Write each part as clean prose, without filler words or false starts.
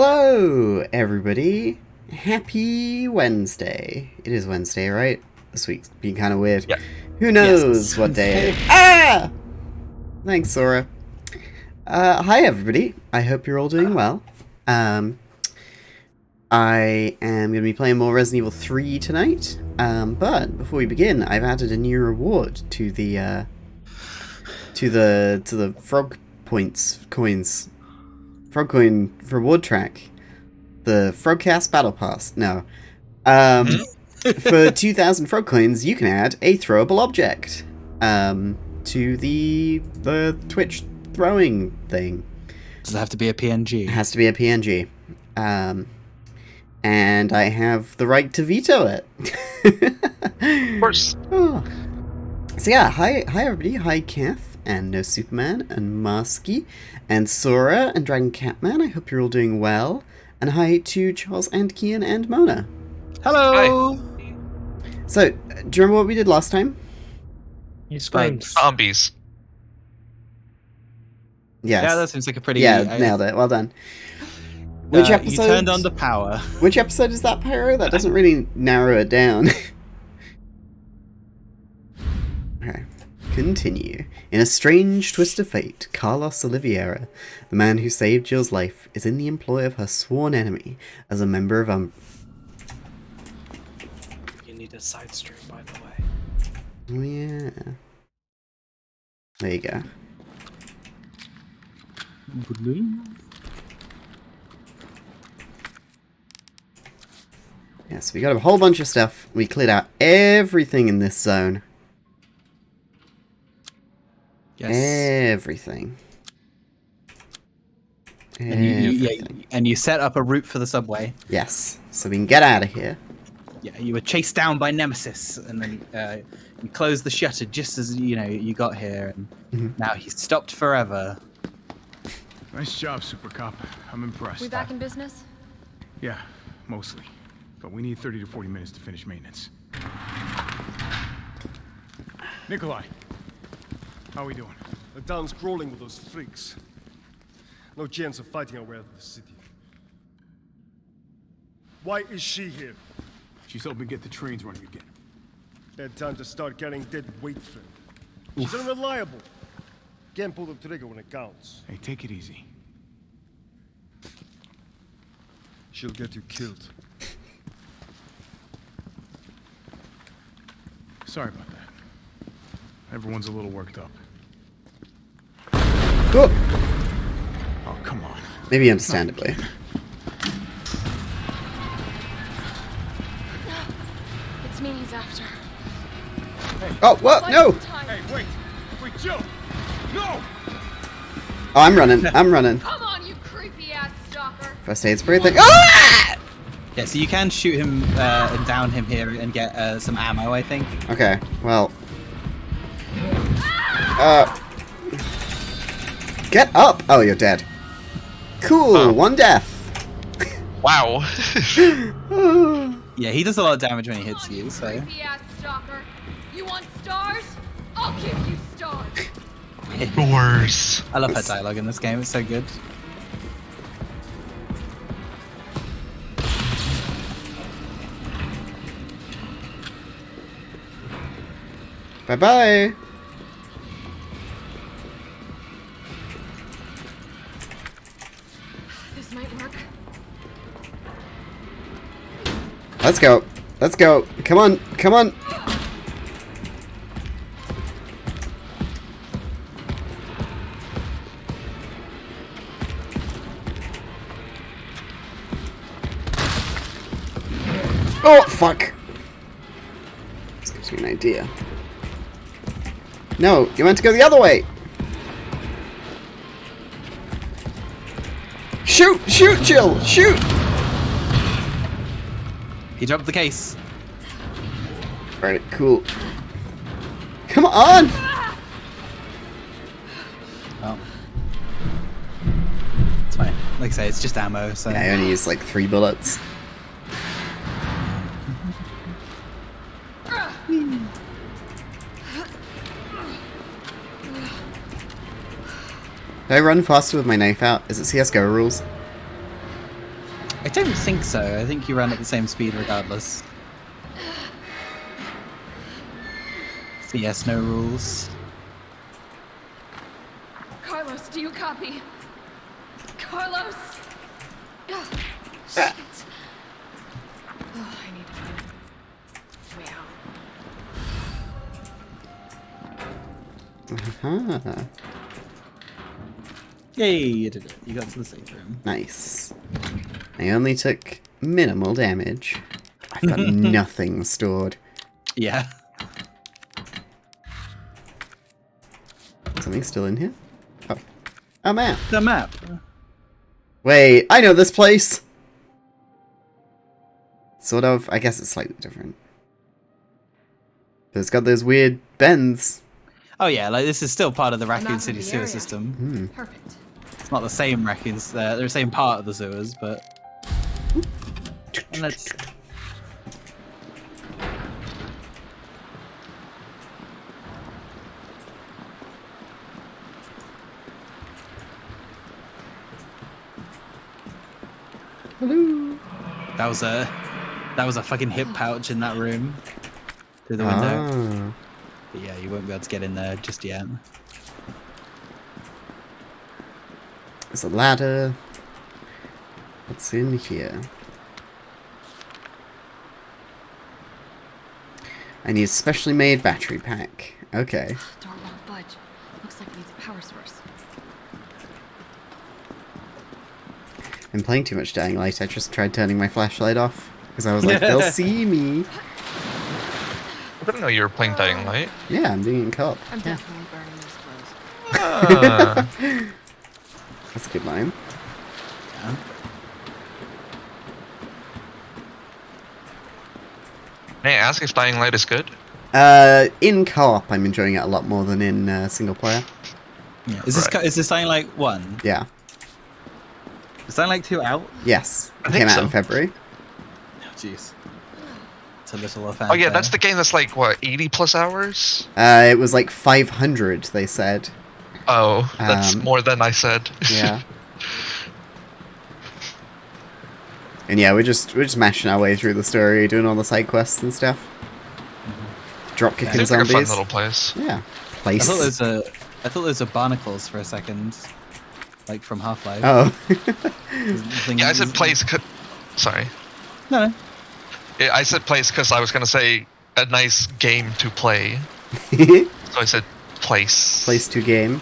Hello, everybody. Happy Wednesday. It is Wednesday, right? This week's been kind of weird. Yeah. Who knows what day it is? Ah! Thanks, Sora. Hi, everybody. I hope you're all doing well. I am going to be playing more Resident Evil 3 tonight. But before we begin, I've added a new reward to the frog coins. Frog coin reward track. The Frogcast Battle Pass. No. For 2,000 frog coins, you can add a throwable object to the Twitch throwing thing. Does it have to be a PNG? It has to be a PNG. And I have the right to veto it. Of course. Oh. So yeah, hi everybody. Hi Kath, and No Superman, and Marsky, and Sora, and Dragon Catman. I hope you're all doing well. And hi to Charles and Kian and Mona. Hello! Hi. So, do you remember what we did last time? You screamed. Zombies. Yes. Yeah, that seems like a pretty... nailed it. Well done. Which episode? You turned on the power. Which episode is that, Pyro? That doesn't really narrow it down. Okay. Continue. In a strange twist of fate, Carlos Oliveira, the man who saved Jill's life, is in the employ of her sworn enemy as a member of You need a side stream, by the way. Oh yeah. There you go. Yes, we got a whole bunch of stuff. We cleared out everything in this zone. Yes. Everything. And you set up a route for the subway. Yes, so we can get out of here. Yeah, you were chased down by Nemesis, and then you closed the shutter just as you got here, and now he's stopped forever. Nice job, Super Cop. I'm impressed. We back in business? Yeah, mostly. But we need 30 to 40 minutes to finish maintenance. Nikolai, how are we doing? The town's crawling with those freaks. No chance of fighting our way out of the city. Why is she here? She's helping get the trains running again. Bad time to start carrying dead weight, friend. She's unreliable. Can't pull the trigger when it counts. Hey, take it easy. She'll get you killed. Sorry about that. Everyone's a little worked up. Oh, Oh, come on. maybe understandably. It's me he's after. Oh, what? No! Hey, wait! Wait, Jill! No! Oh, I'm running. I'm running. Come on, you creepy ass stalker! First aid spray thing. Ah! Yeah, so you can shoot him and down him here and get some ammo, I think. Okay, well. Get up! Oh, you're dead. Cool, Oh. one death. Wow. Yeah, he does a lot of damage when he hits you, so... Creepy ass stalker! You want stars? I'll give you stars! Doors. I love her dialogue in this game, it's so good. Bye-bye. This might work. Let's go. Let's go. Come on. Come on. Oh, fuck. This gives me an idea. No, you meant to go the other way. Shoot! Shoot, Jill! Shoot! He dropped the case. Alright, cool. Come on! Oh. It's fine. Like I say, it's just ammo, so... Yeah, I only used like 3 bullets. Do I run faster with my knife out? Is it CSGO rules? I don't think so. I think you run at the same speed regardless. CS no rules. Carlos, do you copy? Carlos! Oh, shit. Oh, I need to find a way out. Uh-huh. Yay, you did it. You got to the safe room. Nice. I only took minimal damage. I've got nothing stored. Yeah. Something still in here? Oh. A map. The map. Wait, I know this place! Sort of. I guess it's slightly different. But it's got those weird bends. Oh yeah, like this is still part of the A Raccoon map City of the sewer area. system. Perfect. It's not the same raccoons. They're the same part of the sewers, but. And let's. Hello. That was a fucking hip pouch in that room. Through the window. Ah. But yeah, you won't be able to get in there just yet. There's a ladder. What's in here? I need a specially made battery pack. Okay. Door won't budge. Looks like it needs a power source. I'm playing too much Dying Light. I just tried turning my flashlight off. Because I was like, they'll see me. I didn't know you were playing Dying Light. Yeah, I'm doing it in co-op. I'm Yeah. definitely burning these clothes. Ah. That's a good line. Yeah. May I ask if Dying Light is good? In co-op, I'm enjoying it a lot more than in single player. Yeah. Is this Dying Light 1? Yeah. Is Dying Light 2 out? Yes. I It think came out so. in February. Oh jeez. It's a little Oh yeah, that's the game that's like, what, 80 plus hours? It was like 500, they said. Oh, that's more than I said. Yeah. And yeah, we're just mashing our way through the story, doing all the side quests and stuff. Drop kicking Seems like a fun zombies. little place. Yeah. I Place. thought those were barnacles for a second, like from Half-Life. Oh. Yeah, I said place. Sorry. No. Yeah, I said place because I was gonna say a nice game to play. So I said place. Place to game.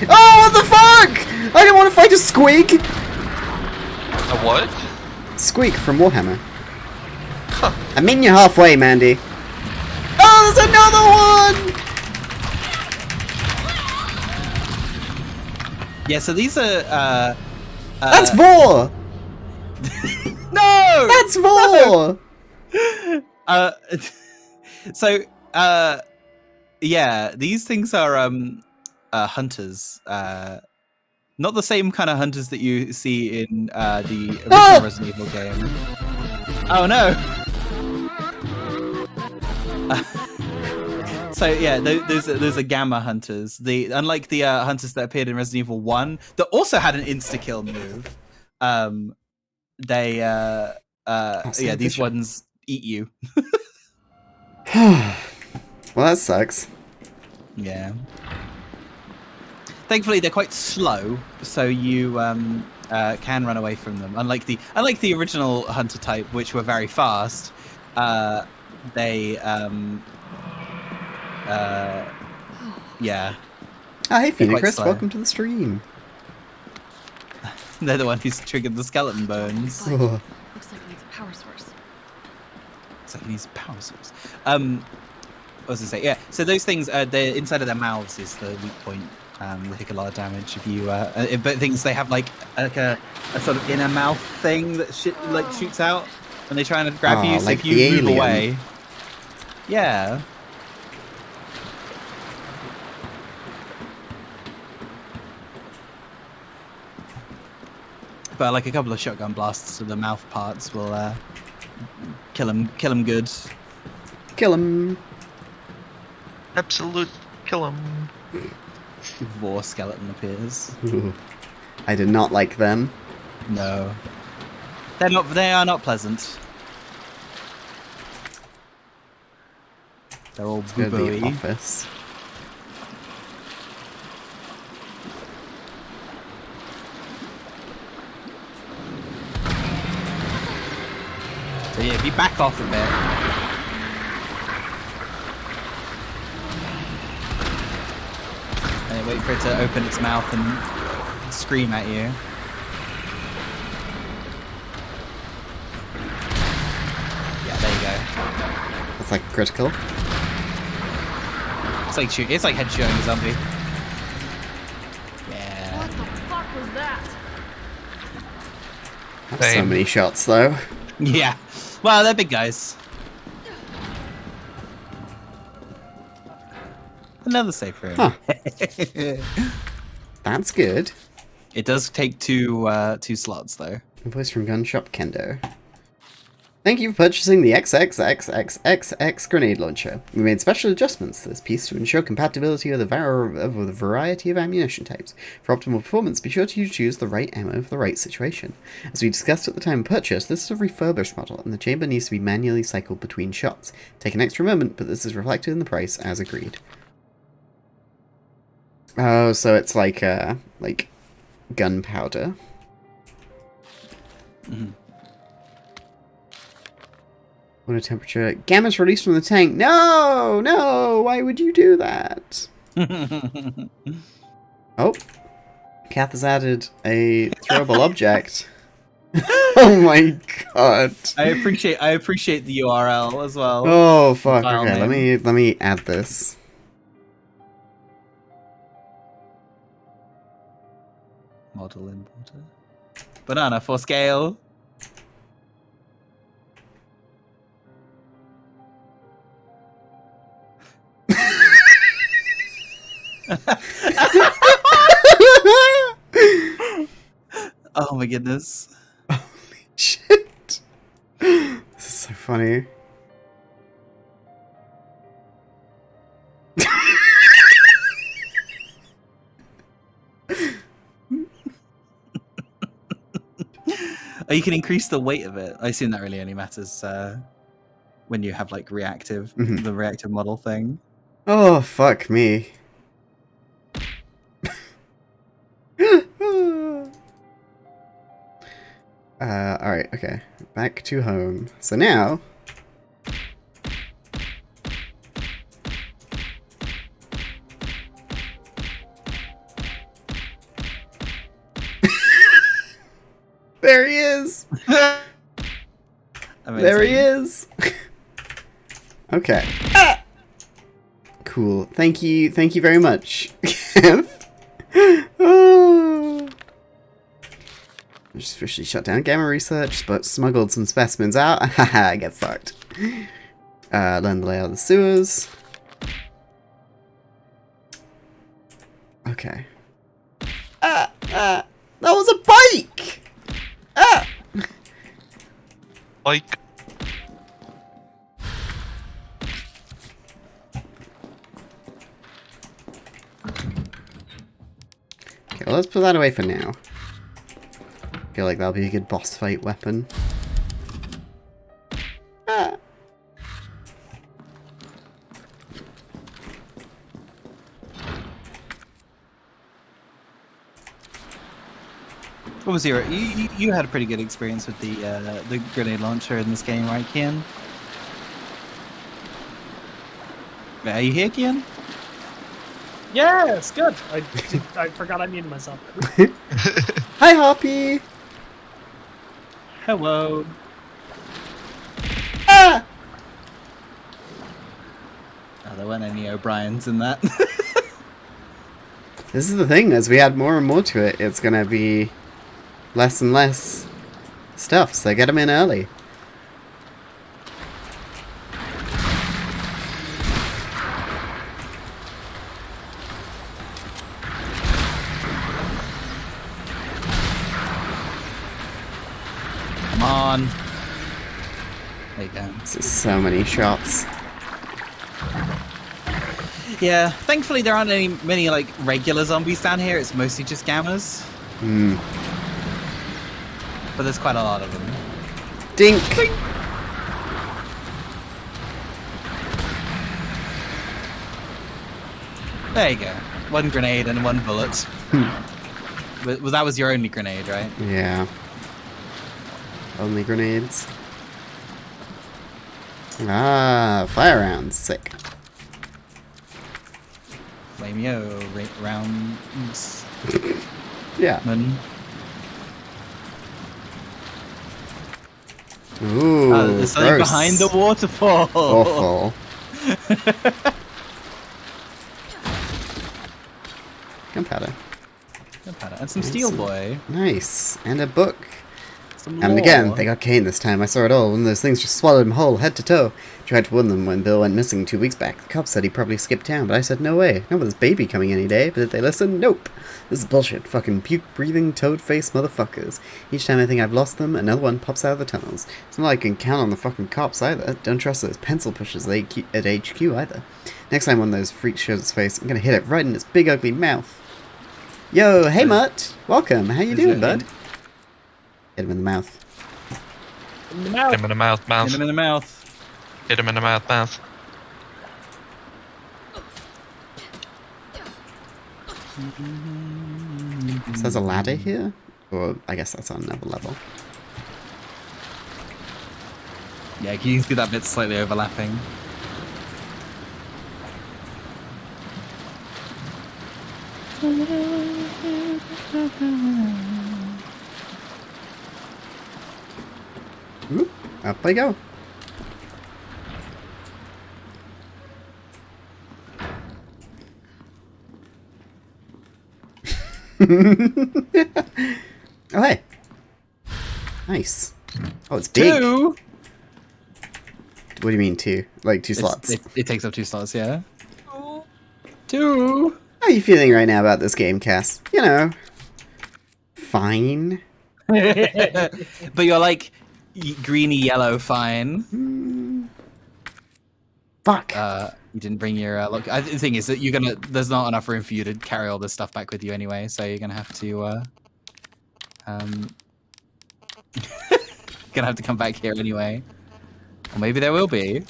Oh, what the fuck! I didn't want to fight a squig! A what? Squeak from Warhammer. I'm meeting you halfway, Mandy. Oh, there's another one! Yeah, so these are. That's Vor! No! That's Vor! So, yeah, these things are hunters. Not the same kind of hunters that you see in the original Ah! Resident Evil game. Oh no! So yeah, those are gamma hunters. Unlike the hunters that appeared in Resident Evil 1, that also had an insta kill move. Yeah, these efficient. ones eat you. Well, that sucks. Yeah. Thankfully, they're quite slow, so you can run away from them. Unlike the original hunter type, which were very fast, they yeah, Oh, hey, They're quite Phoenix, slow. welcome to the stream. they're the one who's triggered the skeleton bones. Oh. Looks like it needs a power source. It's like it needs a power source. What was I say? Yeah. So those things, the inside of their mouths is the weak point. They take a lot of damage if you. But things they have like a sort of inner mouth thing that like shoots out when they try and grab Oh, you. So like if you the move alien. away, yeah. But like a couple of shotgun blasts to the mouth parts will kill him good. Kill him. Absolute kill 'em. War skeleton appears. Ooh. I did not like them. No. They're not. They are not pleasant. They're all Go to the boo-booey. office. So yeah, if you back off a bit. And wait for it to open its mouth and scream at you. Yeah, there you go. That's like critical. It's like headshotting a zombie. Yeah. What the fuck was that? That's so Same. many shots though. Yeah. Well, they're big guys. Another safe room. Huh. That's good. It does take two slots though. A voice from Gun Shop Kendo. Thank you for purchasing the XXXXXX grenade launcher. We made special adjustments to this piece to ensure compatibility with a variety of ammunition types. For optimal performance, be sure to choose the right ammo for the right situation. As we discussed at the time of purchase, this is a refurbished model, and the chamber needs to be manually cycled between shots. Take an extra moment, but this is reflected in the price as agreed. Oh, so it's like gunpowder. Mhm. Water temperature. Gamma's released from the tank. No! No! Why would you do that? Oh. Kath has added a throwable object. Oh my god. I appreciate the URL as well. Oh fuck. File Okay, name. let me add this. Model importer. Banana for scale. Oh my goodness. Shit. This is so funny. Oh, you can increase the weight of it. I assume that really only matters when you have like reactive, Mhm. the reactive model thing. Oh fuck me. Alright, okay. Back to home. So now... There he is! There he is! Okay. Ah! Cool. Thank you very much. Oh. Just officially shut down Gamma Research, but smuggled some specimens out. Haha, get fucked. Learn the layout of the sewers. Okay. That was a bike! Ah! Like, Okay, well, let's put that away for now. Feel like that'll be a good boss fight weapon. Ah. What was you had a pretty good experience with the grenade launcher in this game, right, Kian? Are you here, Kian? Yeah, it's good. I forgot I muted myself. Hi, Hoppy! Hello. Ah! Oh, there weren't any O'Briens in that. This is the thing, as we add more and more to it, it's gonna be less and less stuff, so get them in early. Come on. There you go. This is so many shots. Yeah, thankfully there aren't many like regular zombies down here. It's mostly just gammas. Hmm. But there's quite a lot of them. Dink! There you go. One grenade and one bullet. Well, that was your only grenade, right? Yeah. Only grenades. Ah, fire rounds. Sick. Flameo rounds. Yeah. Man. Ooh, There's something gross. behind the waterfall. Awful. Gunpowder. And some steel boy. Nice. And a book. Some And again, lore. they got Kane this time. I saw it all. One of those things just swallowed him whole, head to toe. Tried to warn them when Bill went missing 2 weeks back. The cops said he probably skipped town, but I said no way. Not with his baby coming any day. But did they listen? Nope. This is bullshit. Fucking puke-breathing, toad-faced motherfuckers. Each time I think I've lost them, another one pops out of the tunnels. It's not like I can count on the fucking cops either. Don't trust those pencil pushers at HQ either. Next time one of those freaks shows its face, I'm gonna hit it right in its big ugly mouth. Yo, hey Mutt! Welcome. How you doing, bud? Hit him in the mouth. In the Hit mouth. him in the mouth, Hit mouth. him in the mouth. Hit him in the mouth, mouth. So there's a ladder here? Or I guess that's on another level. Yeah, you can see that bit slightly overlapping. Oop, up I go. Oh, hey. Nice. Oh, it's big. Two. What do you mean two? Like two slots? It takes up 2 slots, yeah. Two. How are you feeling right now about this game, Cass? You know, fine. But you're like greeny yellow fine. Fuck. You didn't bring your look. The thing is that there's not enough room for you to carry all this stuff back with you anyway, so you're gonna have to gonna have to come back here anyway. Or maybe there will be.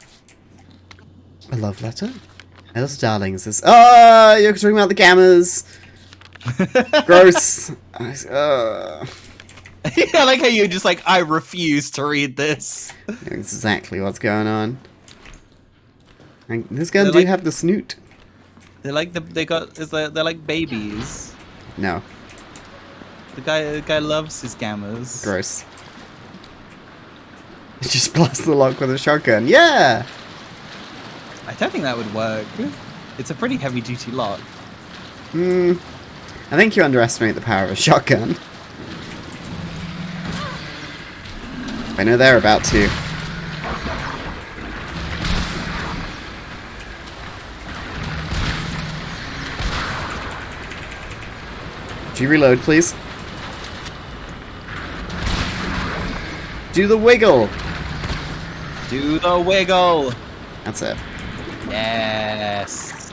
A love letter? Alice Darlings is. Oh, you're talking about the gammas. Gross. I like how you're just like, I refuse to read this. Exactly what's going on. And this gun They're do like- have the snoot. They're like they're like babies. No, The guy loves his gammas. gross. Just blast the lock with a shotgun. Yeah. I don't think that would work. It's a pretty heavy duty lock. I think you underestimate the power of a shotgun. I know they're about to. Do you reload, please? Do the wiggle! Do the wiggle. That's it. Yes.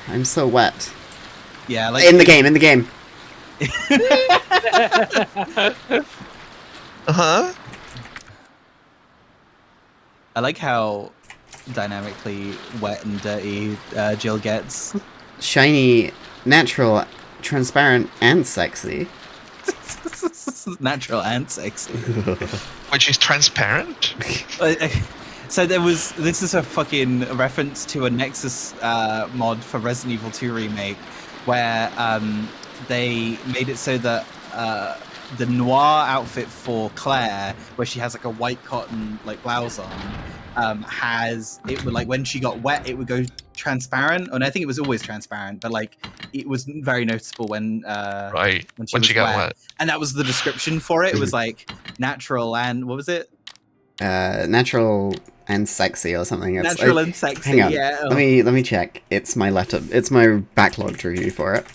I'm so wet. Yeah, like In the game. Uh-huh. I like how dynamically wet and dirty Jill gets. Shiny, natural, transparent, and sexy. Natural and sexy. Which is transparent. So this is a fucking reference to a Nexus mod for Resident Evil 2 Remake, where they made it so that the noir outfit for Claire, where she has like a white cotton like blouse on, it would like when she got wet, it would go transparent. And I think it was always transparent, but like it was very noticeable when Right. when she When was she got wet. wet. And that was the description for it. It was like natural and what was it? Natural and sexy or something. It's, Natural and sexy. hang on. Yeah. Let me check. It's my letter. It's my backlog to review for it.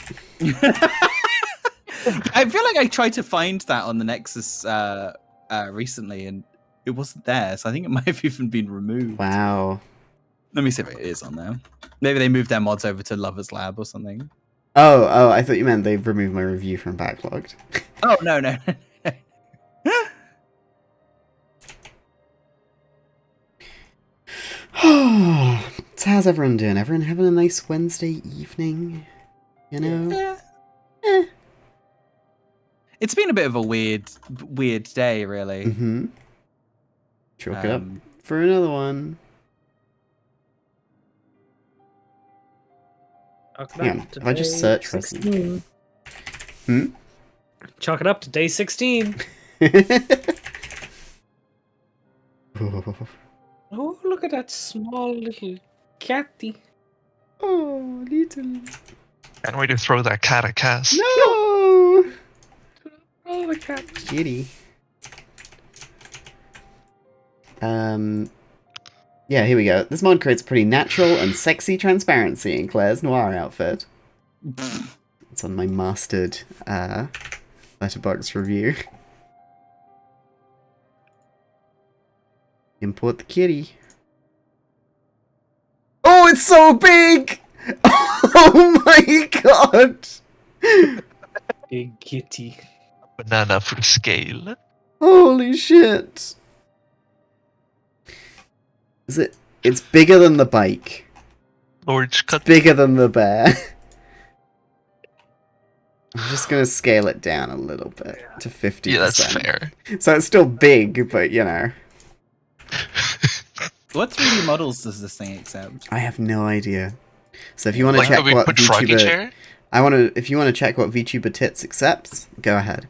I feel like I tried to find that on the Nexus recently, and it wasn't there. So I think it might have even been removed. Wow. Let me see if it is on there. Maybe they moved their mods over to Lover's Lab or something. Oh, I thought you meant they've removed my review from backlogged. Oh no. So how's everyone doing? Everyone having a nice Wednesday evening? You know? Yeah. It's been a bit of a weird day, really. Mm-hmm. Chalk it up Um, for another one. Chalk it Hang up on, to if I just day search Resident 16. Chalk it up to day 16. Oh, look at that small little catty. Oh, little. Can't wait to throw that cat at Cass. No! Oh, the cat. Kitty. Yeah, here we go. This mod creates a pretty natural and sexy transparency in Claire's noir outfit. It's on my mastered letterbox review. Import the kitty. Oh, it's so big! Oh my god! Big kitty. Banana for scale. Holy shit! Is it? It's bigger than the bike. Large cut. Bigger than the bear. I'm just gonna scale it down a little bit to 50%. Yeah, that's fair. So it's still big, but you know. what 3D models does this thing accept? I have no idea. So if you want to Like check the we what put Froggy VTuber, chair? if you want to check what VTuber Tits accepts, go ahead.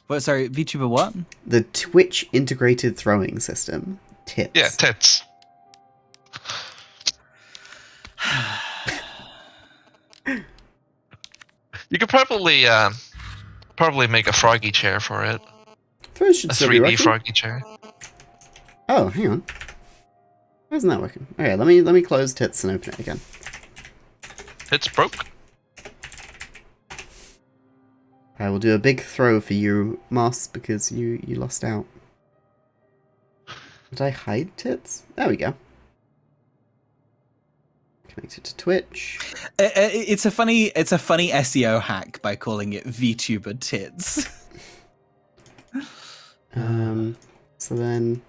What? Sorry, VTuber what? The Twitch integrated throwing system, Tits. Yeah, tits. You could probably make a Froggy chair for it. Those should A still be 3D working. Froggy chair. Oh, hang on. Why isn't that working? Okay, let me close Tits and open it again. It's broke. I will do a big throw for you, Moss, because you lost out. Did I hide Tits? There we go. Connected to Twitch. It's a funny SEO hack by calling it VTuber Tits. So then...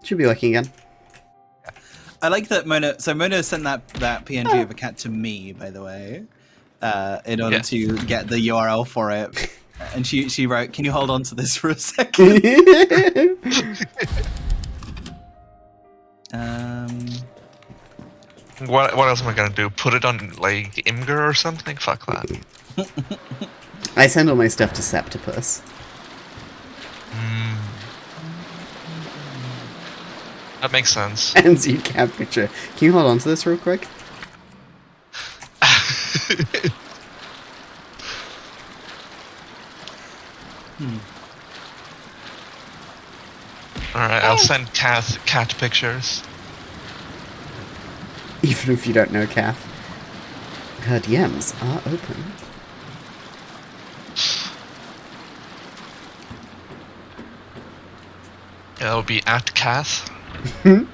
Should be working again. I like that Mona. So Mona sent that PNG of a cat to me, by the way, in order to get the URL for it. And she wrote, "Can you hold on to this for a second?" What else am I gonna do? Put it on like Imgur or something? Fuck that. I send all my stuff to Septipus. That makes sense. And Z cat picture. Can you hold on to this real quick? Alright, I'll send cat pictures. Even if you don't know Kath. Her DMs are open. It'll be at Kath. Open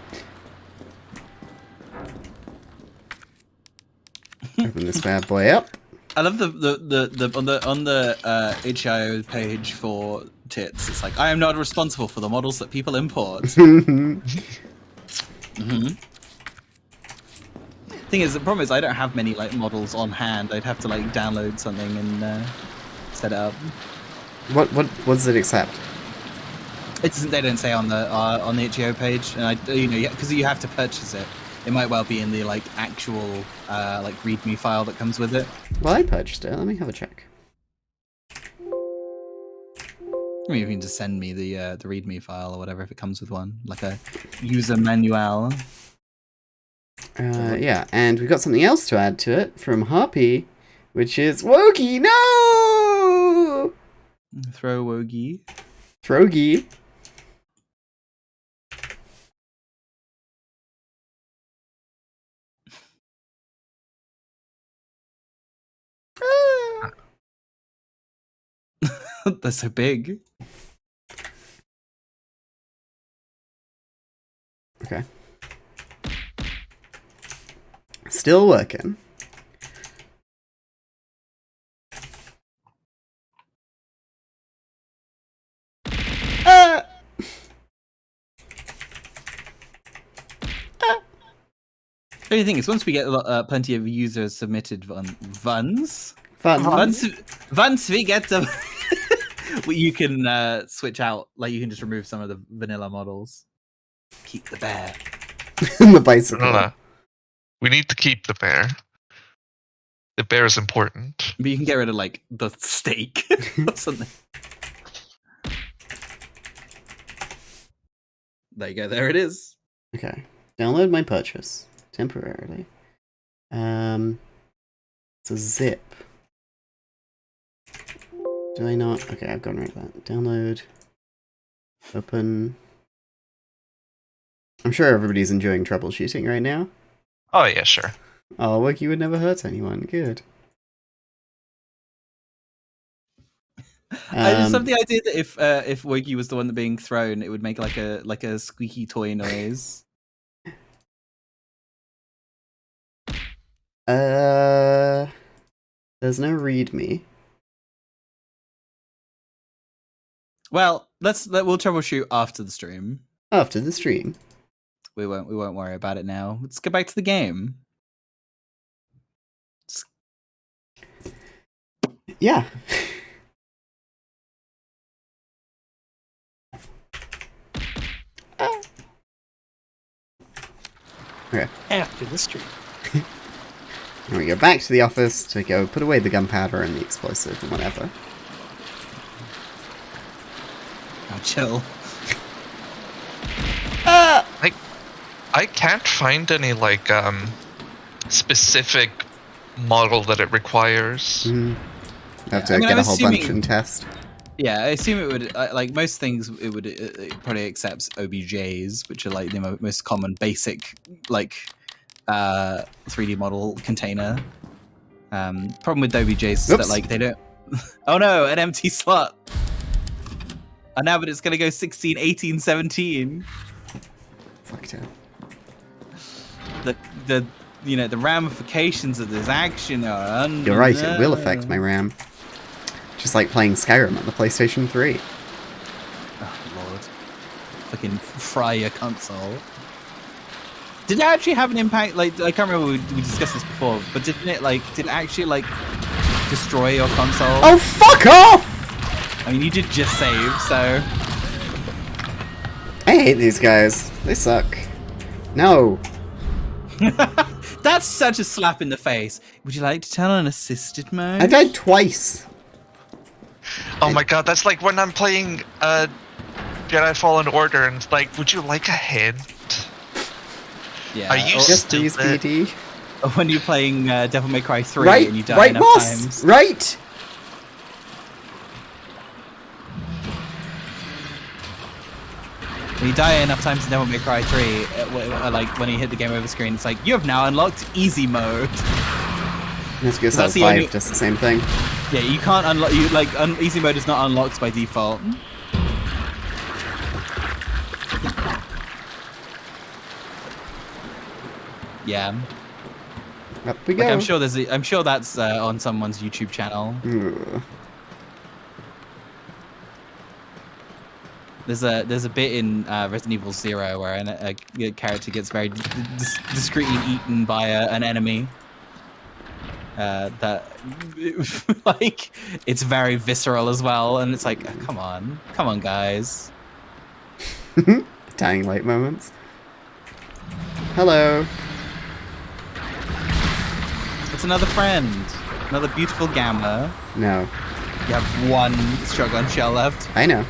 this bad boy up. I love the on the HIO page for Tits. It's like, I am not responsible for the models that people import. Thing is, the problem is I don't have many like models on hand. I'd have to like download something and set it up. What does it accept? It doesn't. They don't say on the HIO page, and because you have to purchase it. It might well be in the like actual like README file that comes with it. Well, I purchased it. Let me have a check. I mean, you can just send me the README file or whatever if it comes with one, like a user manual. Yeah, and we've got something else to add to it from Harpy, which is Wogie. No, Throw Wogie. Frogie. They're so big. Okay. Still working. The only thing is, once we get plenty of users submitted vuns, Fun. once we get them, you can switch out. Like you can just remove some of the vanilla models. Keep the bear. The bicycle. No. We need to keep the bear. The bear is important. But you can get rid of like the steak or something. There you go. There it is. Okay. Download my purchase temporarily. It's a zip. Do I not? Okay, I've gone rid of that. Download. Open. I'm sure everybody's enjoying troubleshooting right now. Oh yeah, sure. Oh, Wookie would never hurt anyone. Good. I just have the idea that if Wookie was the one being thrown, it would make like a squeaky toy noise. There's no readme. Well, we'll troubleshoot after the stream. After the stream. We won't worry about it now. Let's get back to the game. Yeah. Okay. After the stream. And we go back to the office to go put away the gunpowder and the explosive and whatever. Oh, chill. I can't find any like specific model that it requires. Have to I mean, get I'm a whole bunch assuming- and test. Yeah, I assume it would like most things. It probably accepts OBJs, which are like the most common basic like 3D model container. Problem with OBJs is that Oops. like they don't. Oh no, an empty slot. And now, but it's gonna go 16, 18, 17. Fuck yeah. The the ramifications of this action are. You're right, it will affect my RAM. Just like playing Skyrim on the PlayStation 3. Oh lord, fucking fry your console. Did it actually have an impact? Like I can't remember we discussed this before, but did it actually like destroy your console? Oh, fuck off! I mean, you did just save, so I hate these guys. They suck. No. that's such a slap in the face. Would you like to turn on assisted mode? I died twice. Oh my god, that's like when I'm playing Jedi Fallen Order and it's like, would you like a hint? Yeah. Are you or Just please, stupid? BD. when you're playing Devil May Cry 3 Right, and you die right, enough boss! times? Right! When you die enough times in Devil May Cry 3, like when you hit the game over screen, it's like you have now unlocked easy mode. Let's go That's South the 5 only- does the same thing. Yeah, you can't unlock. Easy mode is not unlocked by default. Yeah, Up we like go. I'm sure that's on someone's YouTube channel. Ugh. There's a bit in Resident Evil 0 where a character gets very discreetly eaten by an enemy. That like it's very visceral as well, and it's like, come on, guys. Dying light moments. Hello. It's another friend, another beautiful Gamma. No. You have one shotgun shell left. I know.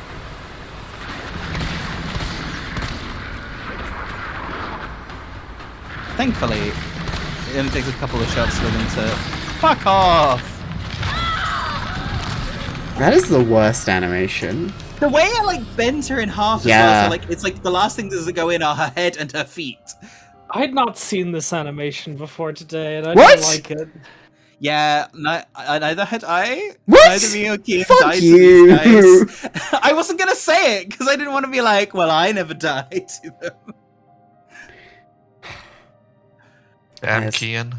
Thankfully, it only takes a couple of shots for them to fuck off. That is the worst animation. The way it like bends her in half as Yeah. well, so like it's like the last things that go in are her head and her feet. I had not seen this animation before today, and I What? didn't like it. Yeah, neither had I. What? Neither me or Keith Fuck died you. to these guys. I wasn't gonna say it because I didn't want to be like, well, I never died to them. Damn, Yes. Kian.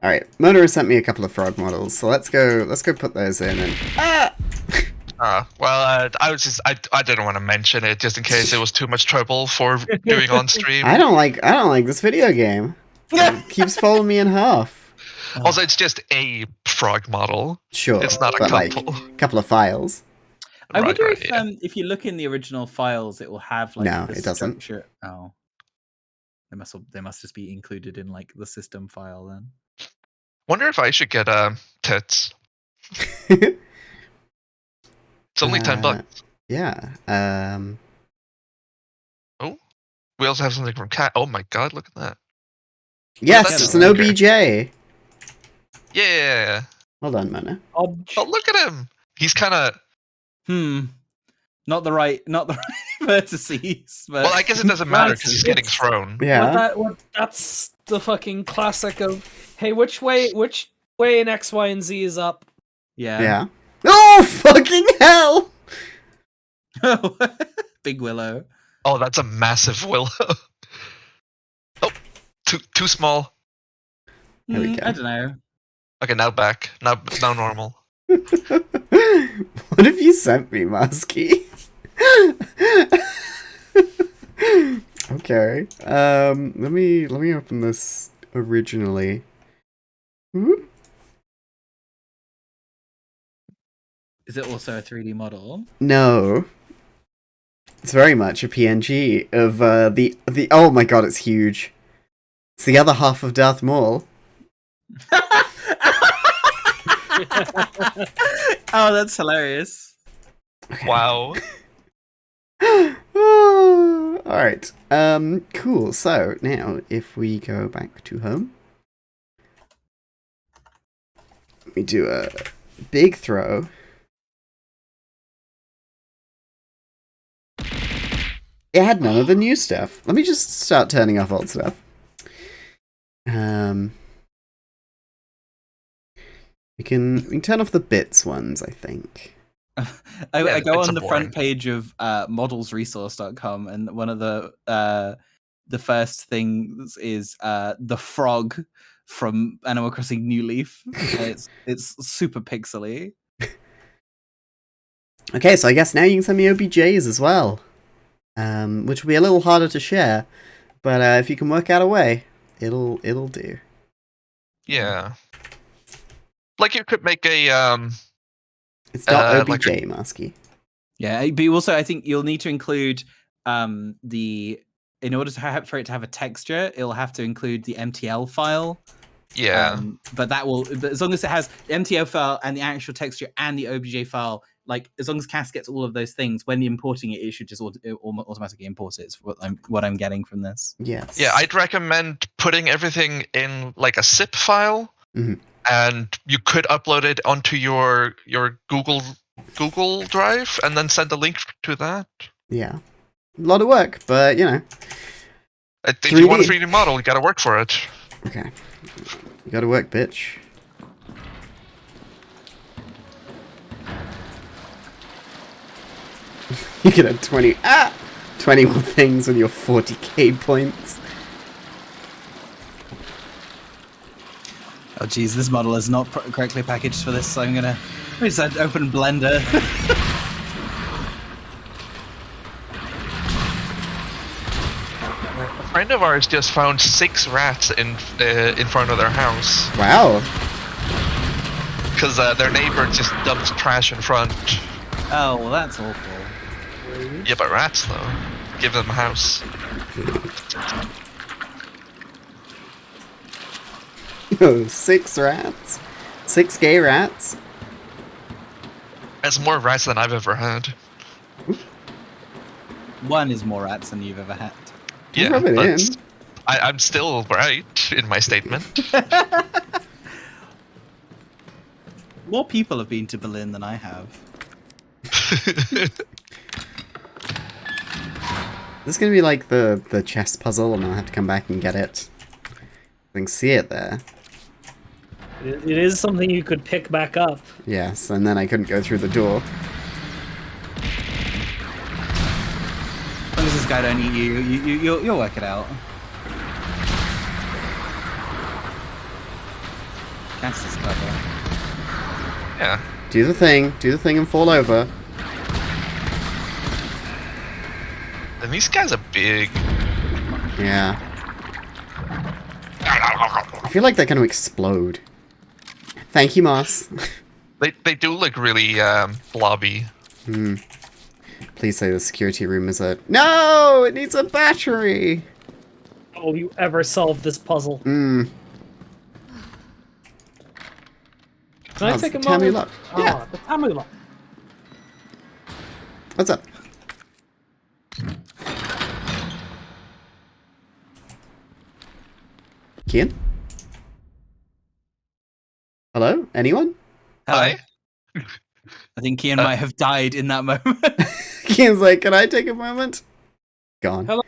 All right, Mona sent me a couple of frog models, so let's go put those in. And I didn't want to mention it just in case it was too much trouble for doing on stream. I don't like this video game. It keeps folding me in half. Also, it's just a frog model. Sure, It's not a but couple. like a couple of files. I wonder Right, if yeah. if you look in the original files, it will have like No, the it doesn't. structure. Oh, they must just be included in like the system file then. Wonder if I should get tits. It's only $10. Yeah. We also have something from Cat. Oh my god, look at that. Yes, that's it's an okay. OBJ. Yeah. Well done, Mona. Oh, look at him. He's kind of. Not the right vertices. But... Well, I guess it doesn't matter because he's getting thrown. Yeah. That's the fucking classic of, hey, which way in X, Y, and Z is up? Yeah. Oh, fucking hell! Big Willow. Oh, that's a massive willow. Oh, too small. There we go. I don't know. Okay, now back. Now normal. What have you sent me, Musky? Okay. Let me open this originally. Hmm? Is it also a 3D model? No. It's very much a PNG of the oh my god, it's huge. It's the other half of Darth Maul. Oh, that's hilarious. Wow. Alright. Cool. So now if we go back to home. Let me do a big throw. It had none of the new stuff. Let me just start turning off old stuff. We can turn off the bits ones, I think. I go it's on the boring. front page of modelsresource.com, and one of the first things is the frog from Animal Crossing New Leaf. It's super pixely. Okay, so I guess now you can send me OBJs as well. Which will be a little harder to share, but if you can work out a way, it'll do. Yeah. Like you could make a It's not like OBJ, Musky. Yeah, but also I think you'll need to include in order to for it to have a texture, it'll have to include the MTL file. yeah. But as long as it has the MTL file and the actual texture and the OBJ file, like as long as CAS gets all of those things, when importing it, it should just automatically import it. Is what I'm getting from this. Yes. Yeah, I'd recommend putting everything in like a zip file, Mhm. and you could upload it onto your Google Drive, and then send a link to that. Yeah. A lot of work, but you know. If you want a 3D. 3D model, you gotta work for it. Okay. You gotta work, bitch. You can have 20 more things with your 40k points. Oh geez, this model is not correctly packaged for this, so I'm gonna just open Blender. A friend of ours just found 6 rats in front of their house Wow. because their neighbor just dumped trash in front. Oh well, that's awful. Yeah, but rats though. Give them a house. Oh, 6 rats. 6 gay rats. That's more rats than I've ever had. One is more rats than you've ever had. Yeah, Rub it but in. I'm still right in my statement. More people have been to Berlin than I have. This is gonna be like the chess puzzle, and I'll have to come back and get it. I can see it there. It is something you could pick back up. Yes, and then I couldn't go through the door. As long as this guy don't eat you, you'll work it out. Cass is clever. Yeah. Do the thing and fall over. And these guys are big. Yeah. I feel like they're going to explode. Thank you, Moss. They do look really blobby. Please say the security room is a... No! It needs a battery! Oh, you ever solve this puzzle? Hmm. Can I Oh, take a it's the Tamu moment? lock. Oh, Yeah. the Tamu lock. What's up? Kian? Hello? Anyone? Hello. Hi. I think Kian might have died in that moment. Kian's like, can I take a moment? Gone. Hello.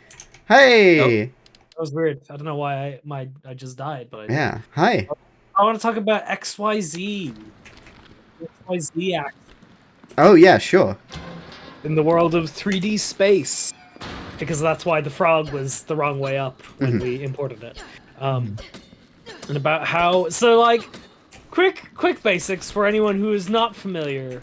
Hey! That was weird. I don't know why I just died, but I did. Yeah. Hi. I want to talk about XYZ. XYZ act Oh, yeah, sure. in the world of 3D space. Because that's why the frog was the wrong way up when we imported it. And about how... So, like, quick basics for anyone who is not familiar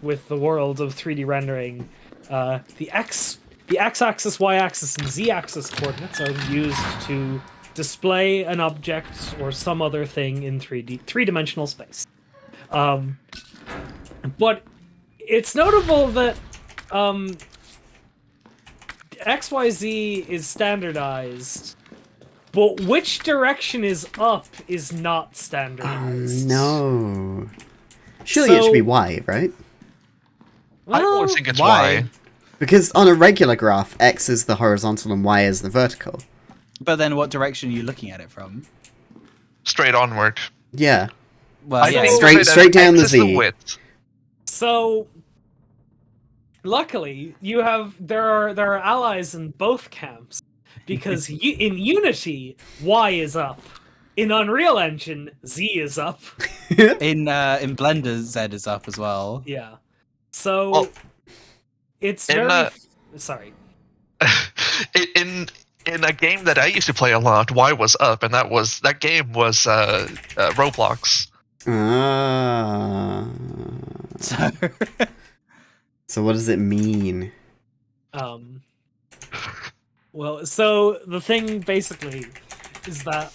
with the world of 3D rendering. The x-axis, y-axis, and z-axis coordinates are used to display an object or some other thing in three-dimensional space. But it's notable that XYZ is standardized, but which direction is up is not standardized. No. Surely it should be So- Y, right? I Well, don't think it's why? Y. Because on a regular graph, X is the horizontal and Y is the vertical. But then what direction are you looking at it from? Straight onward. Yeah. Well, I yeah. think Straight- that straight down X the is Z. width. So, luckily, there are allies in both camps because in Unity, Y is up. In Unreal Engine, Z is up. In Blender, Z is up as well. Yeah. So Well, it's in, very sorry. in a game that I used to play a lot, Y was up, and that game was Roblox. Ah. So So what does it mean? Well, so the thing basically is that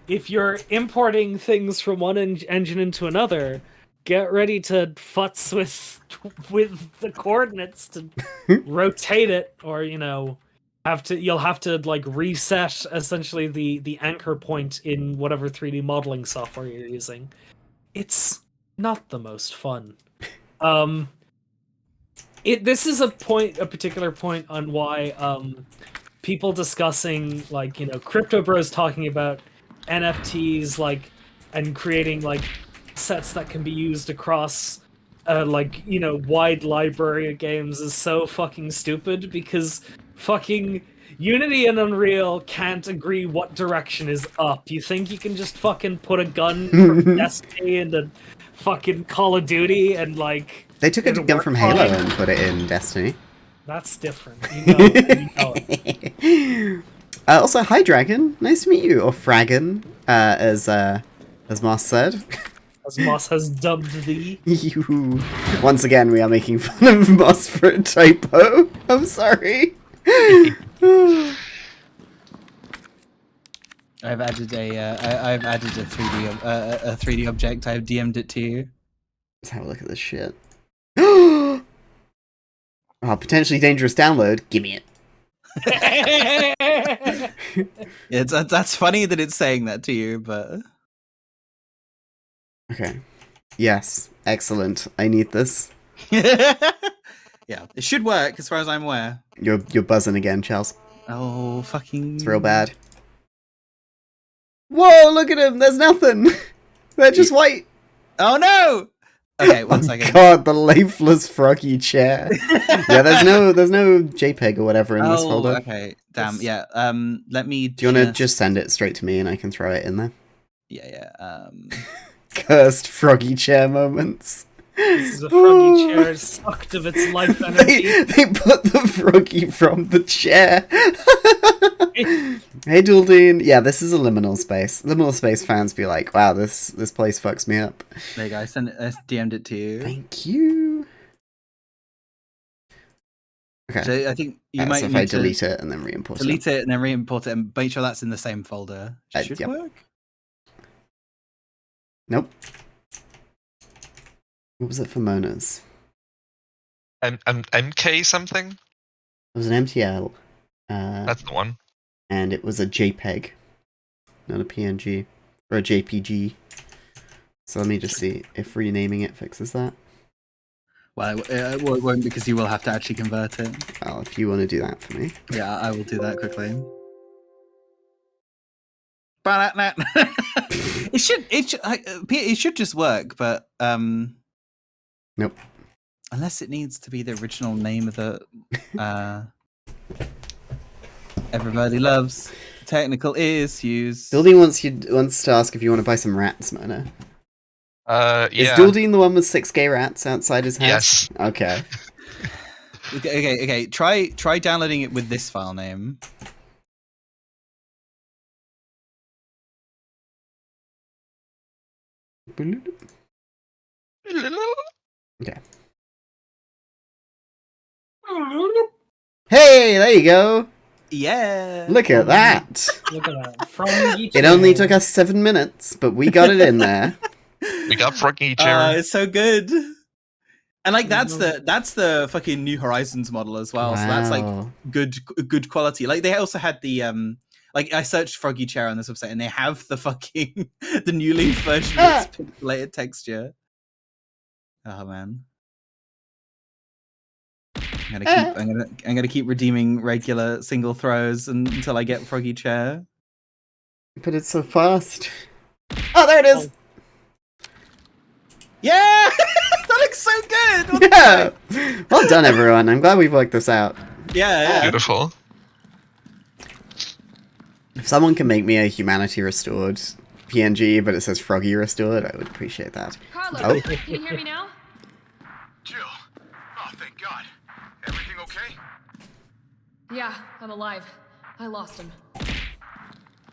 if you're importing things from one engine into another, get ready to futz with the coordinates to rotate it, or you'll have to like reset essentially the anchor point in whatever 3D modeling software you're using. It's not the most fun. This is a particular point on why people discussing Crypto Bros talking about NFTs and creating sets that can be used across wide library of games is so fucking stupid, because fucking Unity and Unreal can't agree what direction is up. You think you can just fucking put a gun from Destiny into fucking Call of Duty and They took a it'll gun work from Halo fine? and put it in Destiny. That's different. You know it. Also, hi Dragon, nice to meet you, or Fragon, as Moss said. As Moss has dubbed thee. You. Once again, we are making fun of Moss for a typo. I'm sorry. I've added I've added a 3D object. I've DM'd it to you. Let's have a look at this shit. Oh, potentially dangerous download. Give me it. Yeah, that's funny that it's saying that to you, but Okay. Yes. Excellent. I need this. yeah, it should work as far as I'm aware. You're buzzing again, Charles. Oh, fucking! It's real bad. Whoa! Look at him. There's nothing. They're just white. Oh no! Okay, one Oh second. God, the lifeless froggy chair. Yeah, there's no JPEG or whatever in this Oh, folder. okay. Damn. It's- Yeah. Let me. Do you want to just send it straight to me and I can throw it in there? Yeah. Cursed froggy chair moments. This is a froggy chair sucked of its life energy. They put the froggy from the chair. Hey, Duldine. Yeah, this is a liminal space. Liminal space fans be like, wow, this place fucks me up. There you go. I DM'd it to you. Thank you. Okay. So I think you So might if need I to delete it and then re-import delete it and then re-import it and make sure that's in the same folder. Should Yep. work. Nope. What was it for Mona's? MK something. It was an MTL. That's the one. And it was a JPEG, not a PNG or a JPG. So let me just see if renaming it fixes that. Well, it won't because you will have to actually convert it. Well, if you want to do that for me. Yeah, I will do that quickly. It should just work, but Nope. Unless it needs to be the original name of the everybody loves technical issues. Duldine wants to ask if you want to buy some rats, Mona. Yeah. Is Duldine the one with 6 gay rats outside his house? Yes. Okay. Okay. Try downloading it with this file name. Okay. Hey, there you go. Yeah. Look at that. Look at that. Froggy It chair. only took us 7 minutes, but we got it in there. We got Froggy chair. It's so good. And like that's the fucking New Horizons model as well. So that's like Wow. good quality. Like they also had the like I searched Froggy chair on this website and they have the fucking the New Leaf version of its pixelated texture. Oh man. I'm gonna keep redeeming regular single throws until I get Froggy chair. But it's so fast. Oh, there it is. Yeah, that looks so good. What the Yeah. fuck? Well done, everyone. I'm glad we've worked this out. Yeah. Beautiful. If someone can make me a humanity restored PNG, but it says Froggy restored, I would appreciate that. Carlos, Oh. can you hear me now? Jill! Oh, thank God. Everything okay? Yeah, I'm alive. I lost him.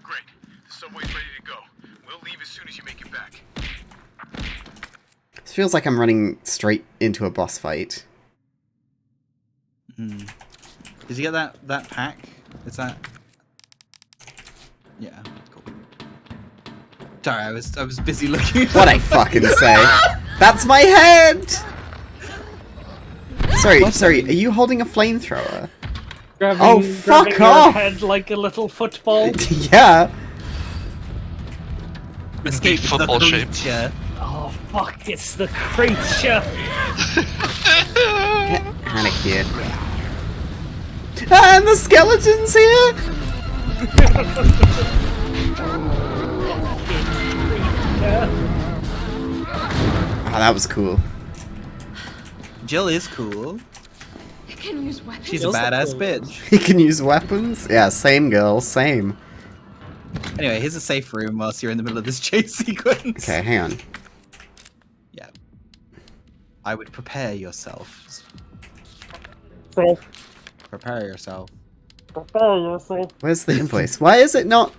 Great. The subway's ready to go. We'll leave as soon as you make it back. This feels like I'm running straight into a boss fight. Did you get that pack? Is that? Yeah. Cool. Sorry, I was busy looking. What I fucking say? That's my head! Sorry, are you holding a flamethrower? Oh, fuck grabbing your off! head like a little football. Yeah! Escape the football shape. creature. Oh fuck! It's the creature. Get out of here. Ah, and the skeleton's here! Oh, that was cool. Jill is cool. You can use weapons. She's a Jill's badass cool. bitch. He can use weapons? Yeah, same girl, same. Anyway, here's a safe room whilst you're in the middle of this chase sequence. Okay, hang on. Yeah. I would prepare yourself. Prepare yourself. Where's the invoice? Why is it not...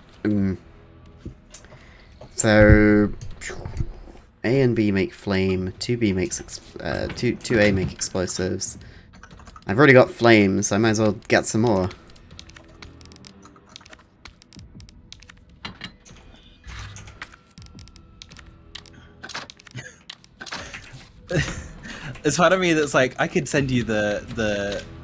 So... A and B make flame, 2B makes... 2A make explosives. I've already got flames, so I might as well get some more. There's part of me that's like, I could send you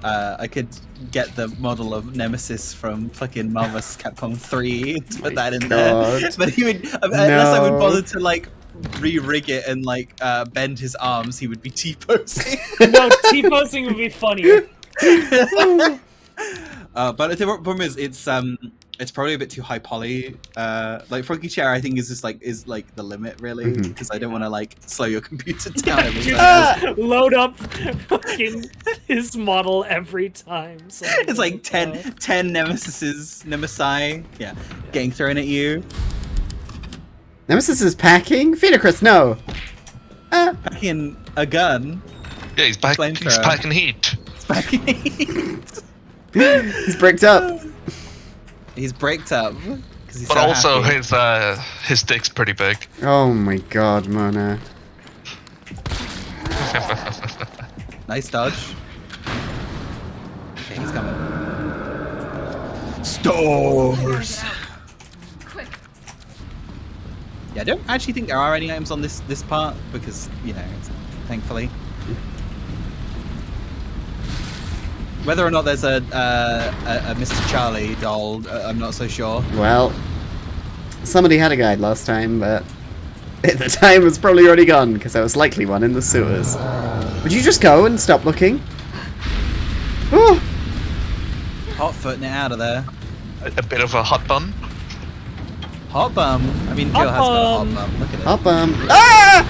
I could get the model of Nemesis from fucking Marvel vs. Capcom 3 to put that in there. God. But he would, unless I would No. bother to like re-rig it and like bend his arms, he would be T-posing. No, T-posing would be funnier. But the problem is, it's probably a bit too high poly. Like Froggy Chair, I think is the limit really, because I don't want to like slow your computer down. every time. Load up fucking his model every time. So It's like 10 Nemesi, yeah, getting thrown at you. Nemesis is packing? Phoenocris, no! packing a gun. Yeah, he's back. He's Flamethrower. packing heat. It's packing. He's bricked up. He's braked up. 'Cause he's But so also happy. his dick's pretty big. Oh my god, Mona. Nice dodge. Okay, he's coming. Stores. Quick. Yeah, I don't actually think there are any items on this part because thankfully. Whether or not there's a Mr. Charlie doll, I'm not so sure. Well, somebody had a guide last time, but at the time was probably already gone because there was likely one in the sewers. Would you just go and stop looking? Oh, Hot footing it out of there. A bit of a hot bun. Hot bum. I mean, Jill has got a hot bum. Look at it. up, ah!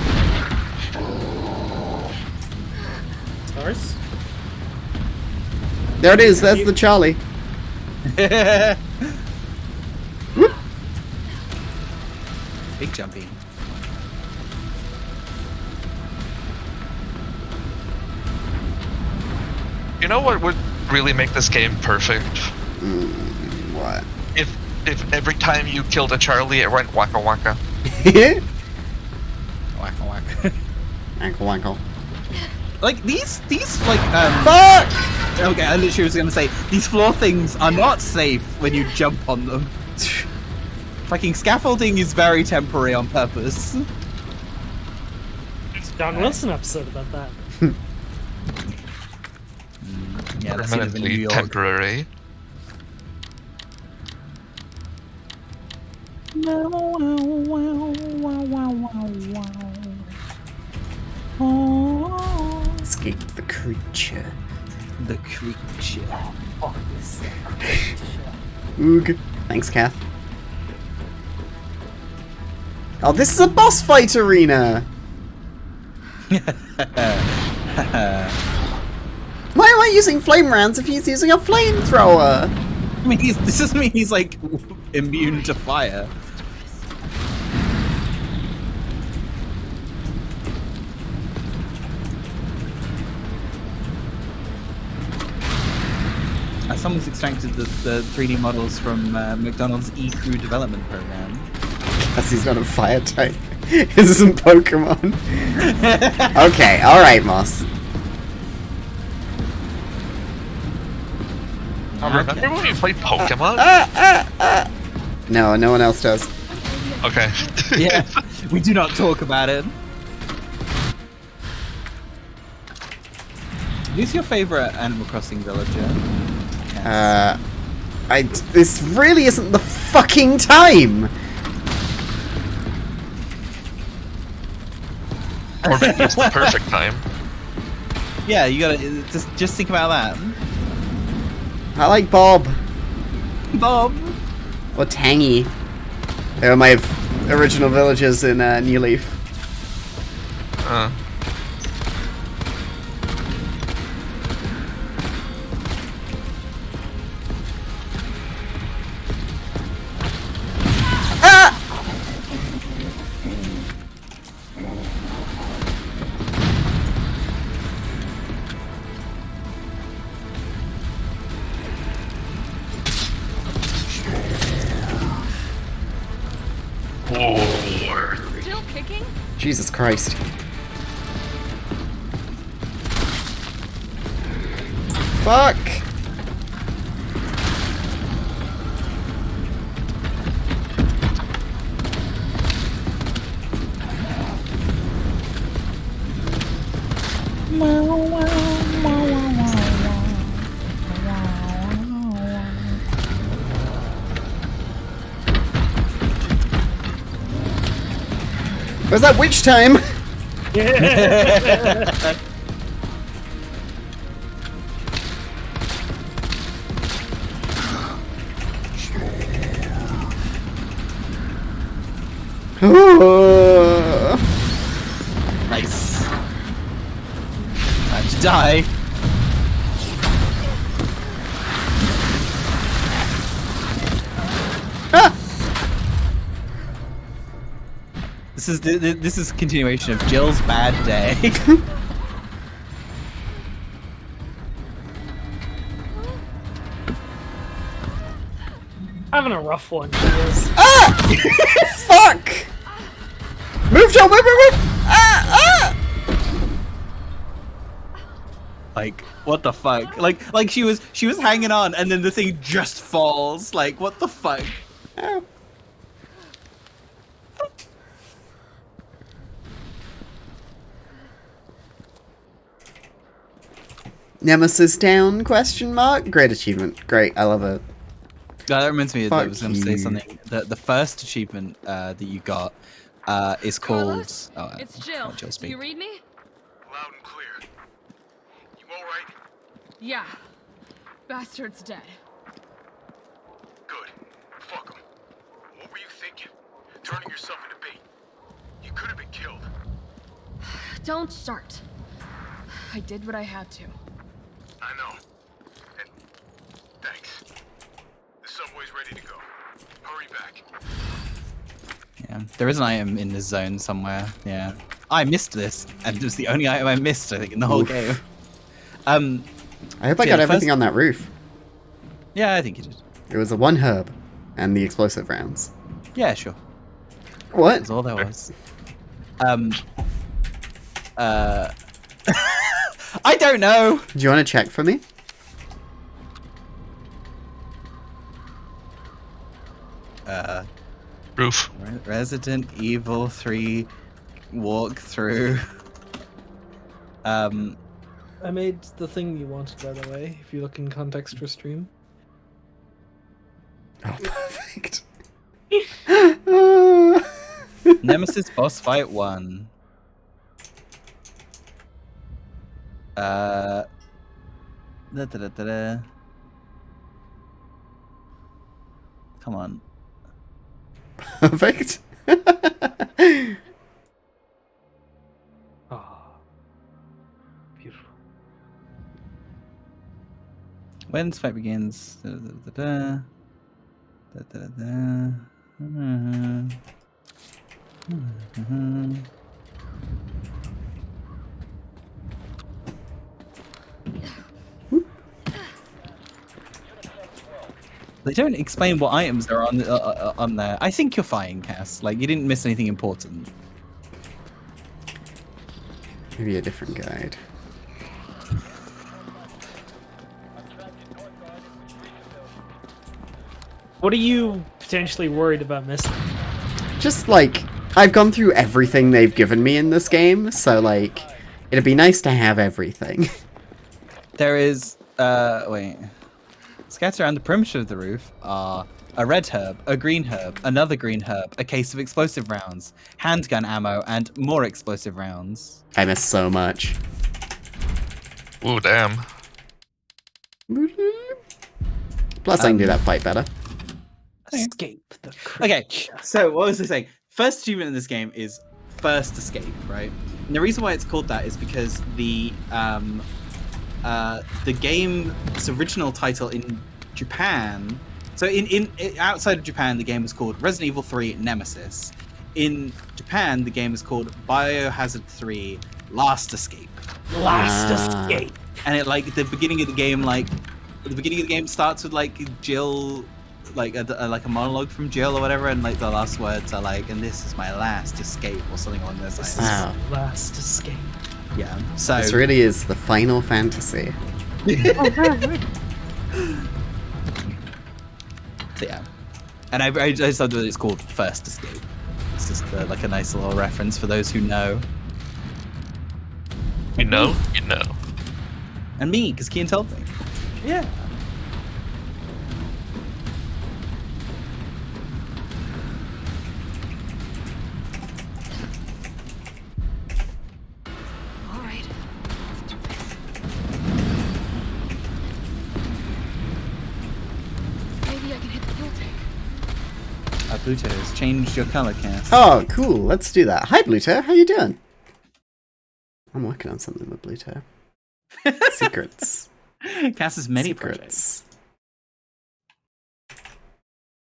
Stars. There it is. There's the Charlie. Big jumpy. You know what would really make this game perfect? What? If every time you killed a Charlie, it went waka waka. Whack whack. Ankle, ankle. Like these like Fuck! Okay, I literally was gonna say these floor things are not safe when you jump on them. Fucking scaffolding is very temporary on purpose. There's a Don Wilson episode about that. Yeah, that's even in New Permanently York. temporary. Escape the creature. The creature. Fuck this. Oog. Thanks, Kath. Oh, this is a boss fight arena! Why am I using flame rounds if he's using a flamethrower? I mean, this doesn't mean he's like immune to fire. Someone's extracted the 3D models from McDonald's eCrew development program. Because he's not a fire type. This isn't Pokemon. Okay, alright, Moss. Remember when we played Pokemon? No, no one else does. Okay. Yeah, we do not talk about it. Who's your favorite Animal Crossing villager? This really isn't the fucking time! Or maybe it's the perfect time. Yeah, you gotta just think about that. I like Bob. Bob. Or Tangy. They were my original villagers in New Leaf. Still kicking? Jesus Christ. Fuck! Was that witch time? Nice. Time to die. This is a continuation of Jill's bad day. Having a rough one, she is. Fuck! Move, Joel, move! Like, what the fuck? Like she was hanging on, and then the thing just falls. Like, what the fuck? Ow. Nemesis down? Question mark. Great achievement. Great. I love it. That reminds me. I Fuck was going to say you. something. The first achievement that you got is called. Carlos, Oh, it's Jill. Jill Do speak. you read me? Loud and clear. You all right? Yeah. Bastard's dead. Good. Fuck him. What were you thinking? Turning yourself into bait. You could have been killed. Don't start. I did what I had to. I know. And thanks. The subway's ready to go. Hurry back. Yeah, there is an item in this zone somewhere. Yeah, I missed this, and it was the only item I missed. I think in the whole Oof. game. I hope I Yeah, got the everything first- on that roof. Yeah, I think you did. It was a one herb and the explosive rounds. Yeah, sure. What? That's all there was. I don't know. Do you want to check for me? Roof. Resident Evil 3 walkthrough. I made the thing you wanted, by the way, if you look in context for stream. Oh, perfect. Nemesis boss fight 1. Da, da, da, da, da. Come on. Perfect. Ah, beautiful. When this fight begins. Da, da, da, da. Da, da, da, da. Mhm. Mhm. They don't explain what items are on there. I think you're fine, Cass. Like, you didn't miss anything important. Maybe a different guide. What are you potentially worried about missing? Just like, I've gone through everything they've given me in this game, so like, it'd be nice to have everything. There is, wait. Scattered around the perimeter of the roof are a red herb, a green herb, another green herb, a case of explosive rounds, handgun ammo, and more explosive rounds. I miss so much. Ooh, damn. Plus, I can do that fight better. Escape the Okay, creature. so what was I saying? First achievement in this game is first escape, right? And the reason why it's called that is because the game's original title in Japan. So in outside of Japan, the game was called Resident Evil 3 Nemesis. In Japan, the game is called Biohazard 3 Last Escape. Last Ah. escape. And it like the beginning of the game starts with like Jill, like a monologue from Jill or whatever, and like the last words are like, "And this is my last escape" or something along those lines. Wow. Last escape. Yeah. So This really is the Final Fantasy. So yeah, and I just thought that it's called First Escape. It's just like a nice little reference for those who know. You know? You know. And me, because Kian told me. Yeah. All right. Let's do this. Maybe I can hit the fuel tank. Pluto has changed your color, Cass. Oh, cool. Let's do that. Hi, Bluto. How you doing? I'm working on something with Bluto. Secrets. Cass has many projects. Secrets.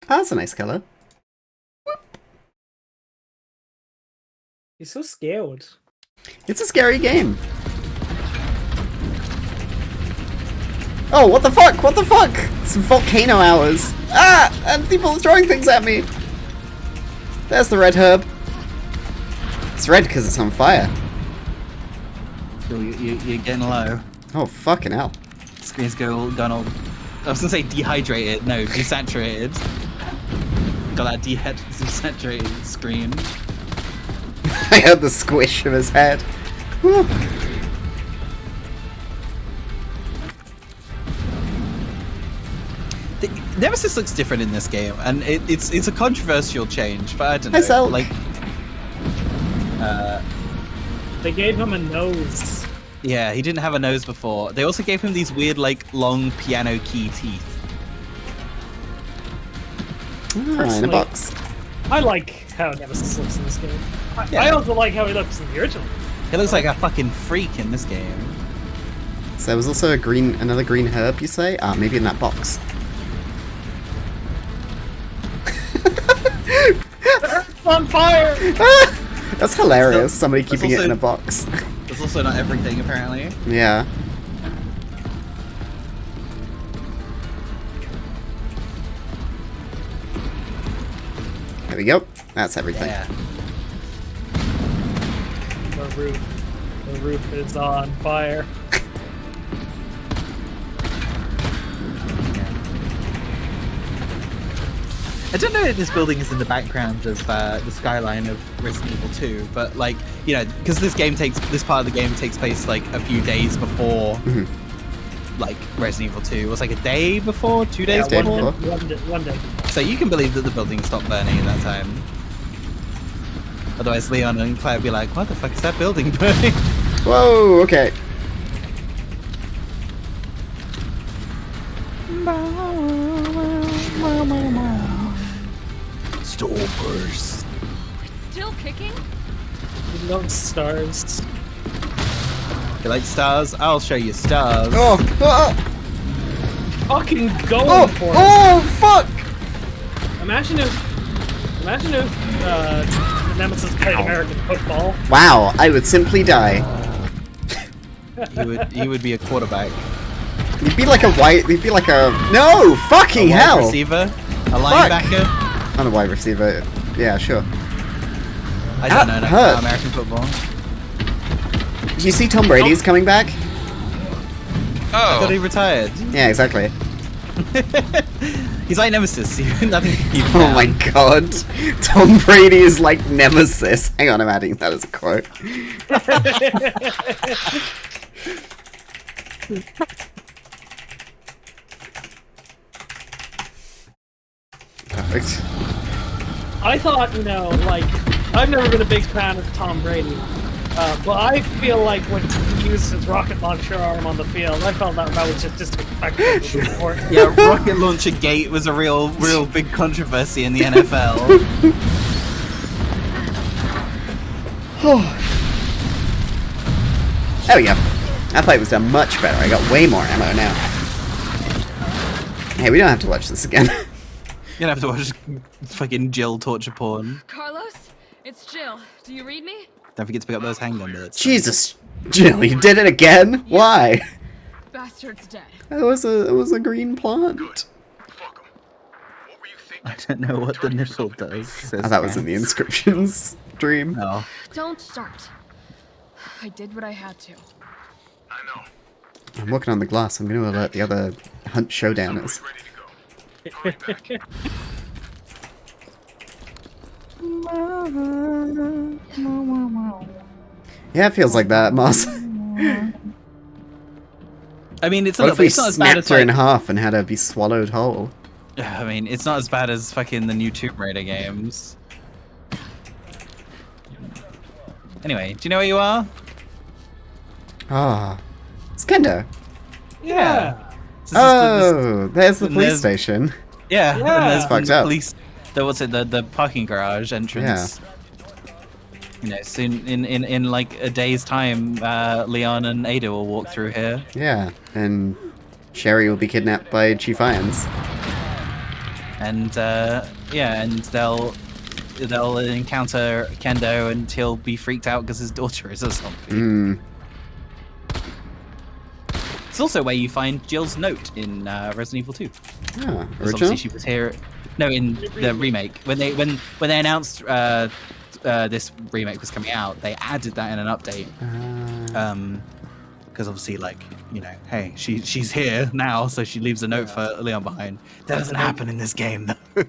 Oh, that's a nice color. He's so scared. It's a scary game. Oh, what the fuck? What the fuck? It's volcano hours. Ah! And people are throwing things at me. There's the red herb. It's red because it's on fire. You're getting low. Oh, fucking hell. Screens gone all. I was gonna say dehydrated. No, desaturated. Got that desaturated screen. I heard the squish of his head. Whew. Nemesis looks different in this game, and it's a controversial change, but I don't know. Hi, Selk. Like, They gave him a nose. yeah, he didn't have a nose before. They also gave him these weird, like, long piano key teeth. Ah, in a Personally- box. I like how Nemesis looks in this game. Yeah. I also like how he looks in the original. He looks like a fucking freak in this game. So there was also another green herb, you say? Ah, maybe in that box. It's on fire! That's hilarious. So- Somebody that's keeping it in also- a box. That's also not everything, apparently. Yeah. There we go. That's everything. Yeah. The roof is on fire. I don't know if this building is in the background of the skyline of Resident Evil 2, but like, you know, because this part of the game takes place like a few days before, like Resident Evil 2. It was like a day before, 2 days day before. before. One day. So you can believe that the building stopped burning at that time. Otherwise, Leon and Claire would be like, "What the fuck is that building burning?" Whoa, okay. Stormers. Still kicking? We love stars. You like stars? I'll show you stars. Oh, oh, Fucking going oh, for it. oh, fuck! Imagine if Nemesis played American football. Wow, I would simply die. He would be a quarterback. You'd be like no, fucking A wide hell! receiver, a linebacker. Not a wide receiver. Yeah, sure. I don't know enough hurt. about American football. Do you see Tom Brady's coming back? I thought he Oh, retired. Yeah, exactly. He's like Nemesis. Nothing can keep him Oh down. my god. Tom Brady is like Nemesis. Hang on, I'm adding that as a quote. Perfect. I thought, like, I've never been a big fan of Tom Brady. But I feel like when he used his rocket launcher arm on the field, I felt that was just disrespectful to the sport. Yeah, rocket launcher gate was a real big controversy in the NFL. There we go. That fight was done much better. I got way more ammo now. Hey, we don't have to watch this again. You're gonna have to watch fucking Jill torture porn. Carlos? It's Jill. Do you read me? Don't forget to pick up those handgun bullets. Jesus, Jill, you did it again? Why? Bastard's dead. It was a green plant. Fuck 'em. What were you thinking? I don't know what the nipple does. Says Oh, that was in the Cass. inscriptions dream. No. Don't start. I did what I had to. I know. I'm working on the glass. I'm going to alert the other hunt showdowners. Ready to go. I'll be back. Yeah, it feels like that, Moss. I mean, it's What not, if we it's not as bad snapped as her in like, half and had her be swallowed whole? I mean, it's not as bad as fucking the new Tomb Raider games. Anyway, do you know where you are? Ah, it's Kendo. Yeah. This is the- Oh, there's the and police there's- station. yeah. Yeah. And there's Fucked the up. police. The parking garage entrance. You know, soon in like a day's time, Leon and Ada will walk through here. Yeah, and Sherry will be kidnapped by Chief Irons. And yeah, and they'll they'll encounter Kendo and he'll be freaked out because his daughter is a zombie. It's also where you find Jill's note in Resident Evil 2. Yeah, Because original? obviously she was here. No, in the remake when they announced this remake was coming out, they added that in an update. Because obviously, like, you know, hey, she's here now, so she leaves a note for Leon behind. That doesn't happen in this game, though. You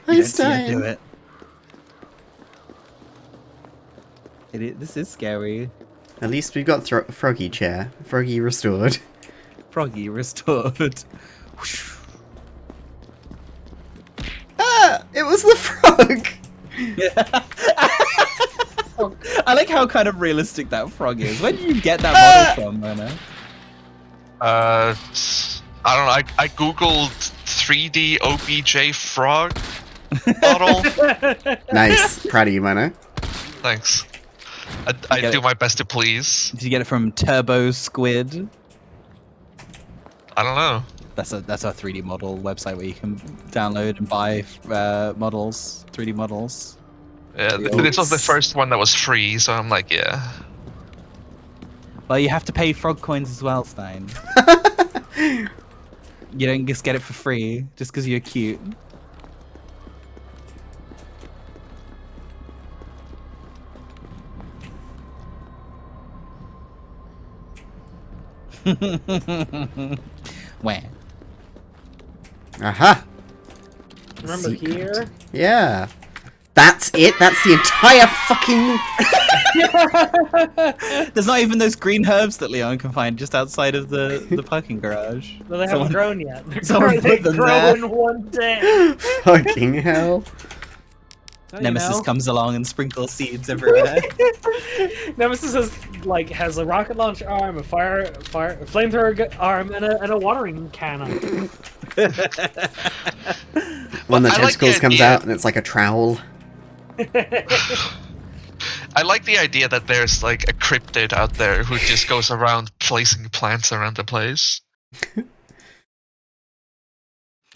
don't see her do it. This is scary. At least we've got Froggy chair. Froggy restored. Froggy restored. Ah! It was the frog! I like how kind of realistic that frog is. Where did you get that model from, Mona? I don't know. I googled 3D OBJ frog model. Nice. Proud of you, Mano. Thanks. I do my best to please. Did you get it from Turbo Squid? I don't know. That's a 3D model website where you can download and buy models, 3D models. Yeah, this was the first one that was free, so I'm like, yeah. Well, you have to pay frog coins as well, Stein. You don't just get it for free just because you're cute. Where? Aha! Remember here? Yeah. That's it? That's the entire fucking... There's not even those green herbs that Leon can find just outside of the parking garage. No, they haven't grown yet. They're someone they put them grow there. in one day. fucking hell. Oh, you Nemesis know. comes along and sprinkles seeds everywhere. Nemesis has a rocket launch arm, a flamethrower arm, and a watering cannon. When the I like the tentacles comes idea. out and it's like a trowel. I like the idea that there's like a cryptid out there who just goes around placing plants around the place.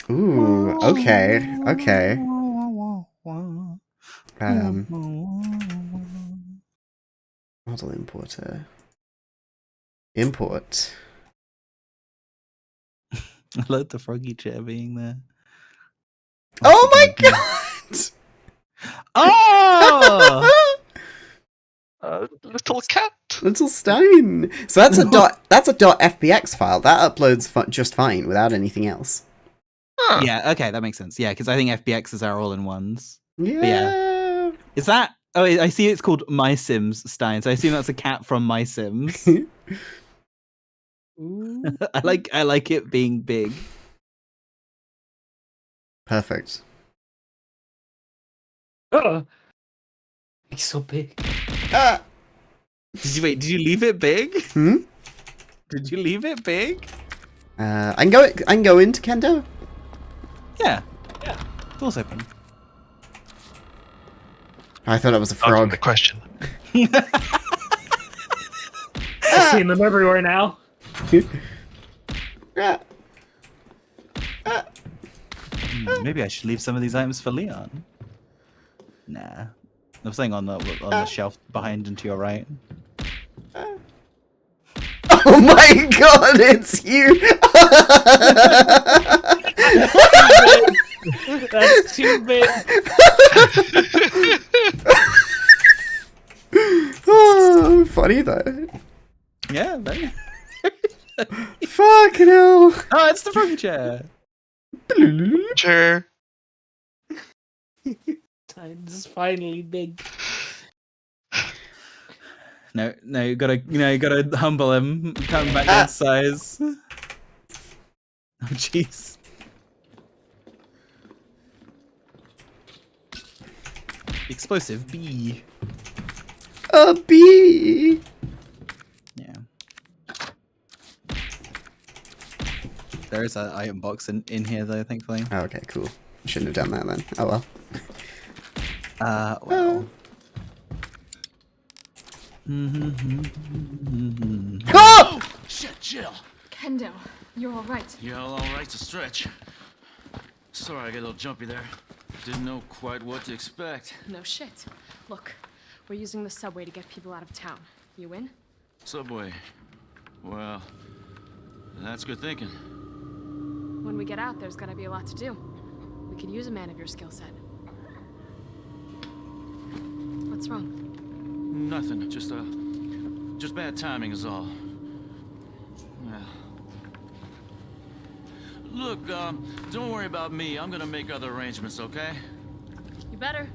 Ooh, okay, okay. Model importer. Import. I love the froggy chair being there. Oh my god! Oh! Little cat. Little Stein. So that's a .fpx file. That uploads just fine without anything else. Huh. Yeah, okay, that makes sense. Yeah, because I think FBXs are all-in-ones. Yeah. Is that... Oh, I see it's called My Sims, Stein, so I assume that's a cat from My Sims. I like it being big. Perfect. Oh, he's so big. Ah! Did you leave it big? Hmm? Did you leave it big? I can go into Kendo. Yeah. Door's open. I thought it was a Answering frog. the question. Seeing them everywhere now. Ah. Maybe I should leave some of these items for Leon. Nah. I'm saying on the shelf behind and to your right. Oh my god, it's you! That's too big. Oh, funny though. Yeah, very. Fucking hell. Oh, it's the froggy chair. Sure. Time's is finally big. No, you gotta humble him. Come back down to size. Oh, jeez. Explosive B. A bee. Yeah. There is an item box in here though, thankfully. Oh, okay, cool. Shouldn't have done that then. Oh well. Well. Oh! Shit, Jill. Kendo, you're all right. Yeah, all right to stretch. Sorry, I got a little jumpy there. Didn't know quite what to expect. No shit. Look, we're using the subway to get people out of town. You in? Subway. Well, that's good thinking. When we get out, there's gonna be a lot to do. We could use a man of your skill set. What's wrong? Nothing. Just bad timing is all. Yeah. Look, don't worry about me. I'm gonna make other arrangements, okay? You better.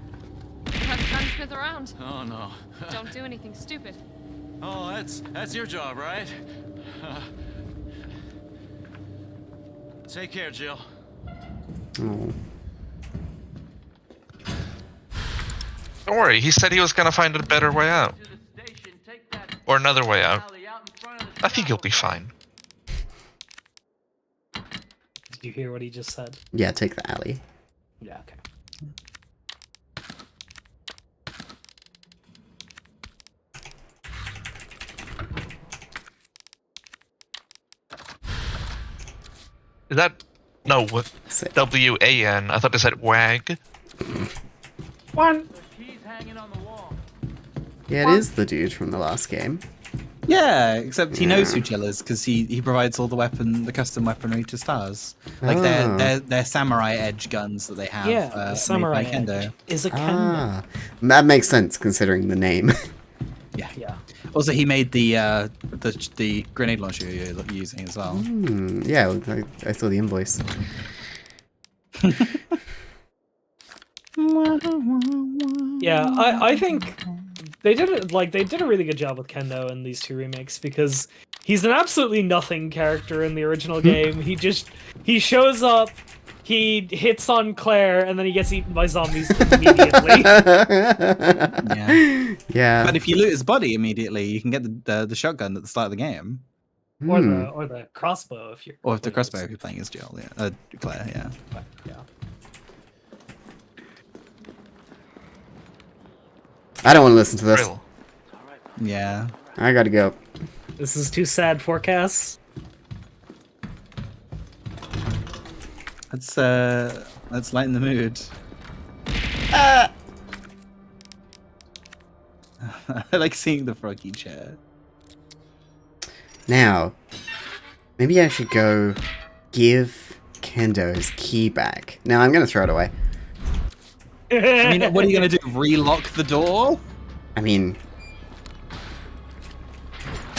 We have gunsmith around. Oh no. Don't do anything stupid. Oh, that's your job, right? Take care, Jill. Oh. Don't worry, he said he was gonna find a better way out. Or another way out. I think you'll be fine. Did you hear what he just said? Yeah, take the alley. Yeah, okay. Is that... No, what? Sick. W-A-N. I thought it said WAG. One. Yeah, it is the dude from the last game. Yeah, except he knows Yeah. who Jill is because he provides all the custom weaponry to stars. Like Oh. their samurai edge guns that they have. Yeah, the made samurai by Kendo. edge is a kendo. Ah, that makes sense considering the name. Yeah. Yeah. Also, he made the grenade launcher you're using as well. Yeah, I saw the invoice. Yeah, I think they did it they did a really good job with Kendo in these two remakes because he's an absolutely nothing character in the original game. He shows up, he hits on Claire, and then he gets eaten by zombies immediately. Yeah. Yeah. But if you loot his body immediately, you can get the shotgun at the start of the game, or the crossbow if you're or with the crossbow if you're playing as Jill. Yeah, Claire. Yeah. Yeah. I don't want to listen to this. Real. Yeah. I gotta go. This is too sad forecasts. Let's lighten the mood. Ah! I like seeing the froggy chair. Now, maybe I should go give Kendo his key back. No, I'm gonna throw it away. I mean, what are you gonna do? Relock the door? I mean...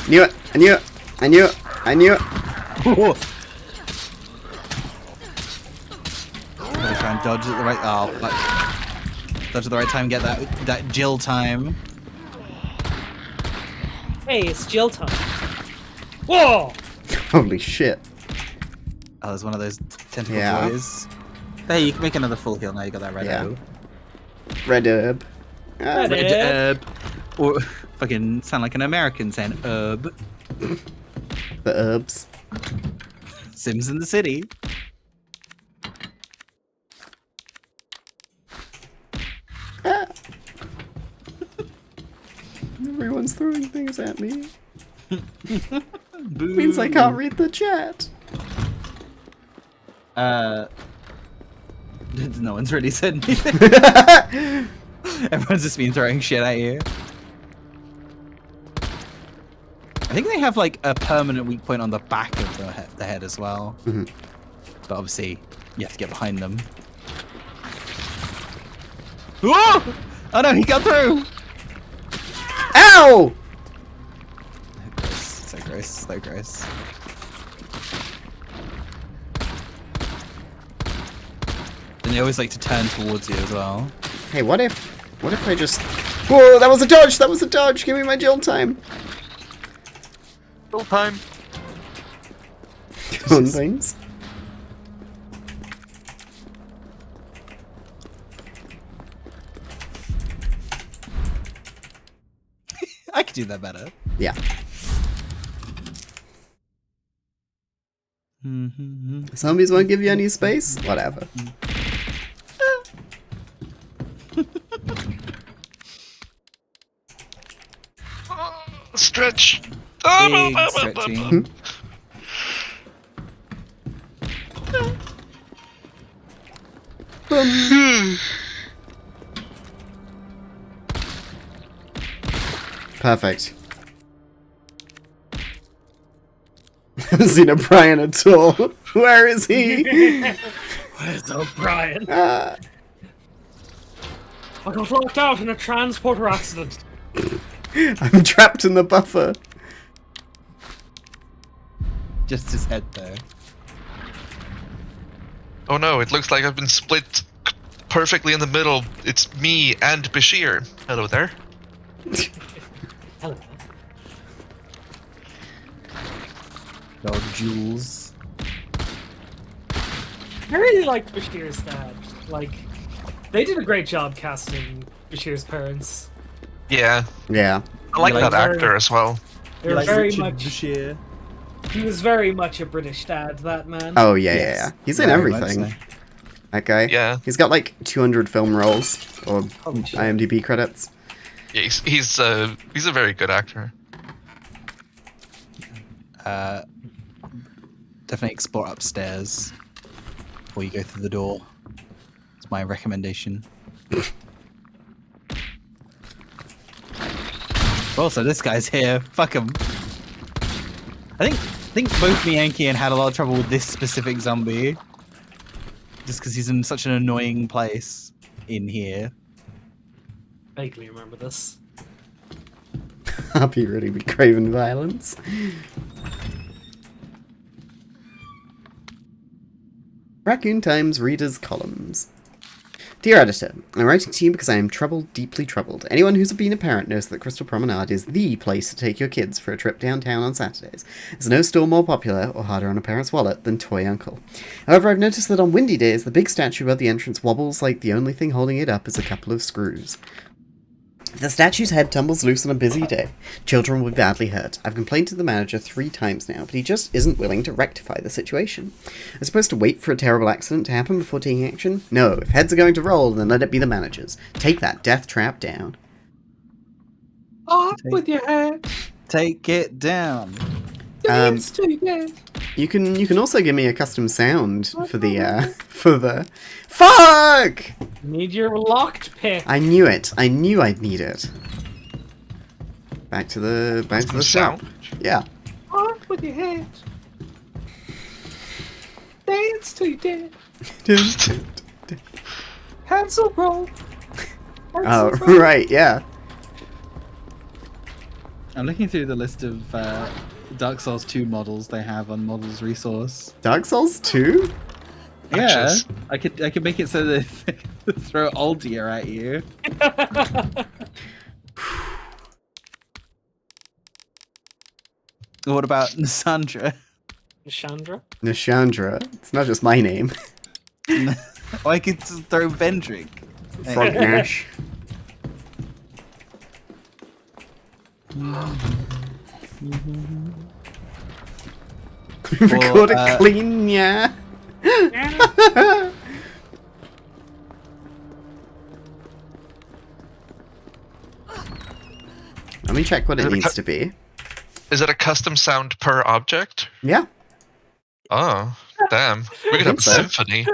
Knew it! I knew it! I knew it! I knew it! Gotta try and dodge at the right. Oh, fuck. Dodge at the right time. Get that Jill time. Hey, it's Jill time. Whoa! Holy shit. Oh, there's one of those tentacle Yeah. boys. There, you can make another full heal now. You got that red Yeah. herb. Red herb. Ah, Red Red herb. herb. Or fucking sound like an American saying herb. the herbs. Sims in the city. Everyone's throwing things at me. Boo. Means I can't read the chat. No one's really said anything. Everyone's just been throwing shit at you. I think they have like a permanent weak point on the back of the head as well. Mhm. But obviously, you have to get behind them. Whoa! Oh no, he got through! Ow! So gross, so gross. And they always like to turn towards you as well. Hey, what if I just... Whoa, that was a dodge! That was a dodge! Give me my Jill time! Full time. Doing things. I could do that better. Yeah. Mm-hmm. Zombies won't give you any space? Whatever. Stretch. Big stretching. Perfect. I haven't seen O'Brien at all. Where is he? Where's O'Brien? Ah. I got locked out in a transporter accident. I'm trapped in the buffer. Just his head though. Oh no, it looks like I've been split perfectly in the middle. It's me and Bashir. Hello there. Hello. Oh, Jules. I really like Bashir's dad. Like, they did a great job casting Bashir's parents. Yeah, Yeah. I like You that like actor as well. They're Like very Richard much. Bashir. He was very much a British dad. That man. Oh, yeah, Yes. yeah, yeah. He's in Very much everything. so. That guy. Yeah. He's got like 200 film roles or Holy shit. IMDb credits. Yeah, he's a very good actor. Definitely explore upstairs before you go through the door. It's my recommendation. Also, this guy's here. Fuck him. I think both me and Kian had a lot of trouble with this specific zombie. Just because he's in such an annoying place in here. Vaguely remember this. Happy really be craving violence. Raccoon Times Readers Columns. Dear Editor, I'm writing to you because I am troubled, deeply troubled. Anyone who's been a parent knows that Crystal Promenade is the place to take your kids for a trip downtown on Saturdays. There's no store more popular or harder on a parent's wallet than Toy Uncle. However, I've noticed that on windy days, the big statue above the entrance wobbles like the only thing holding it up is a couple of screws. If the statue's head tumbles loose on a busy day, children will be badly hurt. I've complained to the manager 3 times now, but he just isn't willing to rectify the situation. I'm supposed to wait for a terrible accident to happen before taking action? No, if heads are going to roll, then let it be the manager's. Take that death trap down. Off with your head. Take it down. Dance to your death. You can also give me a custom sound for the Fuck! Need your locked pick. I knew it. I knew I'd need it. Back to the shop. Sound. Yeah. Off with your head. Dance to your death. Hansel roll. Oh, right, yeah. I'm looking through the list of Dark Souls 2 models they have on Models Resource. Dark Souls 2? Yeah, Patches. I could make it so that they throw Aldia at you. What about Sandra? Chandra. Nishandra. It's not just my name. Or I could just throw Vendrick. Frog Nash. Record it clean, yeah. Let me check what it needs to be. Is it a custom sound per object? Yeah. Oh, damn. We could have a so. symphony.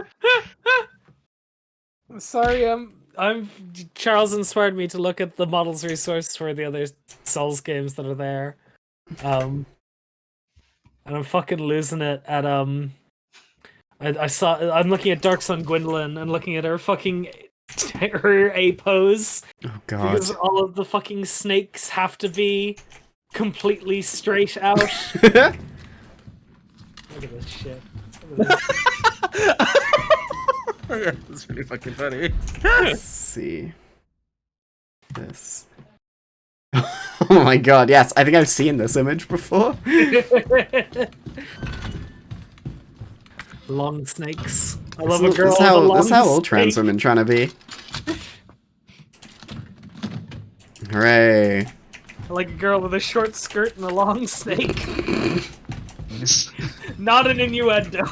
Sorry, I'm Charles inspired me to look at the models resource for the other Souls games that are there. And I'm fucking losing it at I'm looking at Dark Sun Gwendolyn and looking at her fucking her A pose. Oh god. Because all of the fucking snakes have to be completely straight out. Look at this shit. Look at this. That's really fucking funny. Let's see. This. Oh my god, yes, I think I've seen this image before. Long snakes. I love a girl. That's with a long how all snake. trans women trying to be. Hooray. I like a girl with a short skirt and a long snake. Nice. Not an innuendo.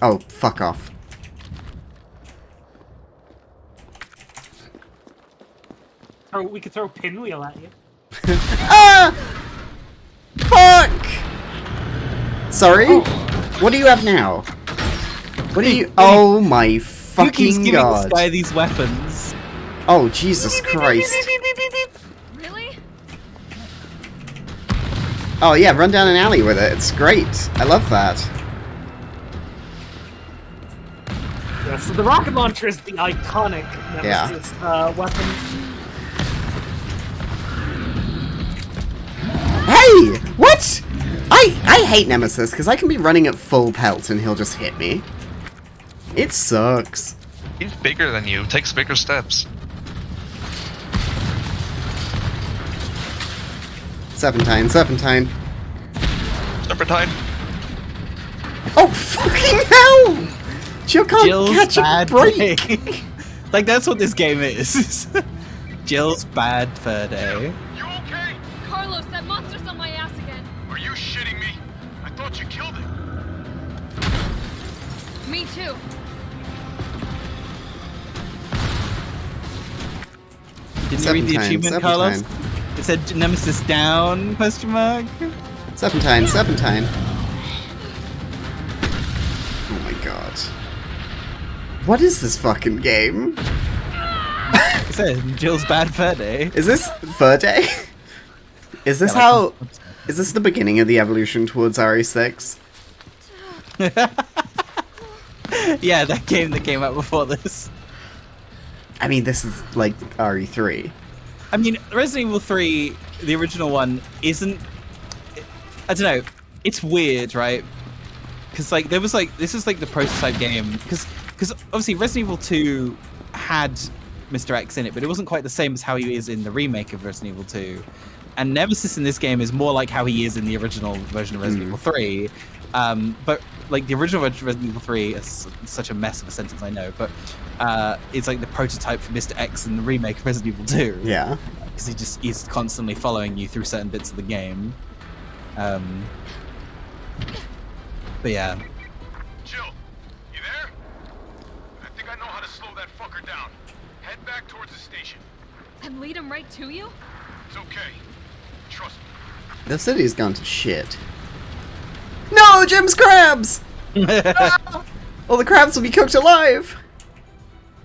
Oh, fuck off. Or we could throw a pinwheel at you. Ah! Fuck! Sorry? What do you have now? What do you... Oh my Who keeps fucking giving god. this guy these weapons? Oh, Jesus Christ. Really? Oh yeah, run down an alley with it. It's great. I love that. Yes, so the rocket launcher is the iconic Nemesis weapon. Hey! What? I hate Nemesis because I can be running at full pelt and he'll just hit me. It sucks. He's bigger than you. Takes bigger steps. Serpentine, Serpentine. Serpentine. Oh, fucking hell! Jill can't Jill's catch a bad break! day. Like, that's what this game is. Jill's bad fur day. You okay? Carlos, that monster's on my ass again. Are you shitting me? I thought you killed it. Me too. Didn't you read the Serpentine, achievement, Carlos? Serpentine. It said Nemesis down, question mark? Serpentine, Serpentine. Oh my god. What is this fucking game? It said Jill's bad fur day. Is this Fur Day? Is this Yeah, how... Is this the beginning of the evolution towards RE6? Yeah, that game that came out before this. I mean, this is like RE3. I mean, Resident Evil 3, the original one, isn't... I don't know. It's weird, right? Because, like, there was, like... This is, like, the prototype game. Because obviously, Resident Evil 2 had Mr. X in it, but it wasn't quite the same as how he is in the remake of Resident Evil 2. And Nemesis in this game is more like how he is in the original version of Resident Evil 3. But, like, the original version of Resident Evil 3 is such a mess of a sentence, I know, but it's like the prototype for Mr. X in the remake of Resident Evil 2. Yeah. Because he's constantly following you through certain bits of the game. But yeah. Jill, you there? I think I know how to slow that fucker down. Head back towards the station. And lead him right to you? It's okay. Trust me. The city's gone to shit. No, Jim's crabs! All the crabs will be cooked alive!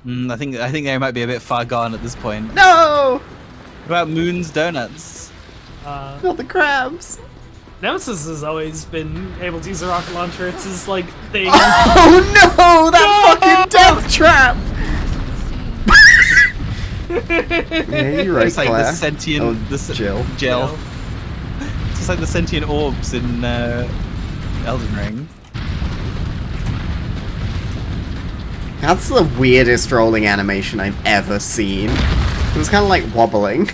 I think they might be a bit far gone at this point. No! What about Moon's Donuts? Not the crabs. Nemesis has always been able to use a rocket launcher. It's his, like, thing. Oh no! That fucking death trap! Yeah, you're right, It's like Claire. the sentient... Oh, Jill. Jill. It's just like the sentient orbs in Elden Ring. That's the weirdest rolling animation I've ever seen. It was kind of like wobbling.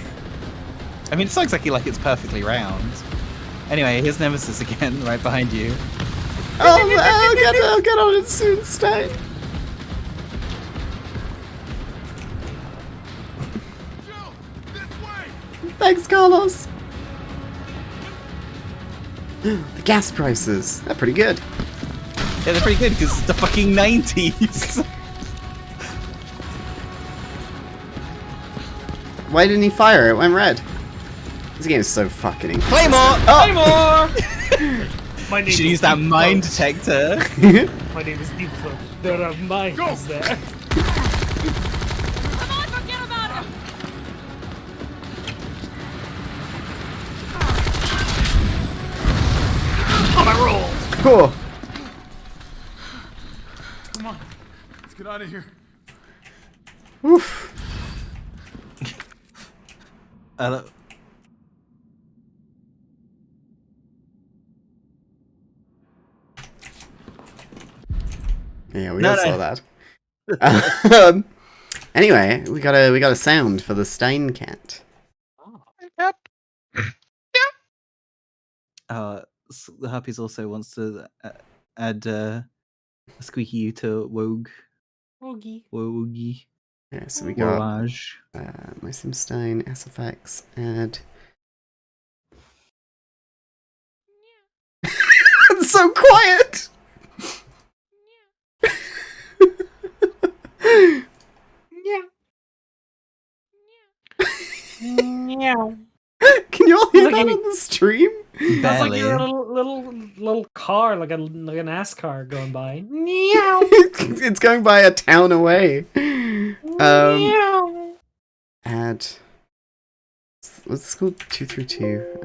I mean, it's not exactly like it's perfectly round. Anyway, here's Nemesis again, right behind you. I'll get on it soon, Stein. Jill, this way! Thanks, Carlos. The gas prices. They're pretty good. Yeah, they're pretty good because it's the fucking 90s. Why didn't he fire? It went red. This game is so fucking inconsistent. Claymore! Oh! My name You should is use that Deep mine Throat. detector. My name is Deep Throat. There are mines there. Come on, forget about him! On a roll! Cool. Come on. Let's get out of here. Oof. Yeah, we all saw that. Anyway, we got a sound for the Steincat. The Harpies also wants to add a squeaky U to Wogue. Wogie. Yeah, so we got Warage. my Stein, SFX, add. It's so quiet. Meow. Can you all hear that Like- on the stream? Sounds like Barely. you're a little car, like a NASCAR going by. It's going by a town away. Add. What's this called? 232.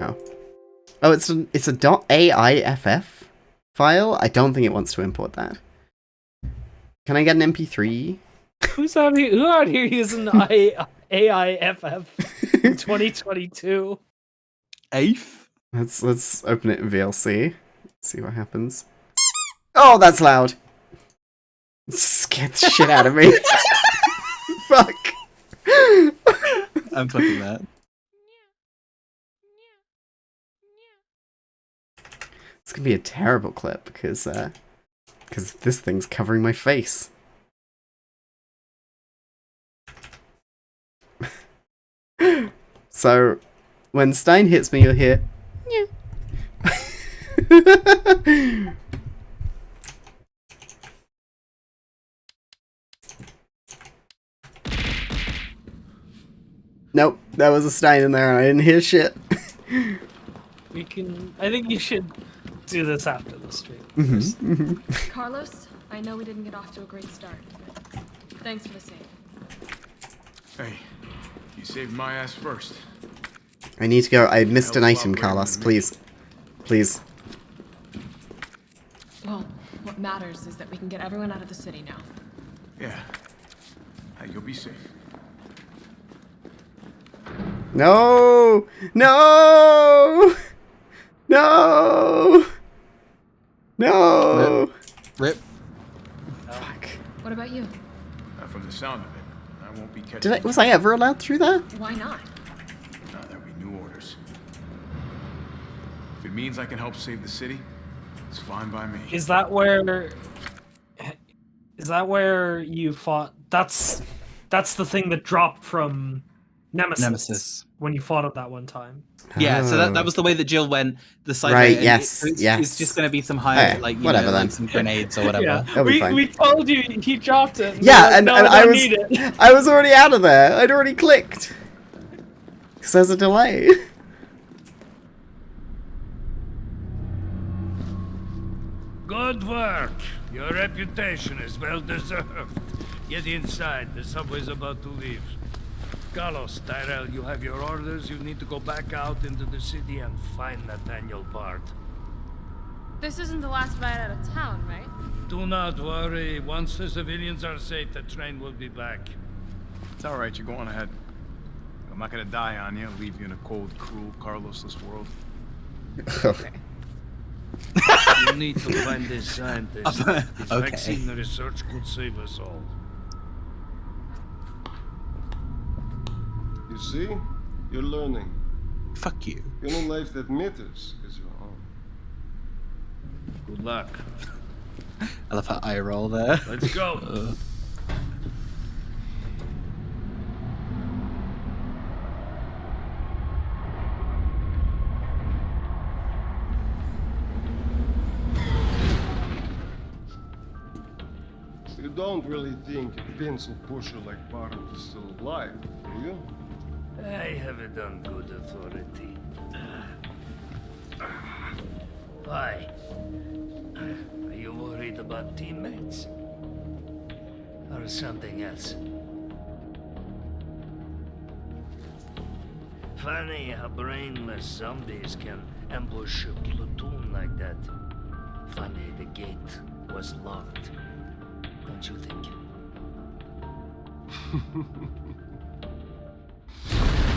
Oh, it's a .aiff file. I don't think it wants to import that. Can I get an MP3? Who out here using AIFF in 2022? Eighth? Let's open it in VLC. See what happens. Oh, that's loud. Scared the shit out of me. Fuck. I'm clipping that. It's gonna be a terrible clip because this thing's covering my face. So, when Stein hits me, you'll hear. Nope, that was a Stein in there and I didn't hear shit. I think you should do this after the stream. Carlos, I know we didn't get off to a great start, but thanks for the save. Hey, you saved my ass first. I need to go. I missed an item, Carlos. Please. Please. Well, what matters is that we can get everyone out of the city now. Yeah. Hey, you'll be safe. No! No! No! No! Rip. Fuck. What about you? From the sound of it, I won't be catching. Was I ever allowed through that? Why not? No, there'll be new orders. If it means I can help save the city, it's fine by me. Is that where you fought? That's the thing that dropped from Nemesis. When you fought it that one time. Yeah, so that was the way that Jill went. The side Right, way, and yes, it's yes. just going to be some higher, Hey, like, you whatever know, then. like some grenades or whatever. Yeah, That'll be fine. we told you he dropped it. Yeah, No, and I I was need it. I was already out of there. I'd already clicked. Because there's a delay. Good work. Your reputation is well deserved. Get inside. The subway's about to leave. Carlos, Tyrell, you have your orders. You need to go back out into the city and find Nathaniel Bard. This isn't the last ride out of town, right? Do not worry. Once the civilians are safe, the train will be back. It's all right. You're going ahead. I'm not gonna die on you. Leave you in a cold, cruel, Carlosless world. You need to find this scientist. His Okay. vaccine research could save us all. You see? You're learning. Fuck you. The only life that matters is your own. Good luck. I love how eye roll there. Let's go. You don't really think a pencil pusher like Barton is still alive, do you? I have it on good authority. Why? Are you worried about teammates? Or something else? Funny how brainless zombies can ambush a platoon like that. Funny the gate was locked. Don't you think?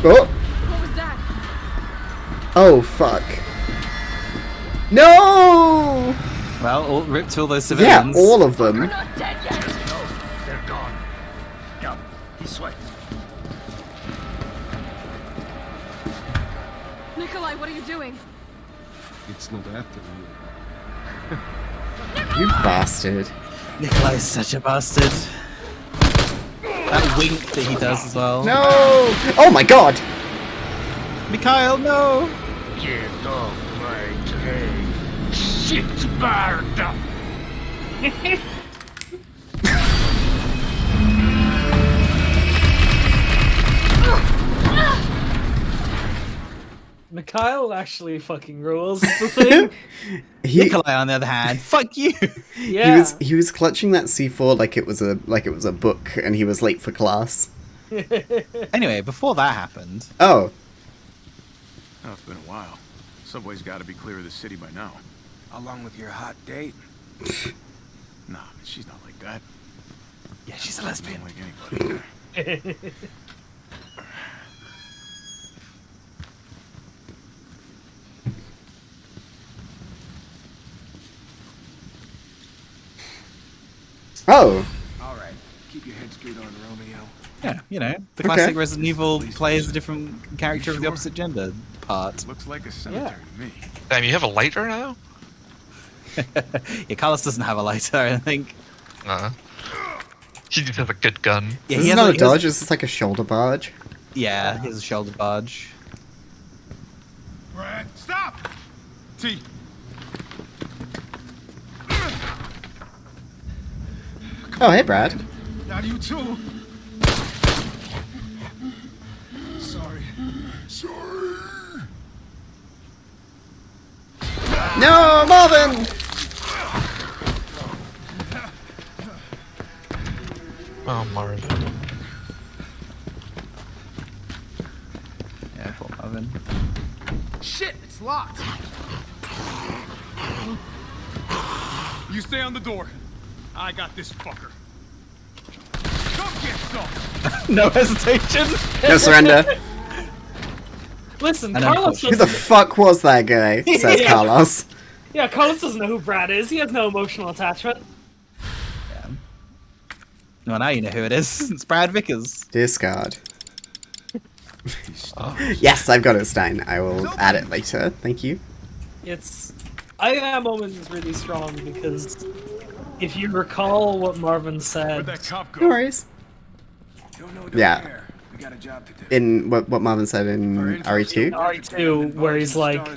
Oh! What was that? Oh, fuck. No! Well, rip to all those Yeah, civilians. all of them. We're not dead yet! No, they're gone. Come, this way. Nikolai, what are you doing? It's not after you. You bastard. Nikolai's such a bastard. That wink that he does as well. No! Oh my god! Mikhail, no! Get off my train. Shit, bird! Mikhail actually fucking rules the thing. Nikolai, on the other hand, fuck you. Yeah. He was clutching that C4 like it was a book, and he was late for class. Anyway, before that happened, Oh, Oh, it's been a while. Subway's got to be clear of the city by now. Along with your hot date? Nah, she's not like that. yeah, she's a lesbian. Not like anybody. oh, All right, keep your head screwed on, Romeo. Yeah, you know, the Okay. classic Resident Evil plays a different character of the opposite gender part. Looks like a cemetery to me. Damn, you have a lighter now? Yeah, Carlos doesn't have a lighter, I think. He just has a good gun. Yeah, this he is has not a he has- dodge. This is like a shoulder barge. Yeah, he has a shoulder barge. Brad, stop! T. Oh, hey, Brad. Not you too. Sorry. Sorry. No, Marvin. Oh, Marvin. Yeah, poor Marvin. Shit, it's locked. You stay on the door. I got this fucker. Come get some. No hesitation. No surrender. Listen, And Carlos Who the doesn't. fuck was that guy? Says Yeah. Carlos. Yeah, Carlos doesn't know who Brad is. He has no emotional attachment. Well, now you know who it is. It's Brad Vickers. Discard. Yes, I've got it, Stein. I will add it later. Thank you. It's. I think that moment is really strong because if you recall what Marvin Where'd said, that cop No go? worries. Don't know, Yeah. care. We got a job to do. In what Marvin said in RE2. RE2, where he's like,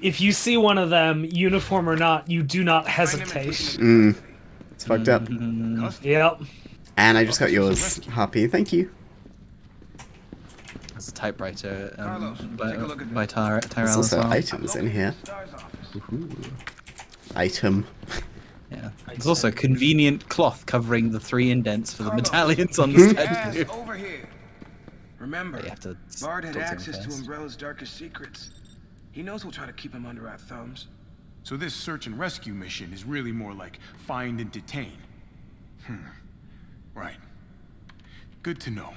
if you see one of them, uniform or not, you do not hesitate. It's fucked up. Yep. And I just got yours, Harpy. Thank you. That's a typewriter Carlos, by, take a look at by Tyrell There's as also well. items in here. Item. Yeah. There's also a convenient cloth covering the 3 indents for the medallions on the statue. Over here. Remember, You have to Bard had talk to him access to first. Umbrella's darkest secrets. He knows we'll try to keep him under our thumbs. So this search and rescue mission is really more like find and detain. Right. Good to know.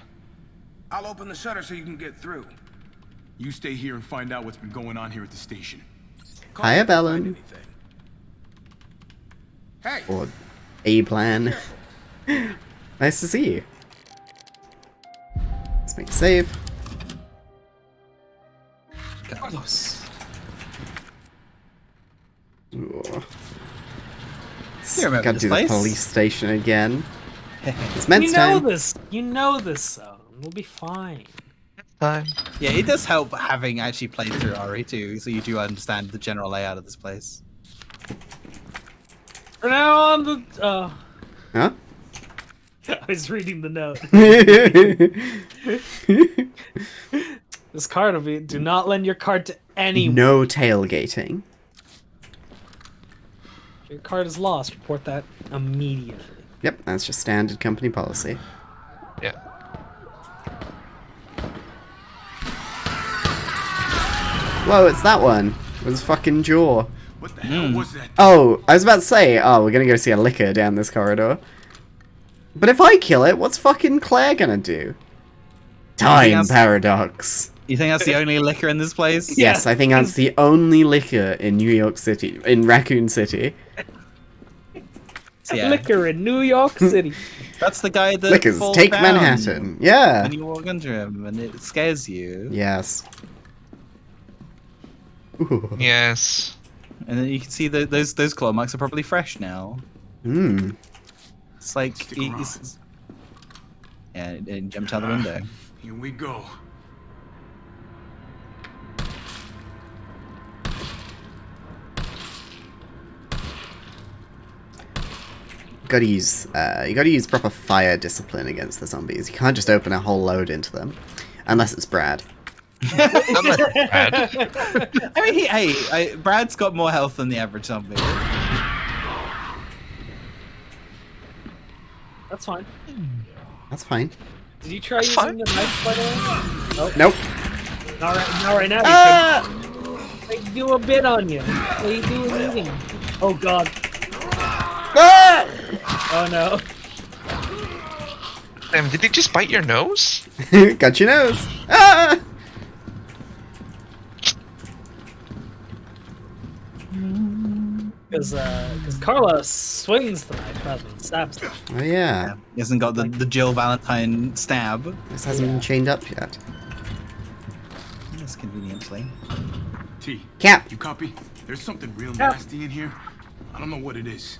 I'll open the shutter so you can get through. You stay here and find out what's been going on here at the station. Call me Hiya, if you find Bellin. anything. Hey! Or A-plan. Nice to see you. Let's make a save. Carlos. Ooh. You remember Gotta this do place? the police station again. It's You men's know time. this. You know this zone. We'll be fine. Time. Yeah, it does help having actually played through RE2, so you do understand the general layout of this place. For now on the. Huh? I was reading the note. This card will be. Do not lend your card to anyone. No tailgating. If your card is lost, report that immediately. Yep, that's just standard company policy. Yeah. Whoa, it's that one. With his fucking jaw. What the hell was that? Oh, I was about to say, oh, we're gonna go see a licker down this corridor. But if I kill it, what's fucking Claire gonna do? Time that's- paradox. You think that's the only liquor in this place? Yes, I think that's the only liquor in New York City, in Raccoon City. So, yeah, Liquor in New York City. that's the guy that Liquors, falls take down Manhattan. Yeah. when you walk under him, and it scares you. Yes. Ooh. Yes. And then you can see that those claw marks are probably fresh now. Hmm. It's like Stick he's yeah, it jumped out the window. Here we go. You gotta use proper fire discipline against the zombies. You can't just open a whole load into them. Unless it's Brad. I mean, Brad's got more health than the average zombie. That's fine. That's fine. Did you try using the knife, by the way? Nope. Not right now. Ah! They do a bit on you. They do anything. Oh god. Ah! Oh no. Damn, did he just bite your nose? Got your nose. Ah! Because Carla swings the knife rather than stabs it. Oh yeah. He hasn't got the Jill Valentine stab. This hasn't been chained up yet. Yes, conveniently. T. Cap. You copy? There's something real Cap. nasty in here. I don't know what it is.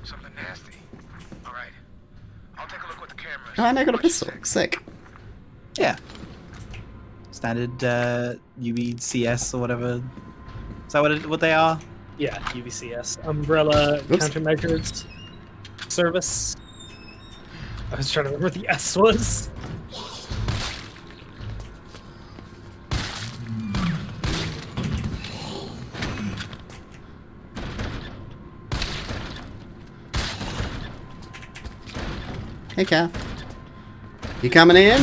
Something nasty. All right. I'll take a look with the camera. Oh, and I got a pistol. Sick. Yeah. Standard UBCS or whatever. Is that what they are? Yeah, UVCS. Umbrella Oops. Countermeasures Service. I was trying to remember what the S was. Hey, Cap. You coming in?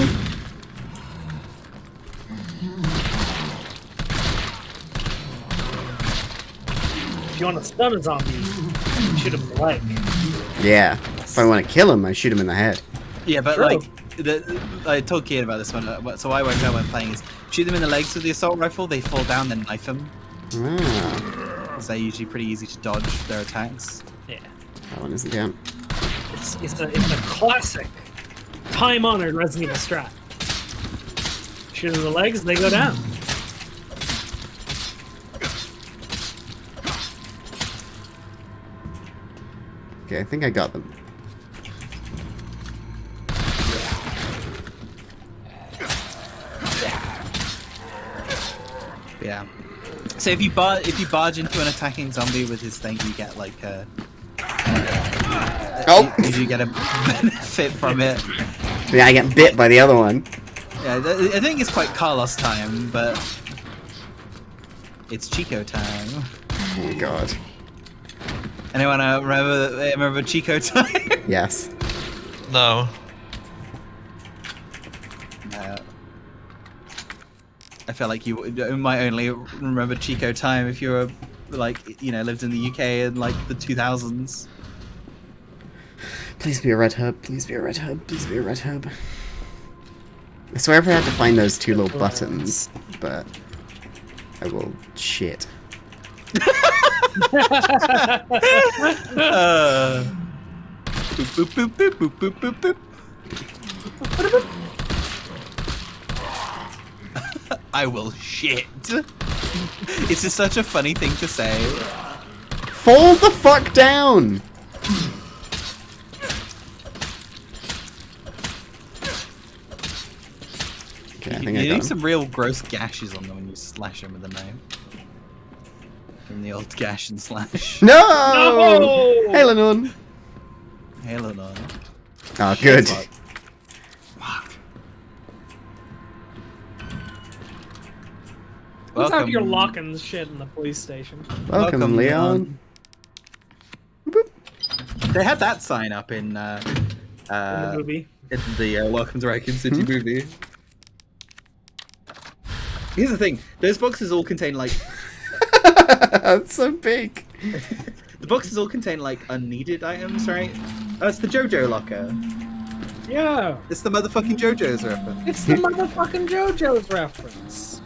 If you want to stun a zombie, shoot him in the leg. Yeah. If I want to kill him, I shoot him in the head. Yeah, but True. I told Kian about this one. So I worked out when playing is shoot them in the legs with the assault rifle. They fall down, then knife them. Ah. Because they're usually pretty easy to dodge their attacks. Yeah. That one isn't down. It's a classic, time-honored Resident Evil strat. Shoot them in the legs, they go down. Okay, I think I got them. Yeah. So if you barge into an attacking zombie with his thing, you get like a. Oh! You get a benefit from it. Yeah, I get bit by the other one. Yeah, I think it's quite Carlos time, but it's Chico time. Oh my god. Anyone remember Chico time? Yes. No. I feel like you might only remember Chico time if you were like, you know, lived in the UK in like the 2000s. Please be a red herb. Please be a red herb. Please be a red herb. I swear if I have to find those two little buttons, but I will shit. Boop, boop, boop, boop, boop, boop, boop, boop. I will shit. It's just such a funny thing to say. Fall the fuck down! Okay, I think I You got leave him. some real gross gashes on them when you slash them with a knife. From the old gash and slash. No! No! Hey, Lennon! Halo on. Oh, good. Locked. What's out you're locking shit in the police station? Welcome, Leon. Boop. They had that sign up in In the movie. in the Welcome to Raccoon City movie. Here's the thing: those boxes all contain like That's so big. the boxes all contain like unneeded items, right? Oh, it's the JoJo locker. Yeah. It's the motherfucking JoJo's reference. It's the motherfucking JoJo's reference.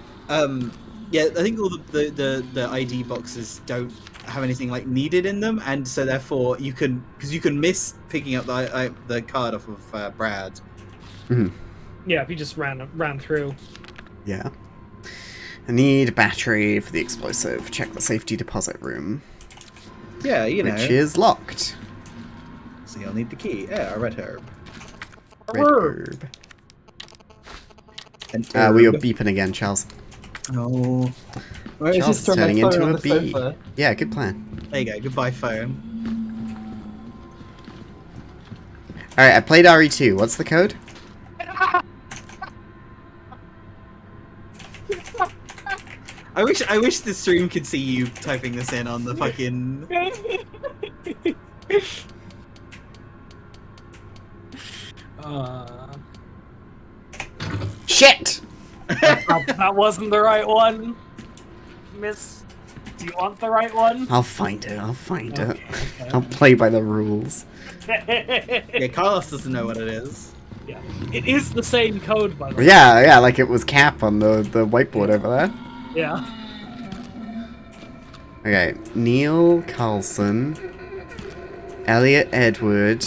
Yeah, I think all the ID boxes don't have anything like needed in them, and so therefore you can miss picking up the card off of Brad. Mhm. Yeah, if you just ran through. Yeah. I need a battery for the explosive. Check the safety deposit room, Yeah, you know. which is locked. So you'll need the key. Yeah, a red herb. Red herb. An We are herb. beeping again, Charles. No. Charles is turning into a bee. Yeah, good plan. There you go. Goodbye, phone. Alright, I played RE2. What's the code? I wish the stream could see you typing this in on the fucking. Shit! That wasn't the right one. Miss, do you want the right one? I'll find it. I'll find it. Okay. I'll play by the rules. Yeah, Carlos doesn't know what it is. Yeah, it is the same code, by the way. Yeah, like it was Cap on the whiteboard over there. Yeah. Okay, Neil Carlson, Elliot Edward,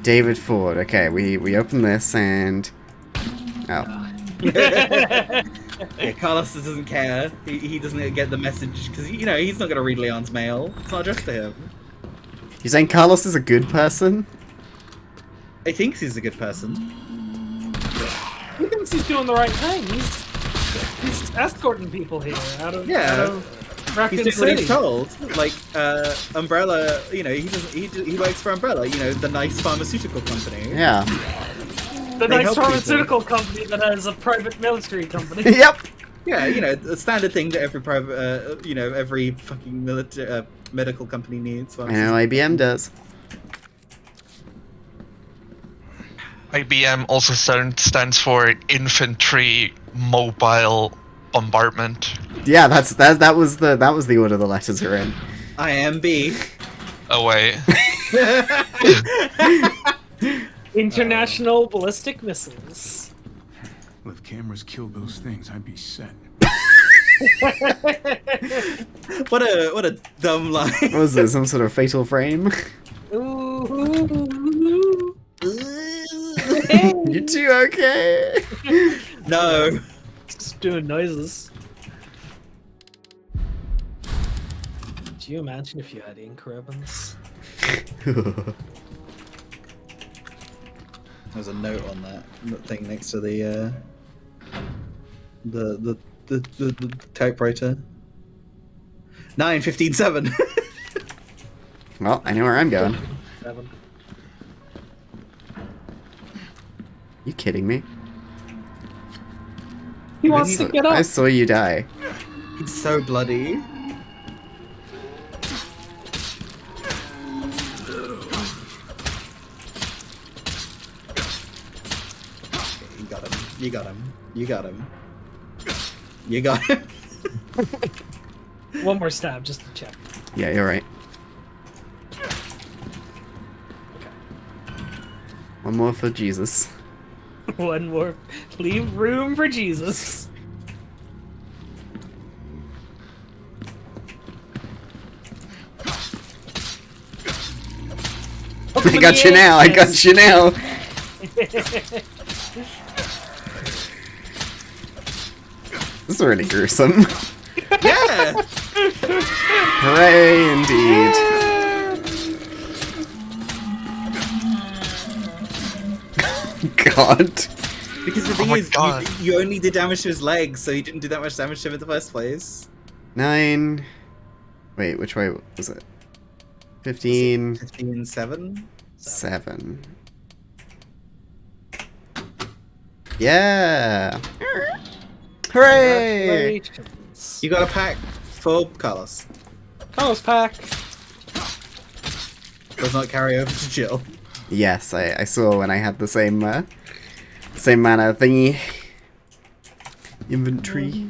David Ford. Okay, we open this and... Oh. Yeah, Carlos doesn't care. He doesn't get the message because he's not gonna read Leon's mail. It's not addressed to him. You saying Carlos is a good person? He thinks he's a good person. He thinks he's doing the right thing. He's escorting people here out of Raccoon He's doing what he's City. told. Like Umbrella, he works for Umbrella, the nice pharmaceutical company. Yeah. The They nice help pharmaceutical company that has a private military company. Yep. Yeah, the standard thing that every private, every fucking medical company needs. I know IBM does. IBM also stands for Infantry Mobile Bombardment. Yeah, that was the order the letters are in. IMB. Oh wait. International ballistic missiles. Well, if cameras killed those things, I'd be set. What a dumb line. What was this? Some sort of fatal frame? Ooh. You two okay? No. Just doing noises. Do you imagine if you had ink ribbons? There's a note on that thing next to the typewriter. 9:15:7. Well, I know where I'm going. 7. You kidding me? He wants to get up. I saw you die. It's so bloody. You got him. You got him. You got him. You got him. One more stab just to check. Yeah, you're right. One more for Jesus. One more. Leave room for Jesus. I got you now. I got you now. This is really gruesome. Yeah. Hooray, indeed. God. Because the thing my is, God. you only did damage to his legs, so you didn't do that much damage to him in the first place. 9. Wait, which way was it? 15. 15:7. 7. Yeah. Hooray! Congratulations. You got a pack for Carlos. Carlos pack. Does not carry over to Jill. Yes, I saw when I had the same mana thingy. Inventory.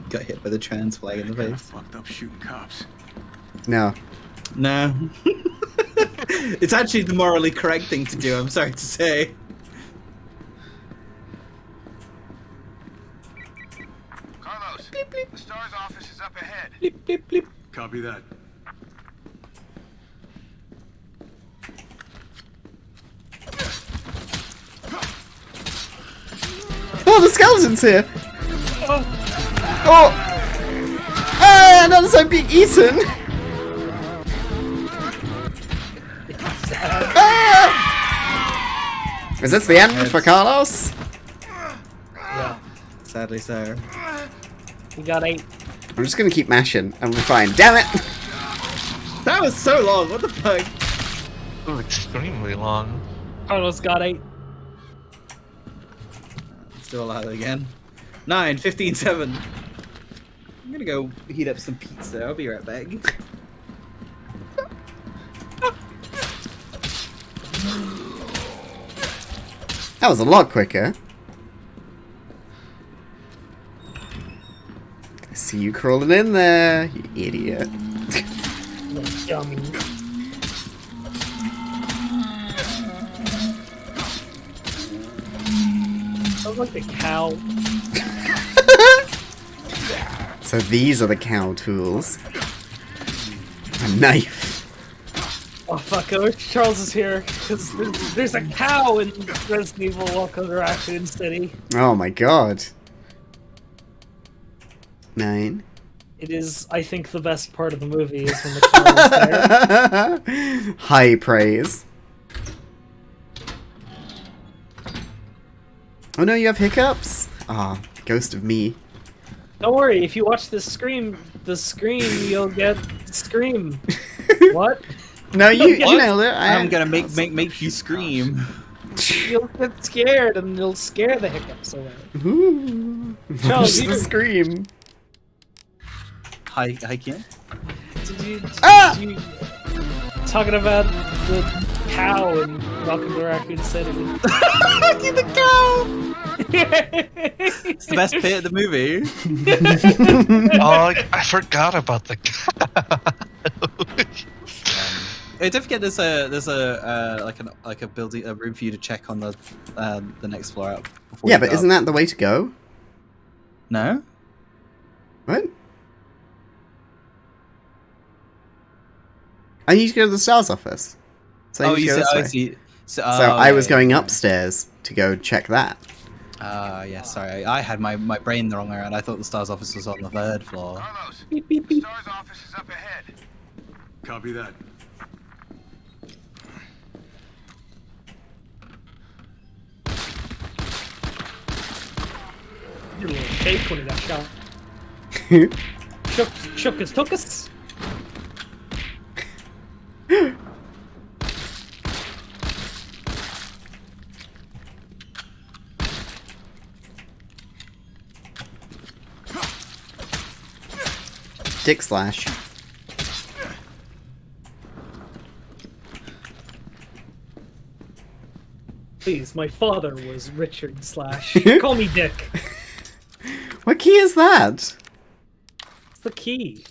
Got hit by the trans flag in the Kinda face. fucked up shooting cops. No. No. It's actually the morally correct thing to do, I'm sorry to say. Carlos, the STARS office is up ahead. Bleep, bleep, bleep. Copy that. Oh, the skeleton's here! Oh, Oh! Ah, another time being eaten! Ah! Is this the end for Carlos? yeah. Sadly so. We got 8. I'm just gonna keep mashing and we're fine. Damn it! That was so long, what the fuck? It was extremely long. Carlos got 8. Still alive again. 9, 15, 7. I'm gonna go heat up some pizza. I'll be right back. That was a lot quicker. I see you crawling in there, you idiot. Yummy. Sounds like the cow. So these are the cow tools. A knife. Oh fuck, I wish Charles is here, because there's a cow in Resident Evil Welcome to Raccoon City. Oh my god. 9. It is, I think, the best part of the movie is when the cow is there. High praise. Oh no, you have hiccups? Ah, ghost of me. Don't worry, if you watch the scream, you'll get Scream. What? No, you nailed it. I'm gonna make you scream. You'll get scared and you'll scare the hiccups away. Ooh. Charles, Watch the scream. Hi, Kian. Did you Ah! talking about the cow in Welcome to Raccoon City? The cow! It's the best bit of the movie. Oh, I forgot about the cow. Don't forget there's a like a building, a room for you to check on the next floor up. Before Yeah, you but go isn't up. that the way to go? No? What? I need to go to the STARS office. So I need to go this way. see. So, So I was yeah, going yeah. upstairs to go check that. Yeah, sorry. I had my brain the wrong way around. I thought the STARS office was on the 3rd floor. Carlos, Beep, beep, beep. STARS office is up ahead. Copy that. Did a little shake when he got shot. Shook his tookus. Dick slash. Please, my father was Richard Slash. Call me Dick. What key is that? It's the key.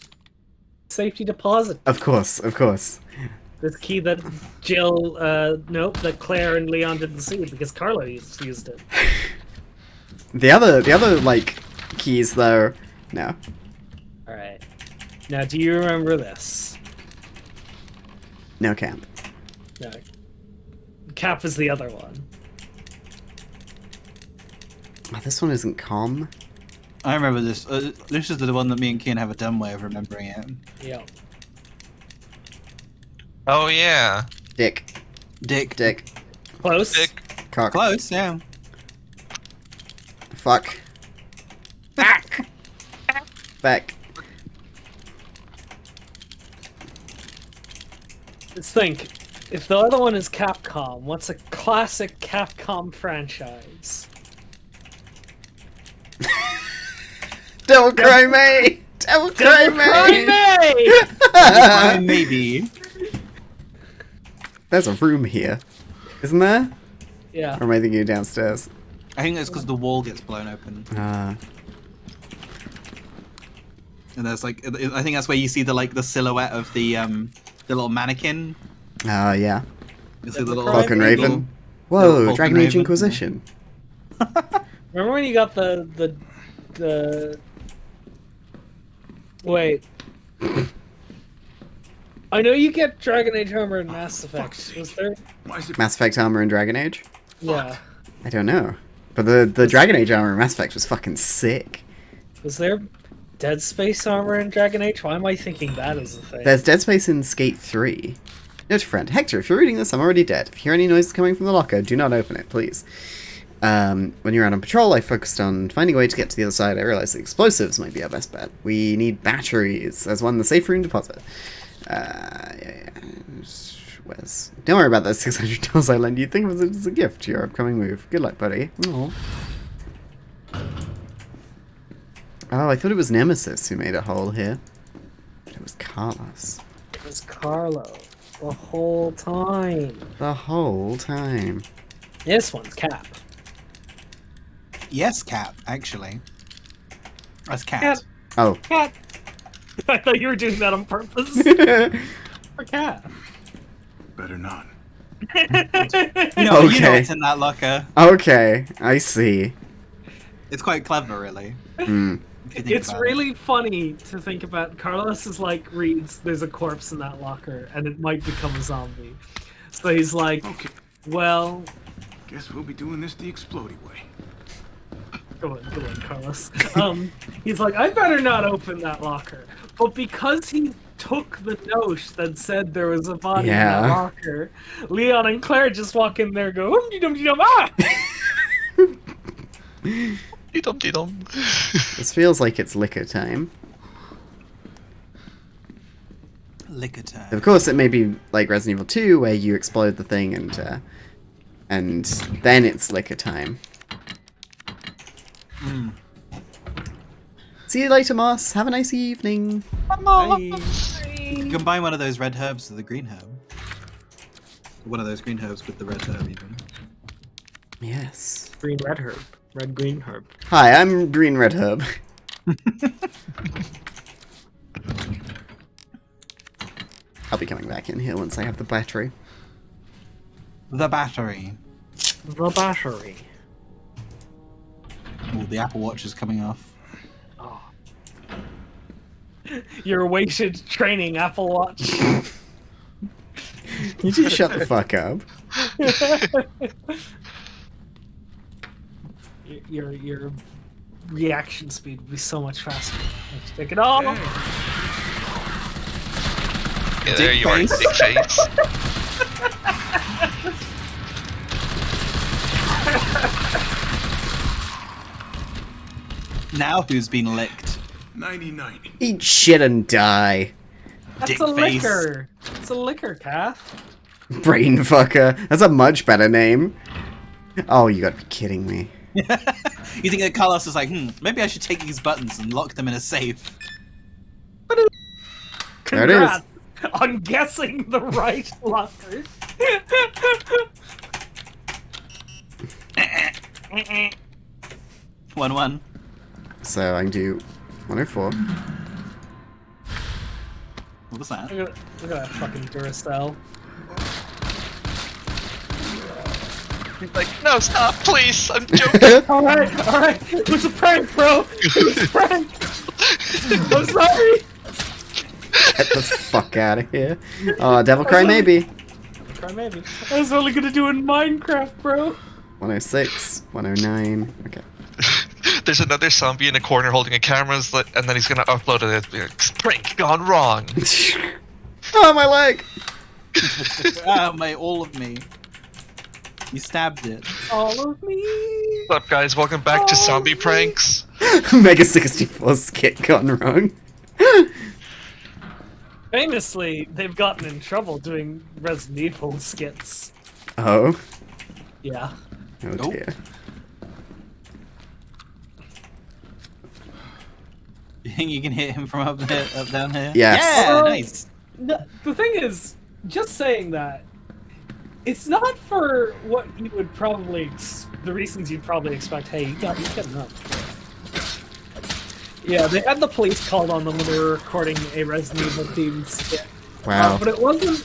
Safety deposit. Of course, of course. This key that Jill, nope, that Claire and Leon didn't see because Carlo used it. The other like keys though. No. Alright. Now, do you remember this? No camp. No. Cap is the other one. Oh, this one isn't calm. I remember this. This is the one that me and Kian have a dumb way of remembering it. Yeah. Oh yeah. Dick. Dick. Dick. Close. Dick. Cock. Close, yeah. Fuck. Back. Back. Let's think. If the other one is Capcom, what's a classic Capcom franchise? Devil Cry May! Devil Cry May! Maybe. There's a room here. Isn't there? Yeah. Or am I thinking downstairs? I think that's because the wall gets blown open. Ah. And there's like, I think that's where you see the silhouette of the little mannequin. Ah, yeah. You see the little Falcon little- Raven. Whoa, Falcon Dragon Age Raven. Inquisition. Remember when you got the Wait. I know you get Dragon Age armor in Mass Effect. Was there? Mass Effect armor in Dragon Age? Yeah. I don't know. But the Dragon Age armor in Mass Effect was fucking sick. Was there Dead Space armor in Dragon Age? Why am I thinking that is a thing? There's Dead Space in Skate 3. Note to friend, Hector, if you're reading this, I'm already dead. If you hear any noises coming from the locker, do not open it, please. When you're out on patrol, I focused on finding a way to get to the other side. I realized that explosives might be our best bet. We need batteries as one in the safe room deposit. Yeah. Wes. Don't worry about that $600 I lend you. Think of it as a gift to your upcoming move. Good luck, buddy. Aww. Oh, I thought it was Nemesis who made a hole here. It was Carlos. It was Carlo the whole time. The whole time. This one's Cap. Yes, Cap, actually. That's Cat. Cat. Oh. Cat. I thought you were doing that on purpose. For Cat. Better not. You know what's in that locker. Okay, I see. It's quite clever, really. Mm. It's really funny to think about. Carlos is like, reads, there's a corpse in that locker, and it might become a zombie. So he's like, Okay. well... Guess we'll be doing this the explodey way. Go on, Carlos. He's like, I better not open that locker. But because he took the note that said there was a body in that locker, Leon and Claire just walk in there and go, dum-de-dum-de-dum, ah! Dum-de-dum. This feels like it's liquor time. Liquor time. Of course, it may be like Resident Evil 2, where you explode the thing and then it's liquor time. Mm. See you later, Moss. Have a nice evening. Bye. You can combine one of those red herbs with the green herb. One of those green herbs with the red herb, even. Yes. Green red herb. Red green herb. Hi, I'm Green Red Herb. I'll be coming back in here once I have the battery. The battery. The battery. Oh, the Apple Watch is coming off. Oh. Your weighted training Apple Watch. You just shut the fuck up. Your reaction speed would be so much faster. Let's take it off. Yeah, there you are, dick face. Now who's been licked? 99. Eat shit and die. That's Dick a face. liquor. It's a liquor, Kath. Brain fucker. That's a much better name. Oh, you gotta be kidding me. You think that Carlos is like, maybe I should take these buttons and lock them in a safe. There it is. Congrats on guessing the right locker. 1-1. So I can do 104. What was that? Look at that fucking Duracell. He's like, no, stop, please, I'm joking. Alright. It was a prank, bro. It was a prank. I'm sorry. Get the fuck out of here. Oh, Devil Cry maybe. Cry maybe. I was only gonna do it in Minecraft, bro. 106, 109. Okay. There's another zombie in a corner holding a camera, and then he's gonna upload it. Prank gone wrong. Oh, my leg! All of me. You stabbed it. All of me. What's up, guys? Welcome back to Zombie Pranks. Mega 64 skit gone wrong. Famously, they've gotten in trouble doing Resident Evil skits. Oh. Yeah. Oh dear. You think you can hit him from up down here? Yes. Yeah, nice. The thing is, just saying that, it's not for what you would probably, the reasons you'd probably expect. Hey, you getting up. Yeah, they had the police called on them when they were recording a Resident Evil themed skit. Wow. But it wasn't.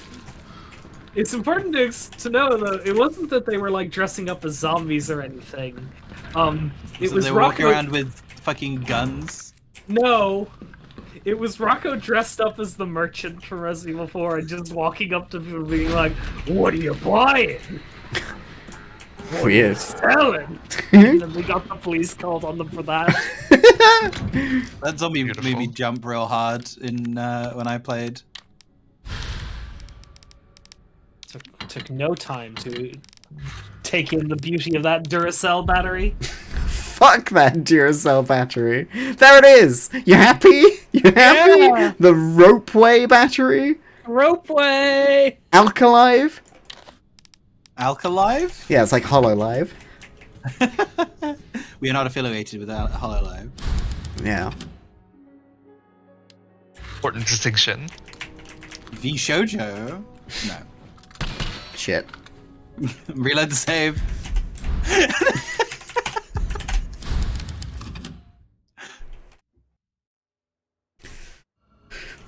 It's important to know that it wasn't that they were like dressing up as zombies or anything. It was they were walking Rocco. around with fucking guns. No, it was Rocco dressed up as the merchant from Resident Evil 4 and just walking up to people being like, "What are you buying? What are you Weird. selling?" And then we got the police called on them for that. That zombie made me jump real hard in when I played. Took no time to take in the beauty of that Duracell battery. Fuck that Duracell battery. There it is. You happy? You happy? Yeah. The Ropeway battery? Ropeway! Alkalive? Alkalive? Yeah, it's like Hololive. We are not affiliated with Hololive. Yeah. Important distinction. V Shoujo. No. Shit. Reload the save.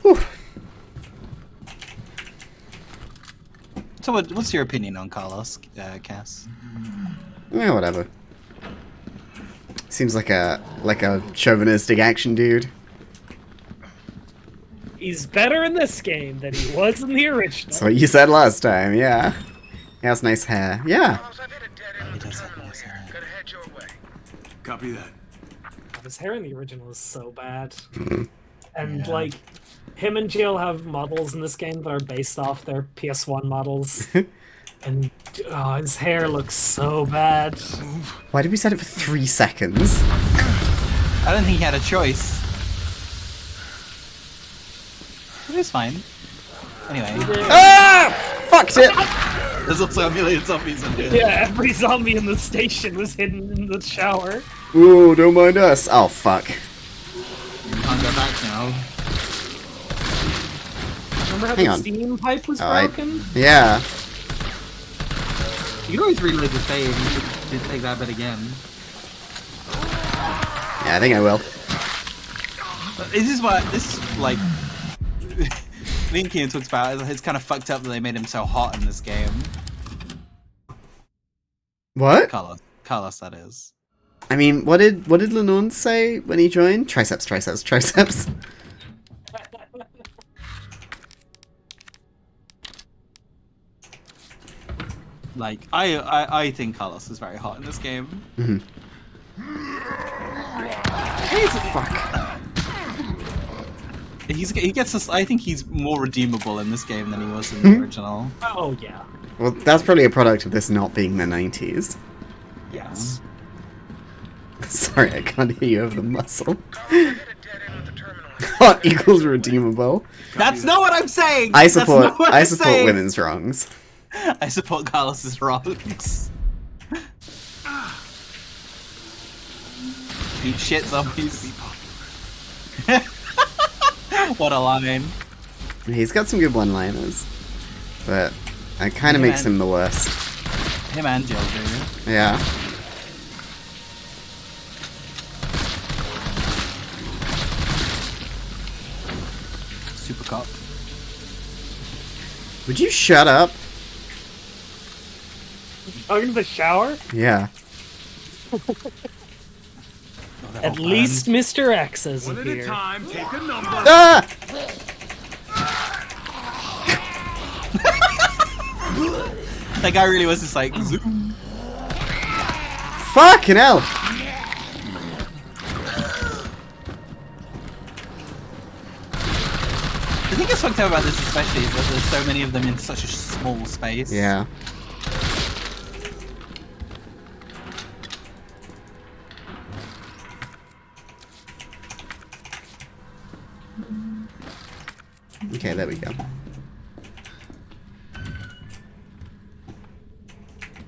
Whew. So, what's your opinion on Carlos, Cass? Yeah, whatever. Seems like a chauvinistic action dude. He's better in this game than he was in the original. That's what you said last time, yeah. He has nice hair. Yeah. He does have nice hair. Copy that. His hair in the original is so bad. And like, him and Jill have models in this game that are based off their PS1 models. And his hair looks so bad. Why did we set it for 3 seconds? I don't think he had a choice. It is fine. Anyway. Ah! Fucked it! There's also a million zombies in here. Yeah, every zombie in the station was hidden in the shower. Ooh, don't mind us. Oh, fuck. You can't go back now. Remember how Hang the on. steam pipe was Oh, broken? Yeah. You can always reload the save. You could take that bit again. Yeah, I think I will. This is like Linkian talks about. It's kind of fucked up that they made him so hot in this game. What? Carlos, that is. I mean, what did Lenore say when he joined? Triceps, triceps, triceps. Like, I think Carlos is very hot in this game. Mm-hmm. Fuck. He gets us. I think he's more redeemable in this game than he was in the original. Oh, yeah. Well, that's probably a product of this not being the 90s. Yes. Sorry, I can't hear you over the muscle. Hot equals redeemable. That's not what I'm saying! I That's support not what I I'm support saying. women's wrongs. I support Carlos's wrongs. Eat shit, zombies. What a line. He's got some good one-liners, but it kind of Yeah, makes man. him the worst. Him and Jill do. Yeah. Super cop. Would you shut up? Talking to the shower? Yeah. At least Mr. X isn't One at a here. time, take a number. Ah! That guy really was just like, zoom. Fucking hell! The thing that's fucked up about this especially is that there's so many of them in such a small space. Yeah. Okay, there we go.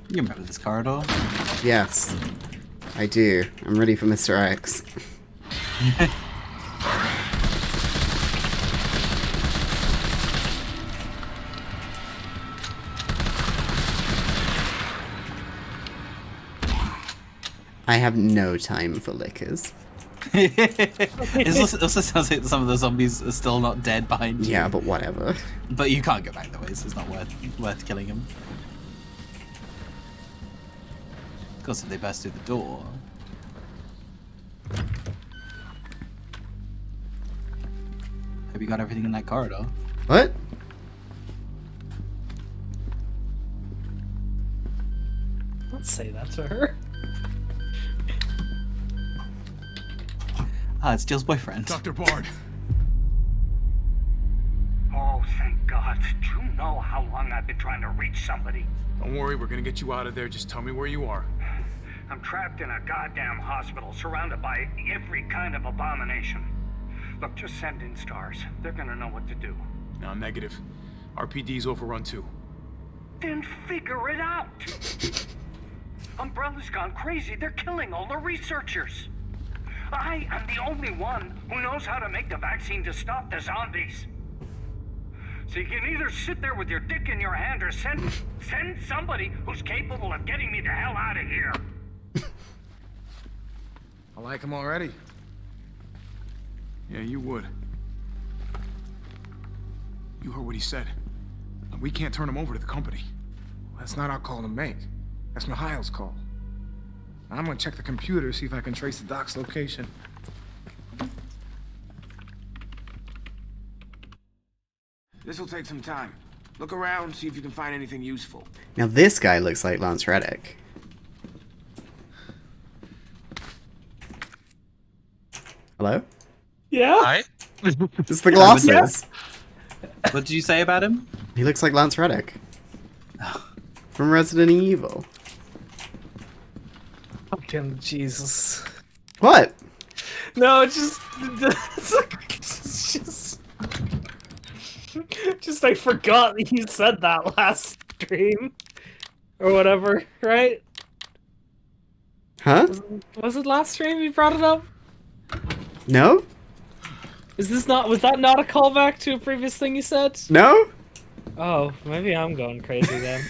You remember this corridor? Yes, I do. I'm ready for Mr. X. I have no time for liquors. It also sounds like some of the zombies are still not dead behind you. Yeah, but whatever. But you can't go back the way, so it's not worth killing him. Of course, if they burst through the door. Have you got everything in that corridor? What? Don't say that to her. Ah, it's Jill's boyfriend. Dr. Bard. Oh, thank God. Do you know how long I've been trying to reach somebody? Don't worry, we're gonna get you out of there. Just tell me where you are. I'm trapped in a goddamn hospital, surrounded by every kind of abomination. Look, just send in stars. They're gonna know what to do. No, negative. RPD's overrun too. Then figure it out! Umbrella's gone crazy. They're killing all the researchers. I am the only one who knows how to make the vaccine to stop the zombies. So you can either sit there with your dick in your hand or send somebody who's capable of getting me the hell out of here. I like him already. Yeah, you would. You heard what he said. We can't turn him over to the company. That's not our call to make. That's Mikhail's call. I'm gonna check the computer, see if I can trace the doc's location. This'll take some time. Look around, see if you can find anything useful. Now this guy looks like Lance Reddick. Hello? Yeah? Hi. It's the glasses. What did you say about him? He looks like Lance Reddick. From Resident Evil. Fucking Jesus. What? No, it's just I forgot that you said that last stream. Or whatever, right? Huh? Was it last stream you brought it up? No? Was that not a callback to a previous thing you said? No? Oh, maybe I'm going crazy then.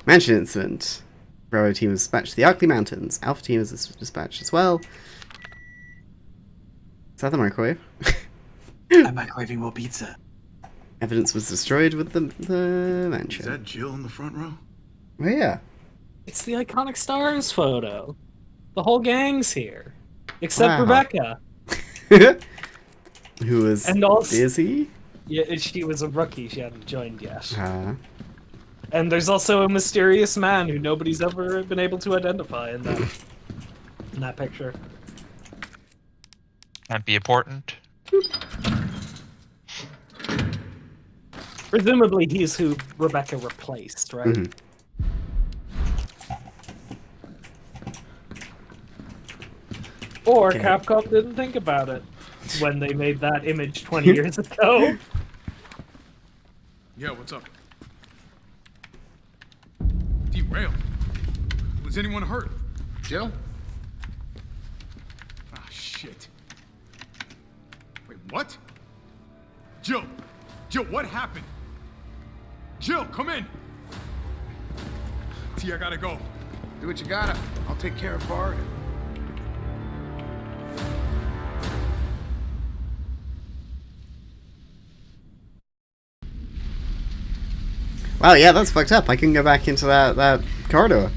Mansion incident. Bravo team is dispatched to the Arkley Mountains. Alpha team is dispatched as well. Is that the microwave? I'm microwaving more pizza. Evidence was destroyed with the mansion. Is that Jill in the front row? Oh yeah. It's the iconic stars photo. The whole gang's here. Except Wow. Rebecca. Who was And also- busy? Yeah, she was a rookie. She hadn't joined yet. And there's also a mysterious man who nobody's ever been able to identify in that picture. Can't be important. Presumably he's who Rebecca replaced, right? Mhm. Or Okay. Capcom didn't think about it when they made that image 20 years ago. Yeah, what's up? Derailed. Was anyone hurt? Jill? Ah, shit. Wait, what? Jill! Jill, what happened? Jill, come in! T, I gotta go. Do what you gotta. I'll take care of Bart. Wow, yeah, that's fucked up. I can go back into that corridor.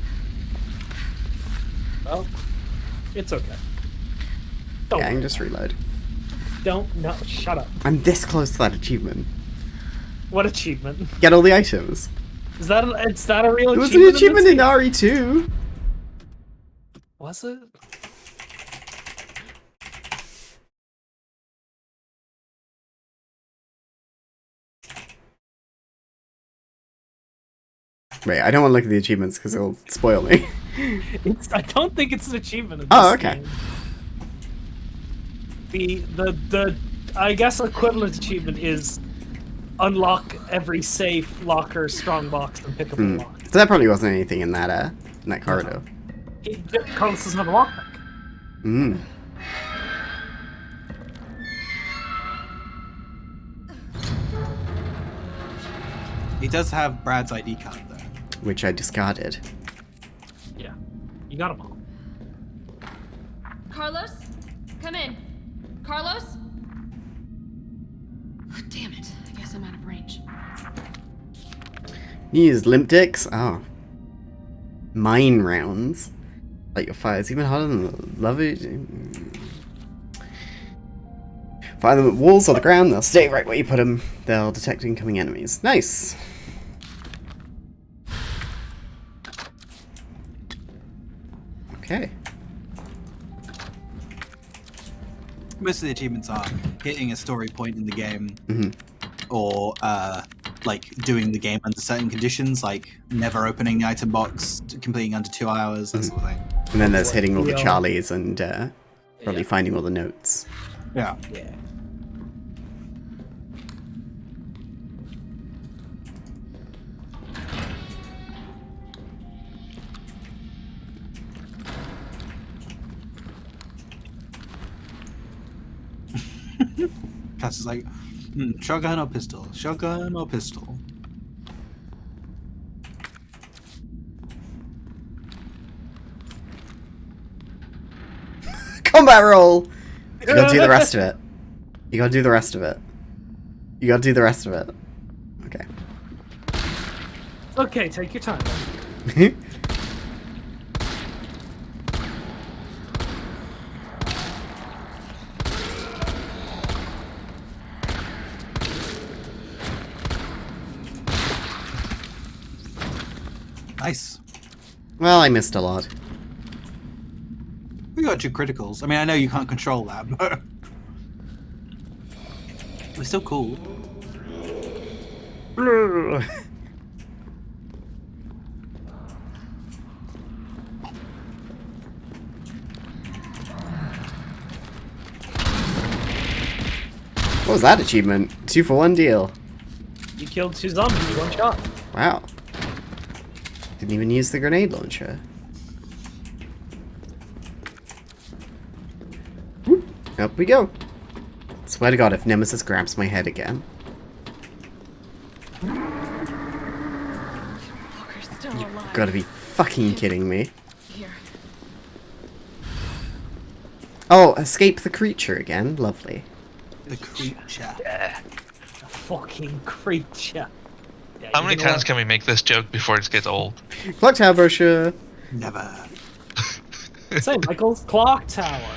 Well, it's okay. Yeah, I can just reload. No, shut up. I'm this close to that achievement. What achievement? Get all the items. Is that a real It was achievement? an achievement this in game? RE2. Was it? Wait, I don't want to look at the achievements because it'll spoil me. I don't think it's an achievement. In Oh, this okay. game. The I guess equivalent achievement is unlock every safe, locker, strongbox, and pick up a lock. So that probably wasn't anything in that corridor. Carlos doesn't have a lockpick. Mm. He does have Brad's ID card though. Which I discarded. Yeah, you got them all. Carlos? Come in. Carlos? Damn it. I guess I'm out of range. You use limp dicks? Oh. Mine rounds. Like your fire is even harder than the lovely. Fire them at walls or the ground, they'll stay right where you put them. They'll detect incoming enemies. Nice! Okay. Most of the achievements are hitting a story point in the game, Mhm. or like doing the game under certain conditions, like never opening the item box, completing under 2 hours, that sort of thing. And then there's hitting all the Yeah. Charlies and probably finding all the notes. Yeah. Yeah. Cass is like, shotgun or pistol? Shotgun or pistol? Combat roll! You gotta do the rest of it. You gotta do the rest of it. You gotta do the rest of it. Okay. Okay, take your time. Nice. Well, I missed a lot. We got 2 criticals. I mean, I know you can't control that, but we're still cool. What was that achievement? 2-for-1 deal. You killed 2 zombies with 1 shot. Wow. Didn't even use the grenade launcher. Whoop. Up we go. Swear to God, if Nemesis grabs my head again. Walker's still alive. Gotta be fucking kidding me. Here. Oh, escape the creature again. Lovely. The creature. Yeah. A fucking creature. Yeah, How many times can we make this joke before it gets old? Clock tower brochure. Never. St. Michael's Clock Tower.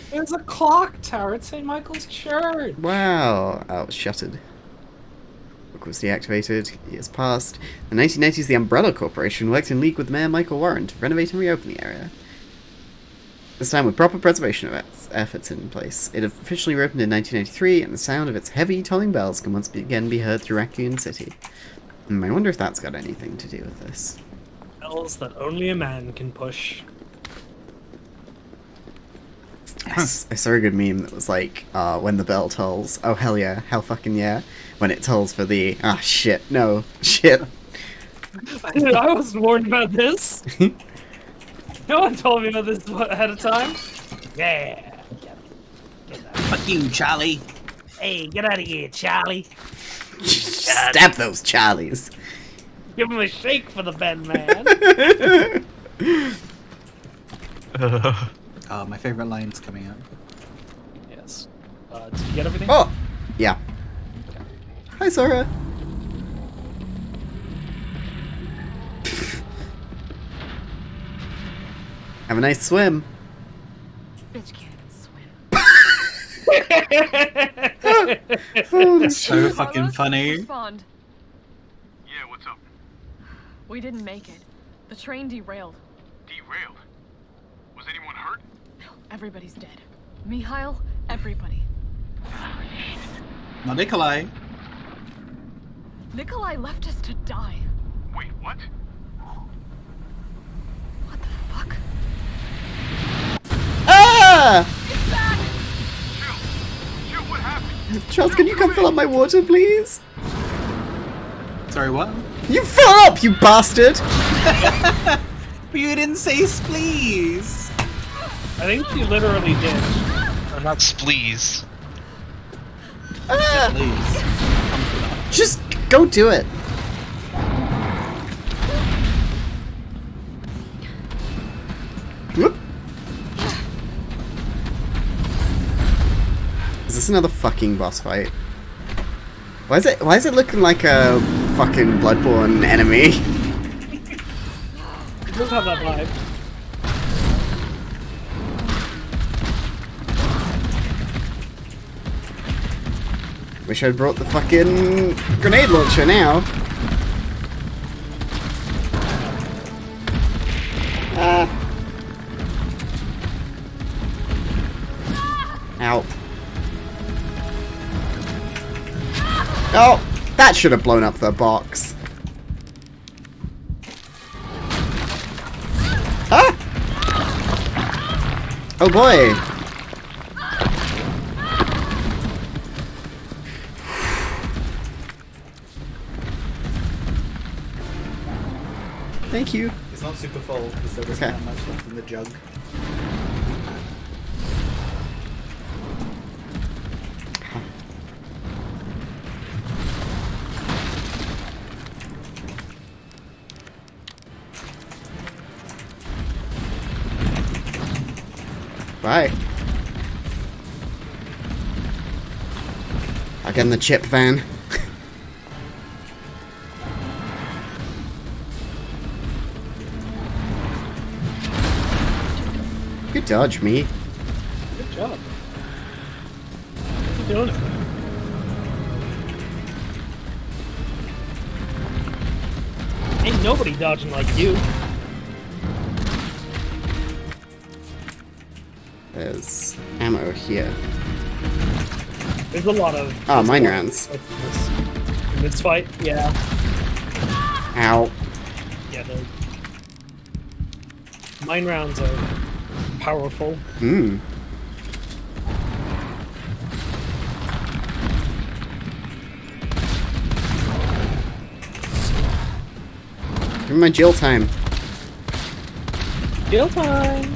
There's a clock tower at St. Michael's Church. Wow. Oh, it was shuttered. Book was deactivated. Years passed. In the 1990s, the Umbrella Corporation worked in league with Mayor Michael Warren to renovate and reopen the area. This time with proper preservation efforts in place. It officially reopened in 1993, and the sound of its heavy tolling bells can once again be heard through Raccoon City. I wonder if that's got anything to do with this. Bells that only a man can push. I saw a good meme that was like, when the bell tolls, oh hell yeah, hell fucking yeah. When it tolls for the, shit, no, shit. I wasn't warned about this. No one told me about this ahead of time. Yeah. Get out. Fuck you, Charlie. Hey, get out of here, Charlie. Stab those Charlies. Give him a shake for the Ben Man. Oh, my favorite line's coming up. Yes. Did you get everything? Oh! Yeah. Hi, Sora. Have a nice swim. Bitch can't swim. Oh, So fucking funny. Respond. Yeah, what's up? We didn't make it. The train derailed. Derailed? Was anyone hurt? No, everybody's dead. Mikhail, everybody. Not Nikolai. Nikolai left us to die. Wait, what? What the fuck? Ah! Get back! Jill, what happened? Charles, can you come fill up my water, please? Sorry, what? You fill up, you bastard! But you didn't say please. I think she literally did. Or not spleeze. Ah! Please. Just go do it. Whoop. Is this another fucking boss fight? Why is it looking like a fucking Bloodborne enemy? It does have that vibe. Wish I'd brought the fucking grenade launcher now. Ow. Oh, that should have blown up the box. Ah! Oh boy. Thank you. It's not super full because there doesn't have much left in the jug. Bye. I'll get in the chip van. Good dodge, me. Good job. Keep doing it. Ain't nobody dodging like you. There's ammo here. There's a lot of. Oh, mine rounds. In this fight, yeah. Ow. Yeah, the mine rounds are powerful. Hmm. Give me my Jill time. Jill time!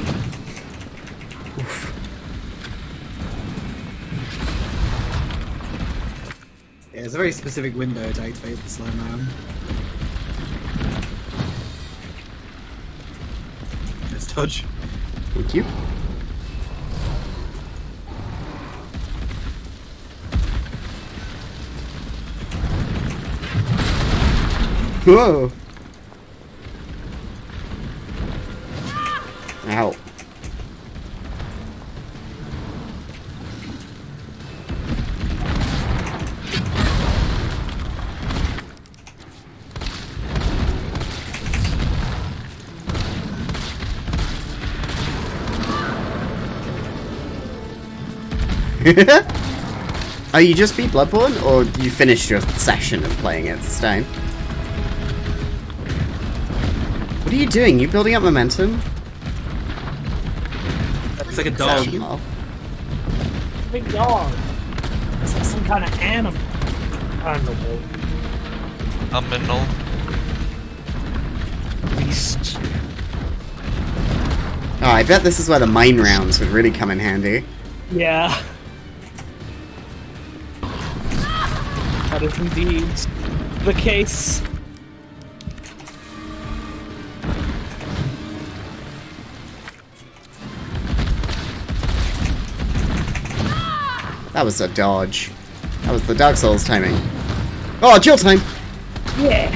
Yeah, it's a very specific window to activate the slow man. Let's dodge. Thank you. Whoa! Ow. Oh, you just beat Bloodborne, or you finished your session of playing it this time? What are you doing? You building up momentum? It's like a dog. Oh. Big dog. It's like some kind of animal. Animal. A mineral. Beast. Oh, I bet this is where the mine rounds would really come in handy. Yeah. That is indeed the case. That was a dodge. That was the Dark Souls timing. Oh, Jill time! Yeah.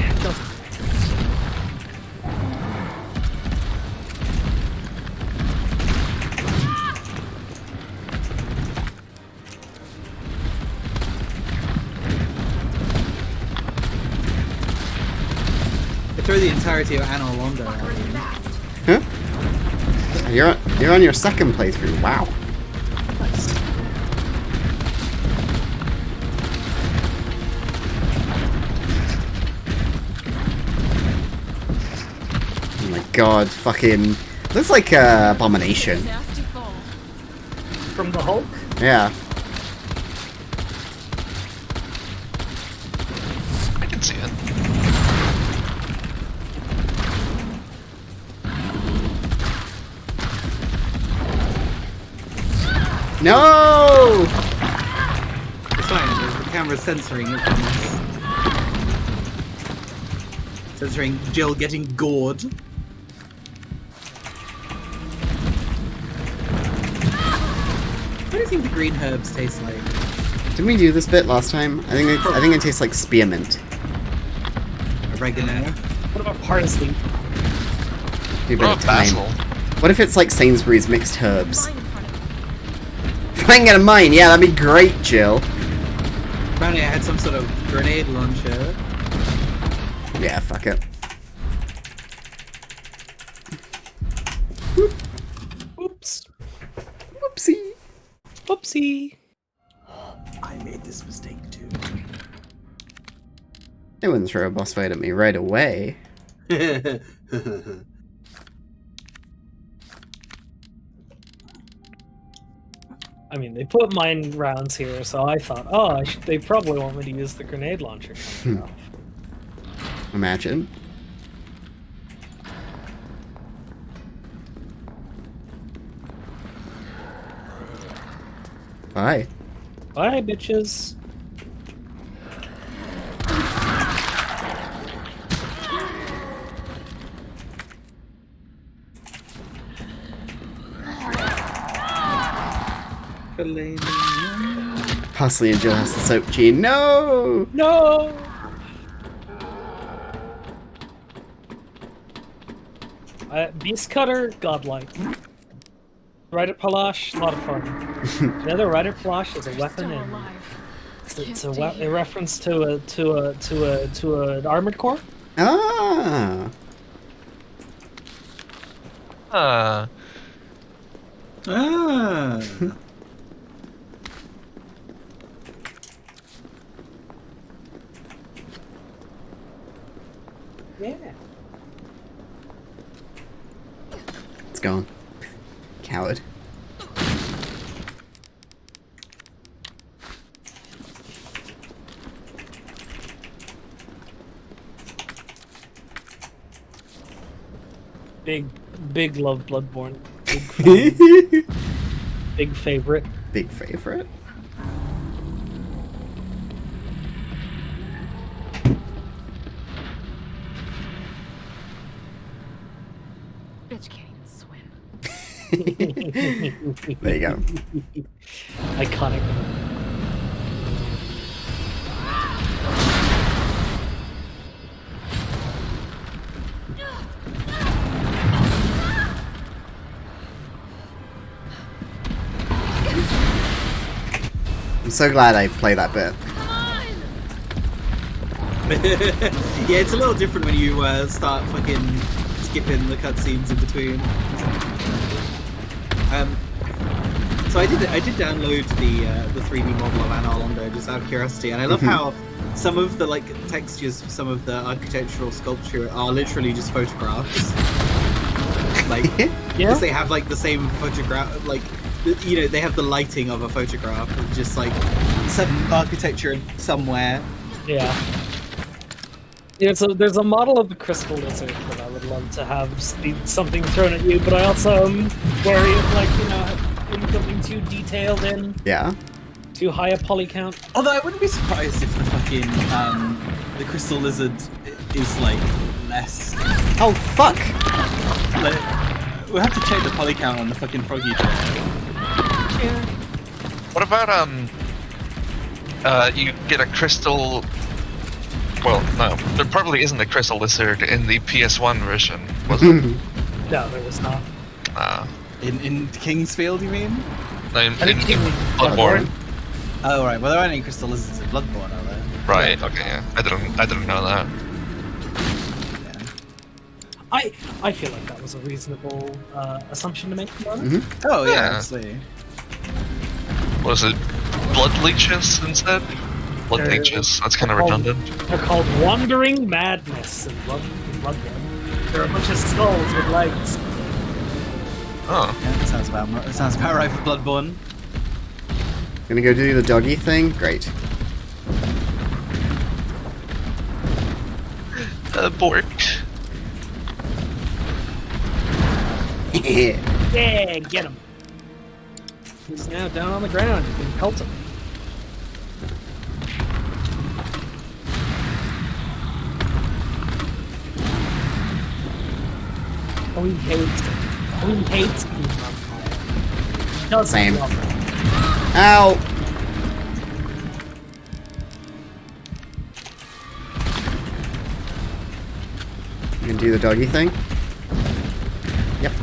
Throw the entirety of Anor Londo at Huh? You're on your second playthrough. Wow. Oh my god, fucking looks like Abomination. From the Hulk? Yeah. I can see it. No! It's fine, the camera's censoring it from us. Censoring Jill getting gored. What do you think the green herbs taste like? Didn't we do this bit last time? I think it tastes like spearmint. Oregano. What about parsley? Do a bit What of about time. basil? What if it's like Sainsbury's mixed herbs? If I can get a mine, yeah, that'd be great, Jill. Apparently I had some sort of grenade launcher. Yeah, fuck it. Oops. Whoopsie. Whoopsie. I made this mistake too. They wouldn't throw a boss fight at me right away. I mean, they put mine rounds here, so I thought, oh, they probably want me to use the grenade launcher. Imagine. Bye. Bye, bitches. Parsley and Jill has the soap gene. No! No! Beast Cutter, godlike. Rider Palash, a lot of fun. The other Rider Palash is a weapon, and it's a reference to an armored core. Ah. Ah. Yeah. It's gone. Coward. Big love Bloodborne. Big fan. Big favorite. Big favorite? Bitch can't even swim. There you go. Iconic. I'm so glad I played that bit. Yeah, it's a little different when you start fucking skipping the cutscenes in between. So I did download the 3D model of Anor Londo just out of curiosity, and I love how some of the like textures for some of the architectural sculpture are literally just photographs. Like, because they have like the same photograph, like, you know, they have the lighting of a photograph of just like some architecture somewhere. Yeah. Yeah, so there's a model of the crystal lizard that I would love to have something thrown at you, but I also am wary of, like, you know, putting something too detailed in. Yeah. Too high a poly count. Although I wouldn't be surprised if the fucking the crystal lizard is like less. Oh fuck! Like, we'll have to check the poly count on the fucking froggy chair. Yeah. What about you get a crystal? Well, no, there probably isn't a crystal lizard in the PS1 version, was it? No, there was not. In Kingsfield, you mean? No, in Bloodborne. Oh right, well there aren't any crystal lizards in Bloodborne, are there? Right. Okay. Yeah. I didn't know that. I feel like that was a reasonable assumption to make. Oh yeah, absolutely. Was it blood leeches instead? Blood leeches. That's kind of redundant. They're called Wandering Madness in Bloodborne. They're a bunch of skulls with legs. Oh. Yeah, that sounds about right for Bloodborne. Gonna go do the doggy thing? Great. Bork. Yeah, get him. He's now down on the ground. You can pelt him. Oh, he hates it. Oh, he hates being on fire. He doesn't Same. love it. Ow! You can do the doggy thing? Yep.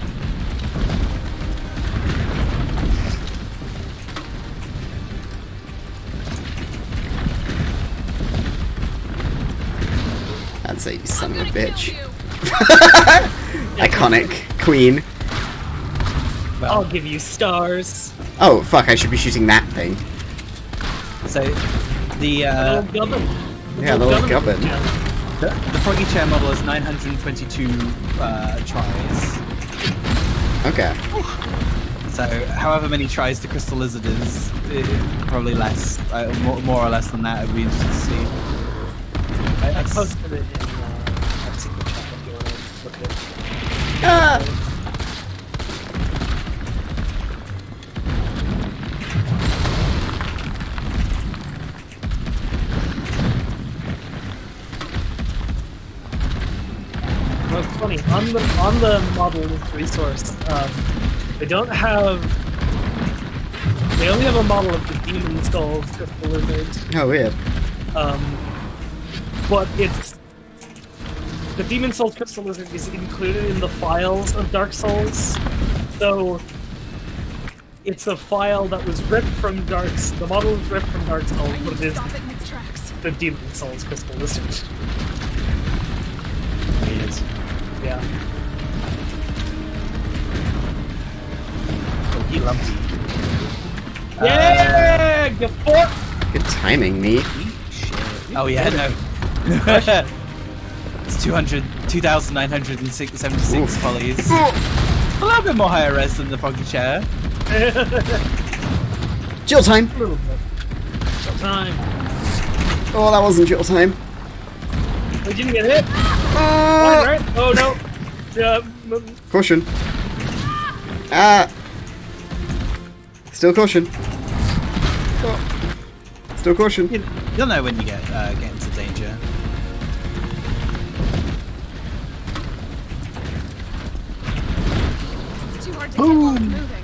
I'd say you son of a bitch. Iconic queen. I'll give you stars. Oh fuck! I should be shooting that thing. So the little gubbin. Yeah, the little gubbin. The froggy chair model is 922 tries. Okay. So however many tries the crystal lizard is, probably less, more or less than that. It'd be interesting to see. I posted it in a secret chat if you want to look at it. Ah! Well, it's funny, on the model resource, they don't have They only have a model of the Demon Skulls Crystal Lizards. Oh, weird. But it's... The Demon Souls Crystal Lizard is included in the files of Dark Souls. So... It's a file that was ripped from the model was ripped from Dark Souls, but it is the Demon Souls Crystal Lizard. Weird. Yeah. He lumpy. Yeah! Get fork! Good timing, me. Oh yeah, no. It's 2,976 follies. A little bit more higher res than the Foggy Chair. Jill time! A little bit. Jill time. Oh, that wasn't Jill time. We didn't get hit? Fine, right? Oh no. Caution. Ah! Still caution. Oh. Still caution. You'll know when you get into danger. It's too hard to get while it's moving.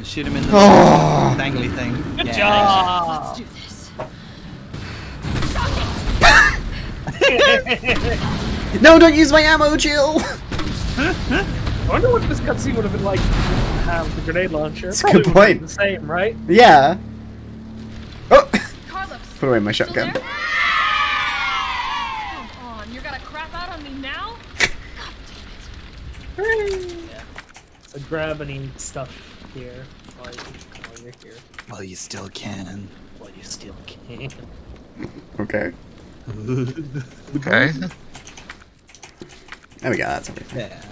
Shoot him in the Oh. dangly thing. Good job! Let's do this. No, don't use my ammo, Jill! I wonder what this cutscene would have been like to have the grenade launcher. That's a Probably good would have been point. the same, right? Yeah. Oh! Carlos, Put away my still shotgun. there? Come on, you're gonna crap out on me now? So grab and eat stuff here while you're here. Well, you still can. While you still can. Okay. Okay. There we go, that's everything. Yeah.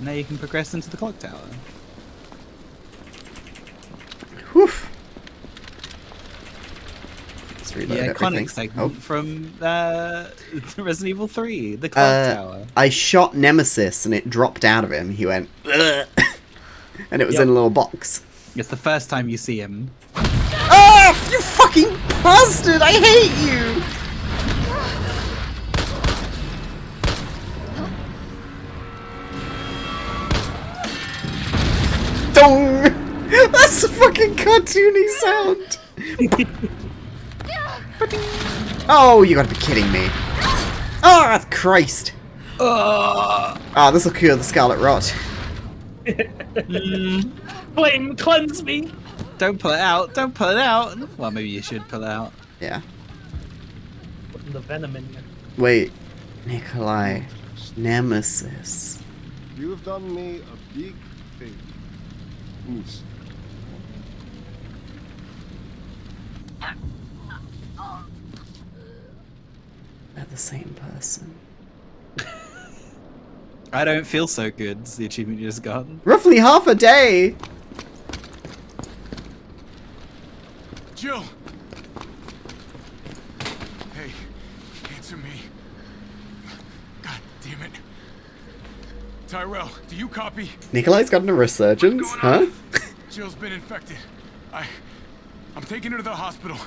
Now you can progress into the clock tower. Whew. Let's reload The iconic everything. segment from Resident Evil 3, the clock tower. I shot Nemesis and it dropped out of him. He went, "Ugh," and it was Yep. in a little box. It's the first time you see him. Ah! You fucking bastard! I hate you! Dong! That's a fucking cartoony sound! Oh, you gotta be kidding me. Oh, Christ! Ah, this'll cure the Scarlet Rot. Flame, cleanse me! Don't pull it out, don't pull it out! Well, maybe you should pull it out. Yeah. Putting the venom in there. Wait. Nikolai. Nemesis. You have done me a big favor. Miss. They're the same person. I don't feel so good, is the achievement you just got. Roughly half a day! Jill! Hey, answer me. God damn it. Tyrell, do you copy? Nikolai's gotten a resurgence, huh? Jill's been infected. I'm taking her to the hospital.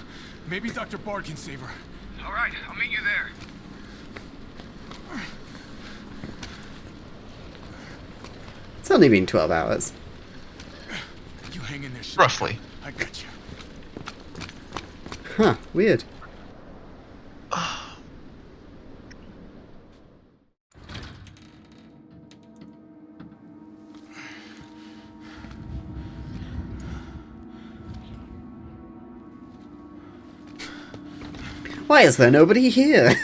Maybe Dr. Bard can save her. All right, I'll meet you there. It's only been 12 hours. You hang in there. Roughly. I got you. Huh, weird. Why is there nobody here?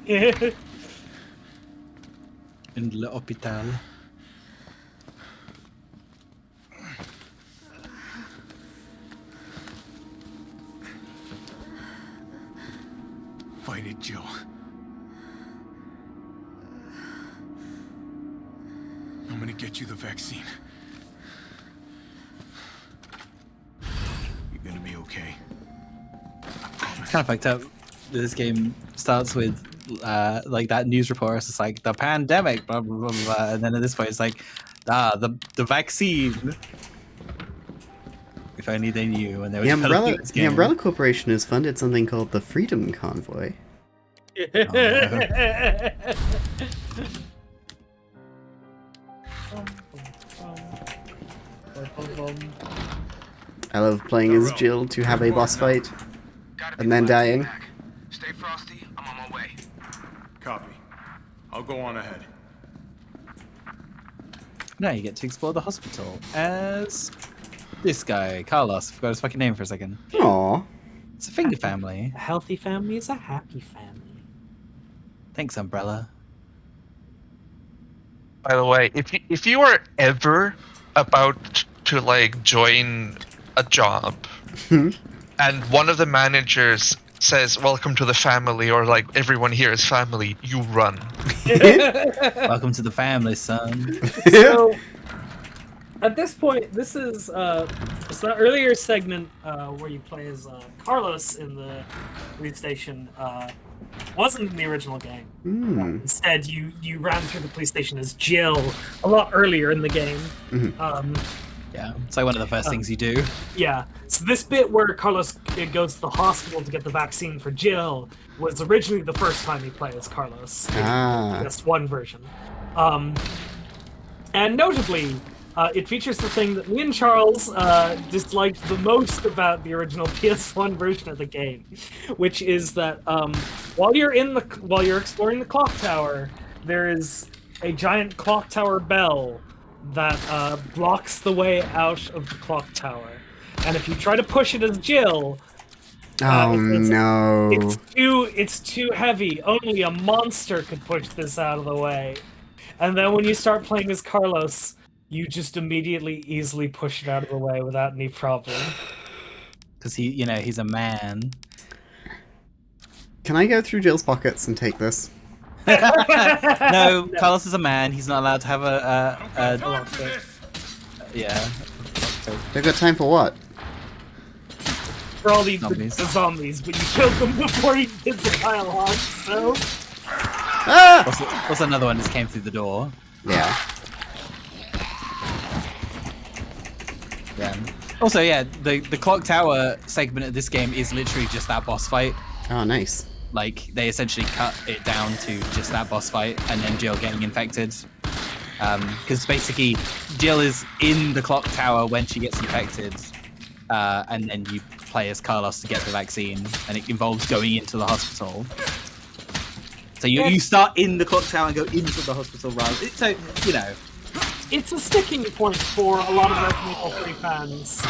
Yeah. In le hôpital. Fight it, Jill. I'm gonna get you the vaccine. You're gonna be okay. It's kind of fucked up. This game starts with like that news report. It's like the pandemic, blah blah blah, blah. And then at this point, it's like the vaccine. If only they knew when they were developing this The game. Umbrella Corporation has funded something called the Freedom Convoy. I love playing as Jill to have a boss fight and then dying. Stay frosty. I'm on my way. Copy. I'll go on ahead. Now you get to explore the hospital as this guy, Carlos. I forgot his fucking name for a second. Aww. It's a finger family. A healthy family is a happy family. Thanks, Umbrella. By the way, if you are ever about to like join a job and one of the managers says welcome to the family or like everyone here is family, you run. Welcome to the family, son. So at this point, this is it's the earlier segment where you play as Carlos in the police station. Wasn't in the original game. Instead, you ran through the police station as Jill a lot earlier in the game. Yeah, it's like one of the first things you do. Yeah, so this bit where Carlos goes to the hospital to get the vaccine for Jill was originally the first time you play as Carlos. Just one version. And notably, it features the thing that me and Charles disliked the most about the original PS1 version of the game, which is that while you're exploring the clock tower, there is a giant clock tower bell that blocks the way out of the clock tower, and if you try to push it as Jill, no, it's too heavy. Only a monster could push this out of the way. And then when you start playing as Carlos, you just immediately easily push it out of the way without any problem. Because he's a man. Can I go through Jill's pockets and take this? No, Carlos is a man. He's not allowed to have yeah. They've got time for what? For all the zombies, but you killed them before you did the dialogue, so... Also another one just came through the door. Yeah. Yeah. Also, yeah, the clock tower segment of this game is literally just that boss fight. Oh, nice. Like, they essentially cut it down to just that boss fight and then Jill getting infected. Because basically, Jill is in the clock tower when she gets infected, and then you play as Carlos to get the vaccine, and it involves going into the hospital. So you start in the clock tower and go into the hospital rather. So, it's a sticking point for a lot of Resident Evil 3 fans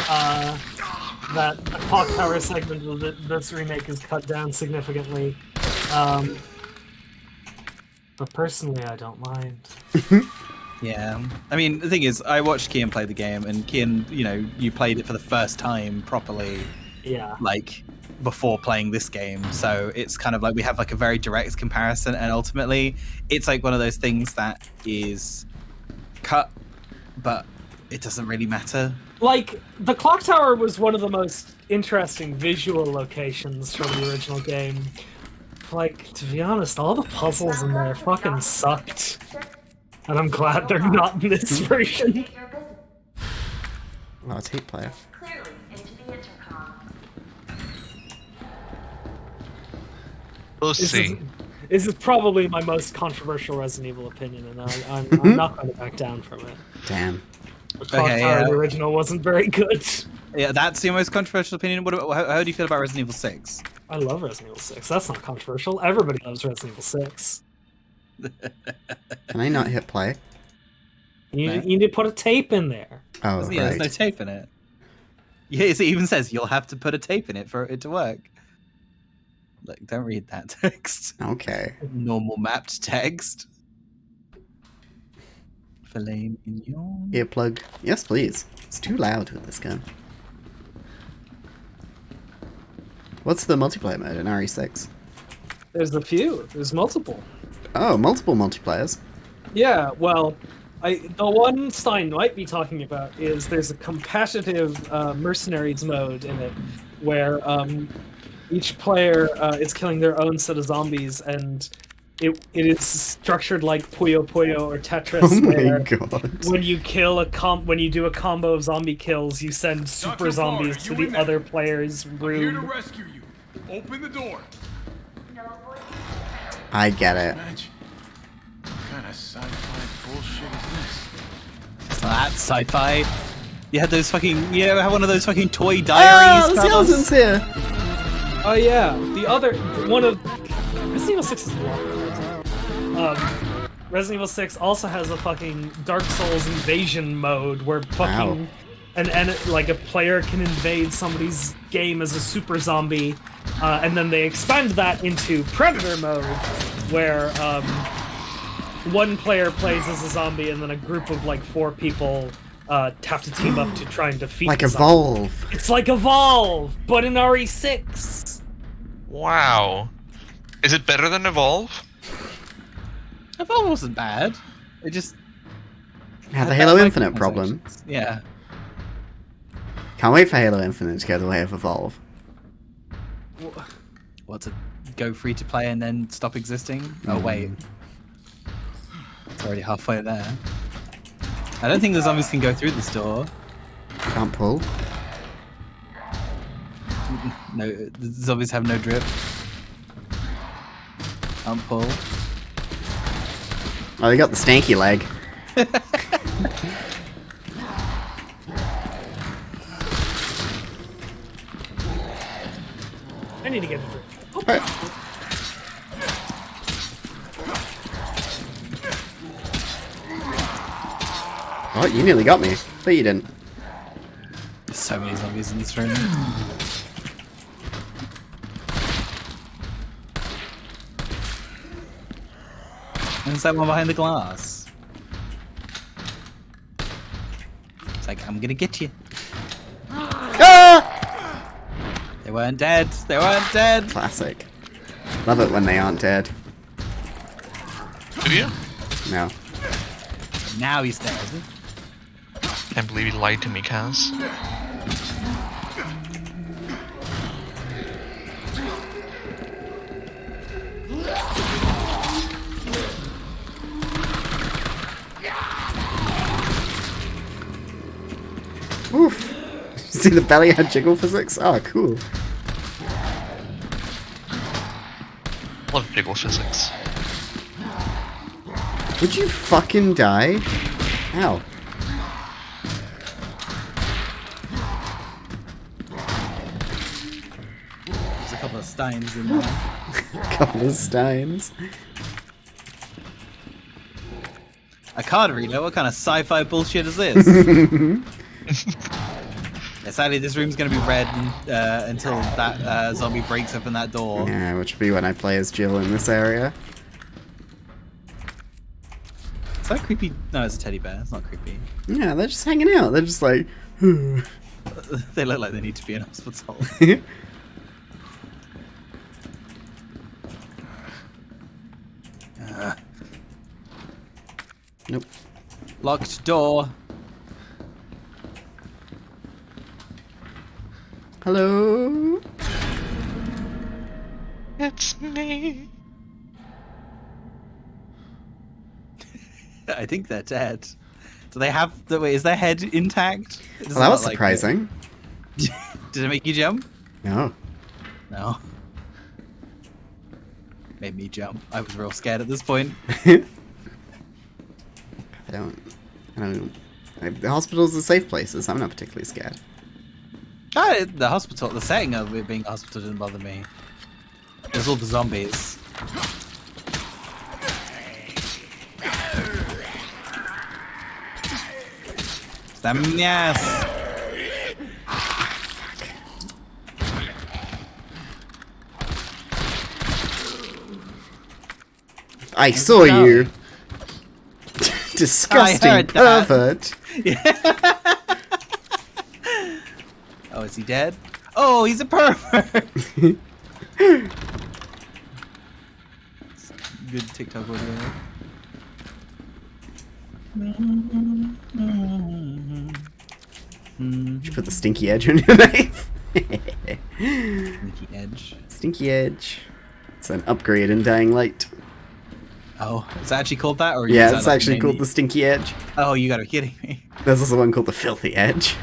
that the clock tower segment of this remake is cut down significantly. But personally, I don't mind. Yeah. I mean, the thing is, I watched Kian play the game, and Kian, you played it for the first time properly. Yeah. Like, before playing this game. So it's kind of like we have like a very direct comparison, and ultimately, it's like one of those things that is cut, but it doesn't really matter. Like, the clock tower was one of the most interesting visual locations from the original game. Like, to be honest, all the puzzles in there fucking sucked. And I'm glad they're not in this version. Oh, it's Hate Player. We'll see. This is probably my most controversial Resident Evil opinion, and I'm not going to back down from it. Damn. The clock tower, the original, wasn't very good. Yeah, that's your most controversial opinion. How do you feel about Resident Evil 6? I love Resident Evil 6. That's not controversial. Everybody loves Resident Evil 6. Can I not hit play? You need to put a tape in there. Oh, right. There's no tape in it. Yeah, it even says you'll have to put a tape in it for it to work. Look, don't read that text. Okay. Normal mapped text. Filet mignon. Earplug. Yes, please. It's too loud with this gun. What's the multiplayer mode in RE6? There's a few. There's multiple. Oh, multiple multiplayers. Yeah, well, the one Stein might be talking about is there's a competitive mercenaries mode in it, where each player is killing their own set of zombies, and it is structured like Puyo Puyo or Tetris, where when you kill when you do a combo of zombie kills, you send super zombies to the other player's room. Here to rescue you. Open the door. I get it. What kind of sci-fi bullshit is this? It's not sci-fi. You had those fucking, you ever have one of those fucking toy Oh, diaries? the Carlos? skeletons here! Oh yeah, the other one of Resident Evil 6 is a lot. Resident Evil 6 also has a fucking Dark Souls invasion mode where fucking like a player can invade somebody's game as a super zombie, and then they expand that into Predator mode, where one player plays as a zombie and then a group of like 4 people have to team up to try and defeat. Like the zombie. Evolve. It's like Evolve, but in RE6. Wow. Is it better than Evolve? Evolve wasn't bad. It just Had the had Halo bad Infinite problem. microtransactions. Yeah. Can't wait for Halo Infinite to go the way of Evolve. What, to go free to play and then stop existing? Oh wait. It's already halfway there. I don't think the zombies can go through this door. Can't pull. No, the zombies have no drip. Can't pull. Oh, they got the stanky leg. I need to get a drink. Oh, you nearly got me. But you didn't. There's so many zombies in this room. There's that one behind the glass. It's like, I'm gonna get you. Ah! They weren't dead. They weren't dead. Classic. Love it when they aren't dead. Do you? No. Now he's dead. Can't believe you lied to me, Kaz. Oof. See the belly had jiggle physics? Oh, cool. Love jiggle physics. Would you fucking die? Ow. There's a couple of steins in there. Couple of steins. A card reader? What kind of sci-fi bullshit is this? Yeah, sadly, this room's going to be red until that zombie breaks open that door. Yeah, which would be when I play as Jill in this area. Is that creepy? No, it's a teddy bear. It's not creepy. Yeah, they're just hanging out. They're just like... They look like they need to be in hospital. Nope. Locked door. Hello? It's me. I think they're dead. Do they have the wait? Is their head intact? It doesn't Well, that was look like surprising. it. Did it make you jump? No. No. Made me jump. I was real scared at this point. I don't... The hospital's a safe places. I'm not particularly scared. The hospital, the setting of it being a hospital didn't bother me. It was all the zombies. Yes. I saw you! Disgusting pervert! Oh, is he dead? Oh, he's a pervert! Good TikTok audio. Did you put the stinky edge on your knife? Sneaky edge. Stinky edge. It's an upgrade in Dying Light. Oh, is that actually called that? Or Yeah, is that it's like actually the called name the Stinky Edge. Oh, you gotta be kidding me. There's also one called the Filthy Edge.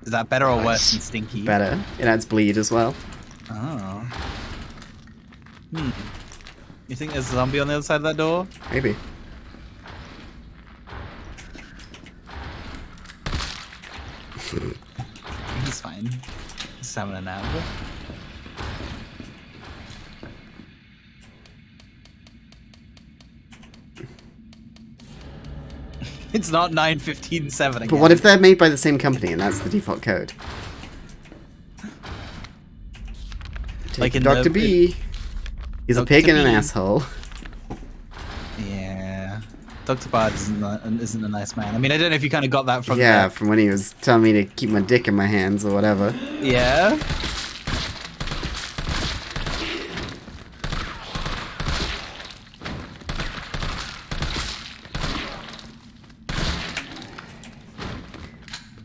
Is that better or worse than Stinky? Better. It adds bleed as well. Oh. You think there's a zombie on the other side of that door? Maybe. just having a nap. It's not 9:15:7 again. But what if they're made by the same company and that's the default code? Like in Dr. B. He's a pig and an asshole. Yeah. Dr. Bard isn't a nice man. I mean, I don't know if you kind of got that from Yeah, from when he was telling me to keep my dick in my hands or whatever. Yeah.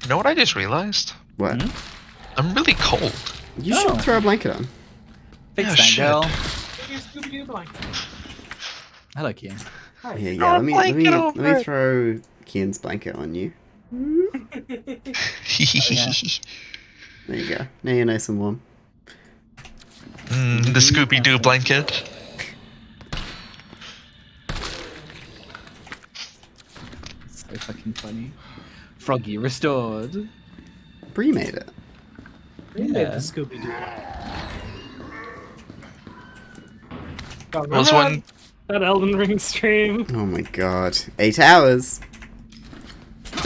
You know what I just realized? What? I'm really cold. You should throw a blanket on. Fix Yeah, that, shit. girl. Scooby-Doo blanket. Hello, Kian. Yeah, let me throw Kian's blanket on you. There you go. Now you're nice and warm. The Scooby-Doo blanket. So fucking funny. Froggy restored. Bree made it. We made the Scooby-Doo blanket. Was one That Elden Ring stream. Oh my god. 8 hours.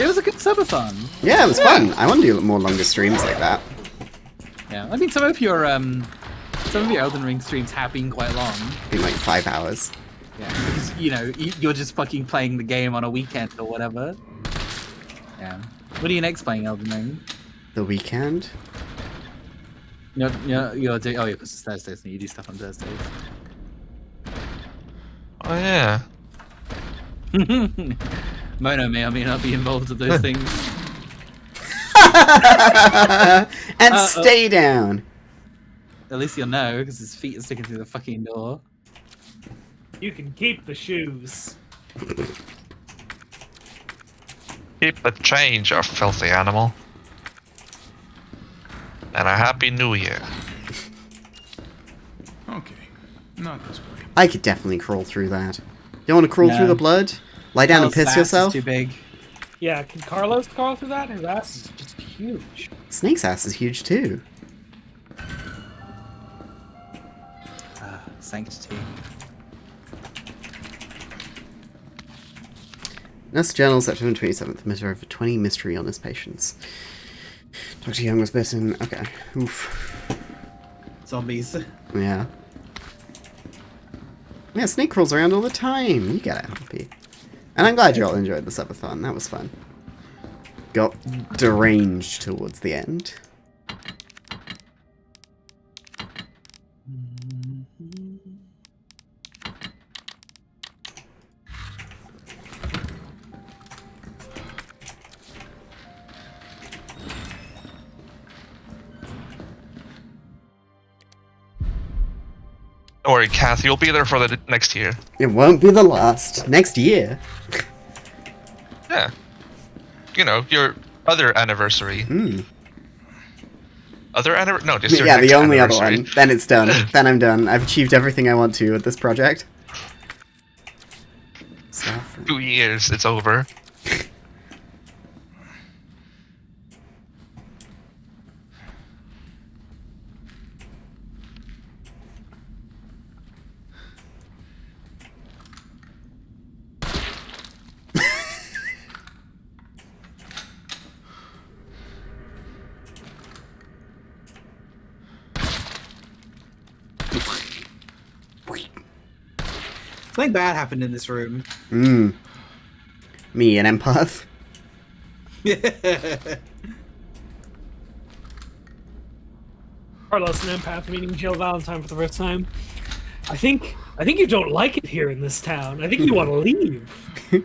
It was a good subathon. Yeah, it was fun. I want to do more longer streams like that. Yeah, I mean some of your Elden Ring streams have been quite long. Been like 5 hours. Yeah, because you know you're just fucking playing the game on a weekend or whatever. Yeah. What are you next playing, Elden Ring? The weekend? You're doing. Oh yeah, because it's Thursdays and you do stuff on Thursdays. Oh yeah. Mono may or may not be involved with those things. And stay down. At least you'll know, because his feet are sticking through the fucking door. You can keep the shoes. Keep the change, you filthy animal. And a happy new year. Okay, not this way. I could definitely crawl through that. You want to crawl through the blood? Lie down and Carl's piss ass yourself? Is too big. Yeah, can Carlos crawl through that? His ass is just huge. Snake's ass is huge too. Sanctity. Nurse Journal, September 27th. Measure over 20 mystery illness patients. Dr. Young was bitten. Okay. Oof. Zombies. Yeah. Yeah, Snake crawls around all the time. You get it, Happy. And I'm glad you all enjoyed the subathon. That was fun. Got deranged towards the end. Don't worry, Kathy, you'll be there for the next year. It won't be the last. Next year. Yeah. You know, your other anniversary. Other anniversary? No, just your Yeah, next the only other anniversary. one. Then it's done. Then I'm done. I've achieved everything I want to with this project. 2 years, it's over. Something bad happened in this room. Me, an empath. Carlos, an empath, meeting Jill Valentine for the first time. I think you don't like it here in this town. I think you want to leave.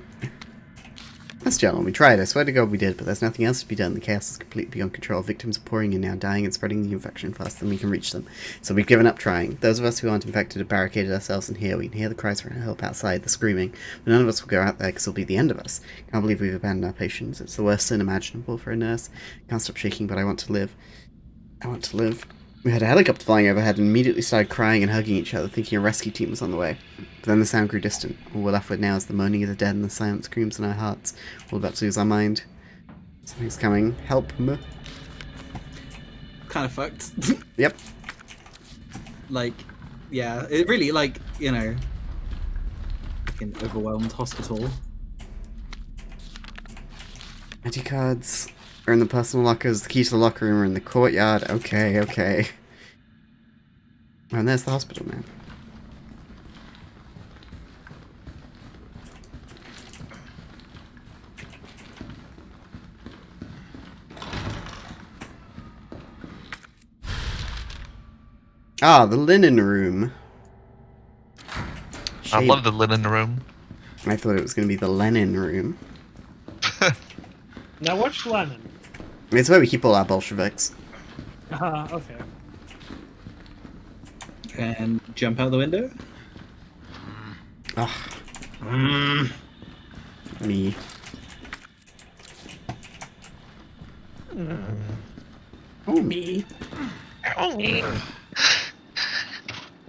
Yes, gentlemen, we tried. I swear to God we did, but there's nothing else to be done. The chaos is completely beyond control. Victims are pouring in now, dying and spreading the infection faster than we can reach them. So we've given up trying. Those of us who aren't infected have barricaded ourselves in here. We can hear the cries for help outside, the screaming. But none of us will go out there because it'll be the end of us. Can't believe we've abandoned our patients. It's the worst sin imaginable for a nurse. Can't stop shaking, but I want to live. I want to live. We had a helicopter flying overhead and immediately started crying and hugging each other, thinking a rescue team was on the way. But then the sound grew distant. All we're left with now is the moaning of the dead and the silent screams in our hearts. We're about to lose our mind. Something's coming. Help me. kind of fucked. Yep. Like, yeah, it really, like, you know, like an overwhelmed hospital. ID cards are in the personal lockers. The keys to the locker room are in the courtyard. Okay, okay. Oh, and there's the hospital map. Ah, the linen room. I Shame. love the linen room. I thought it was going to be the Lenin room. Now what's Lenin? It's where we keep all our Bolsheviks. Okay. And jump out the window? Ah. Me. Oh, me. Oh, me.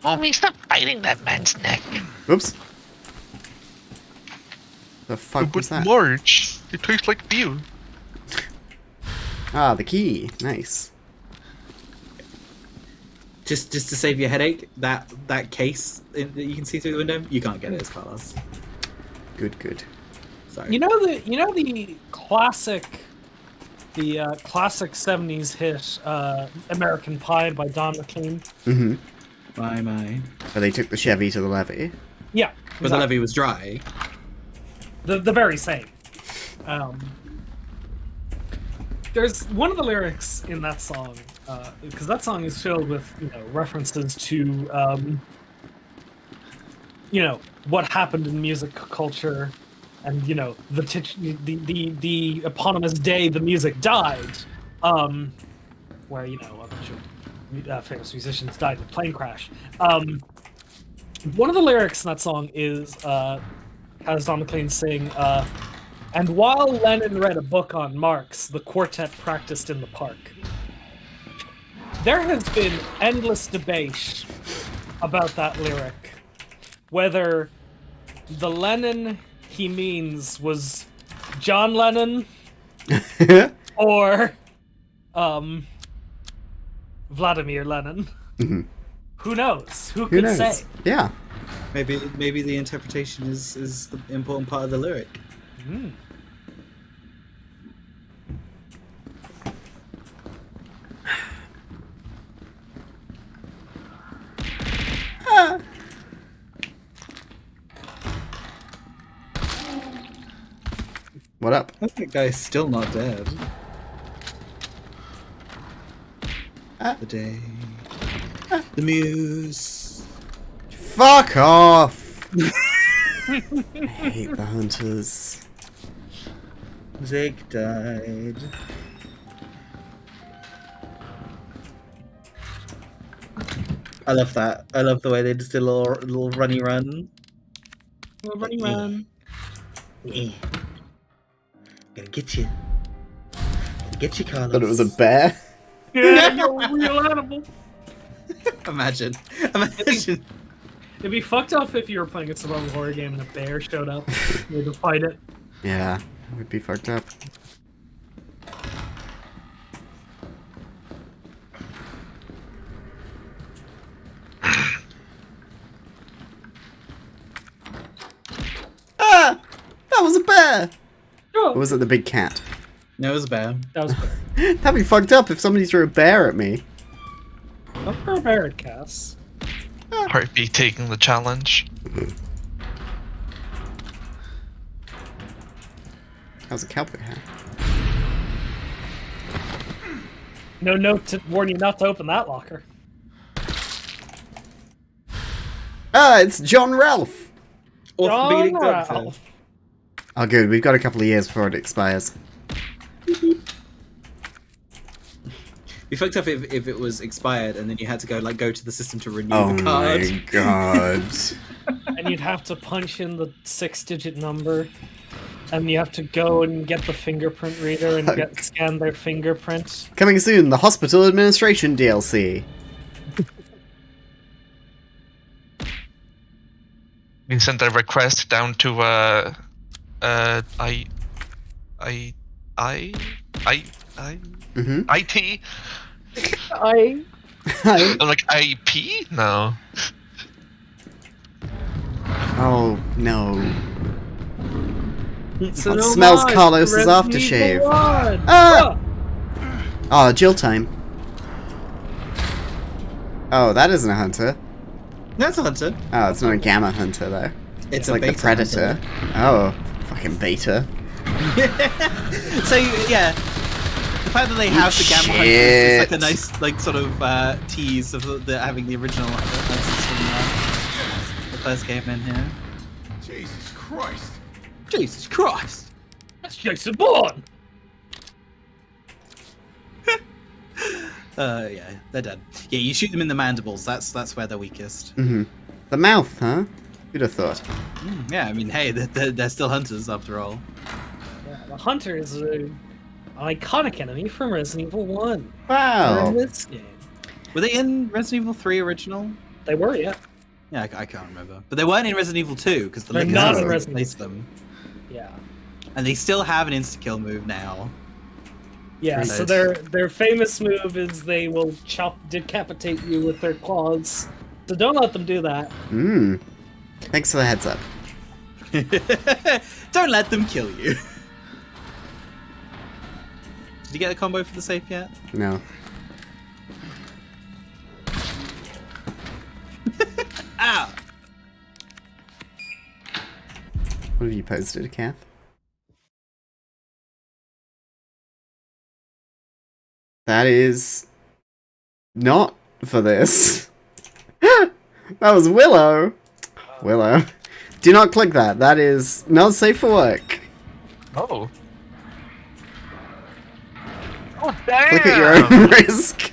Oh, me, stop biting that man's neck. Oops. The fuck was that? Marge, it tastes like you. Ah, the key. Nice. Just to save your headache, that case that you can see through the window, you can't get it as Carlos. Good, good. Sorry. You know the classic 70s hit American Pie by Don McLean? Mm-hmm. My. But they took the Chevy to the levee. Yeah. But the levee was dry. The very same. There's one of the lyrics in that song, because that song is filled with references to what happened in music culture, and the eponymous day the music died, where a bunch of famous musicians died in a plane crash. One of the lyrics in that song is has Don McLean sing, and while Lenin read a book on Marx, the quartet practiced in the park. There has been endless debate about that lyric, whether the Lenin he means was John Lennon or Vladimir Lenin. Mm-hmm. Who knows? Who Who could knows? say? Yeah. Maybe the interpretation is the important part of the lyric. Mm. What up? That guy's still not dead. The day. The muse. Fuck off! I hate the hunters. Zeke died. I love that. I love the way they just did a little runny run. Little runny run. Gonna get you. Gonna get you, Carlos. Thought it was a bear. Yeah, you're a real animal. Imagine. It'd be fucked up if you were playing a survival horror game and a bear showed up. You had to fight it. Yeah, it would be fucked up. Ah! That was a bear! Oh. Or was it the big cat? No, it was a bear. That was That'd be fucked up if somebody threw a bear at me. not for a bear at Cass. Heartbeat taking the challenge. That was a cowboy hat. No note to warn you not to open that locker. Ah, it's John Ralph! John Ralph. Oh good, we've got a couple of years before it expires. Be fucked up if it was expired and then you had to go to the system to renew Oh the card. my god. And you'd have to punch in the 6-digit number. And you have to go and get the fingerprint reader and scan their fingerprint. Coming soon, the Hospital Administration DLC. We sent a request down to Mm-hmm. IT I. I'm like, IP? No. Oh no. It's That an smells homage Carlos's to Resident aftershave. Evil 1. Ah! Oh, Jill time. Oh, that isn't a hunter. That's a hunter. Oh, it's not a gamma hunter though. It's It's a like the beta predator. hunter. Oh, fucking beta. So yeah, the fact that they have the gamma hunters is like a nice, like sort of tease of the having the original hunters from the first game in here. Jesus Christ. Jesus Christ! That's Jason Bourne. Yeah, they're dead. Yeah, you shoot them in the mandibles. That's where they're weakest. Mm-hmm. The mouth, huh? Who'd have thought? Yeah, I mean, hey, they're still hunters after all. Yeah, the hunter is an iconic enemy from Resident Evil 1. Wow. They're in this game. Were they in Resident Evil 3 original? They were, yeah. Yeah, I can't remember. But they weren't in Resident Evil 2 because the They're Lickers not also in Resident replaced them. Yeah. And they still have an insta-kill move now. Yeah, so their famous move is they will decapitate you with their claws. So don't let them do that. Mmm. Thanks for the heads up. Don't let them kill you. Did you get a combo for the safe yet? No. Ow! What have you posted, Kath? That is not for this. That was Willow. Willow. Do not click that. That is not safe for work. Oh. Oh, damn! Click at your own risk.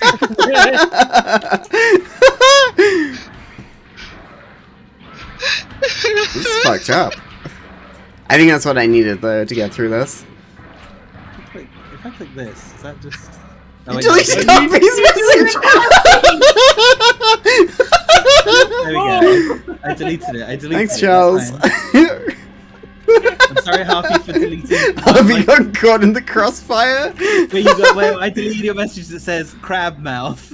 This is fucked up. I think that's what I needed, though, to get through this. If I click this, is that just... You deleted Coffee's message! There we go. I deleted it. Thanks, Charles. I'm sorry, Harvey, for deleting. Harvey got caught in the crossfire. Where I deleted your message that says crab mouth.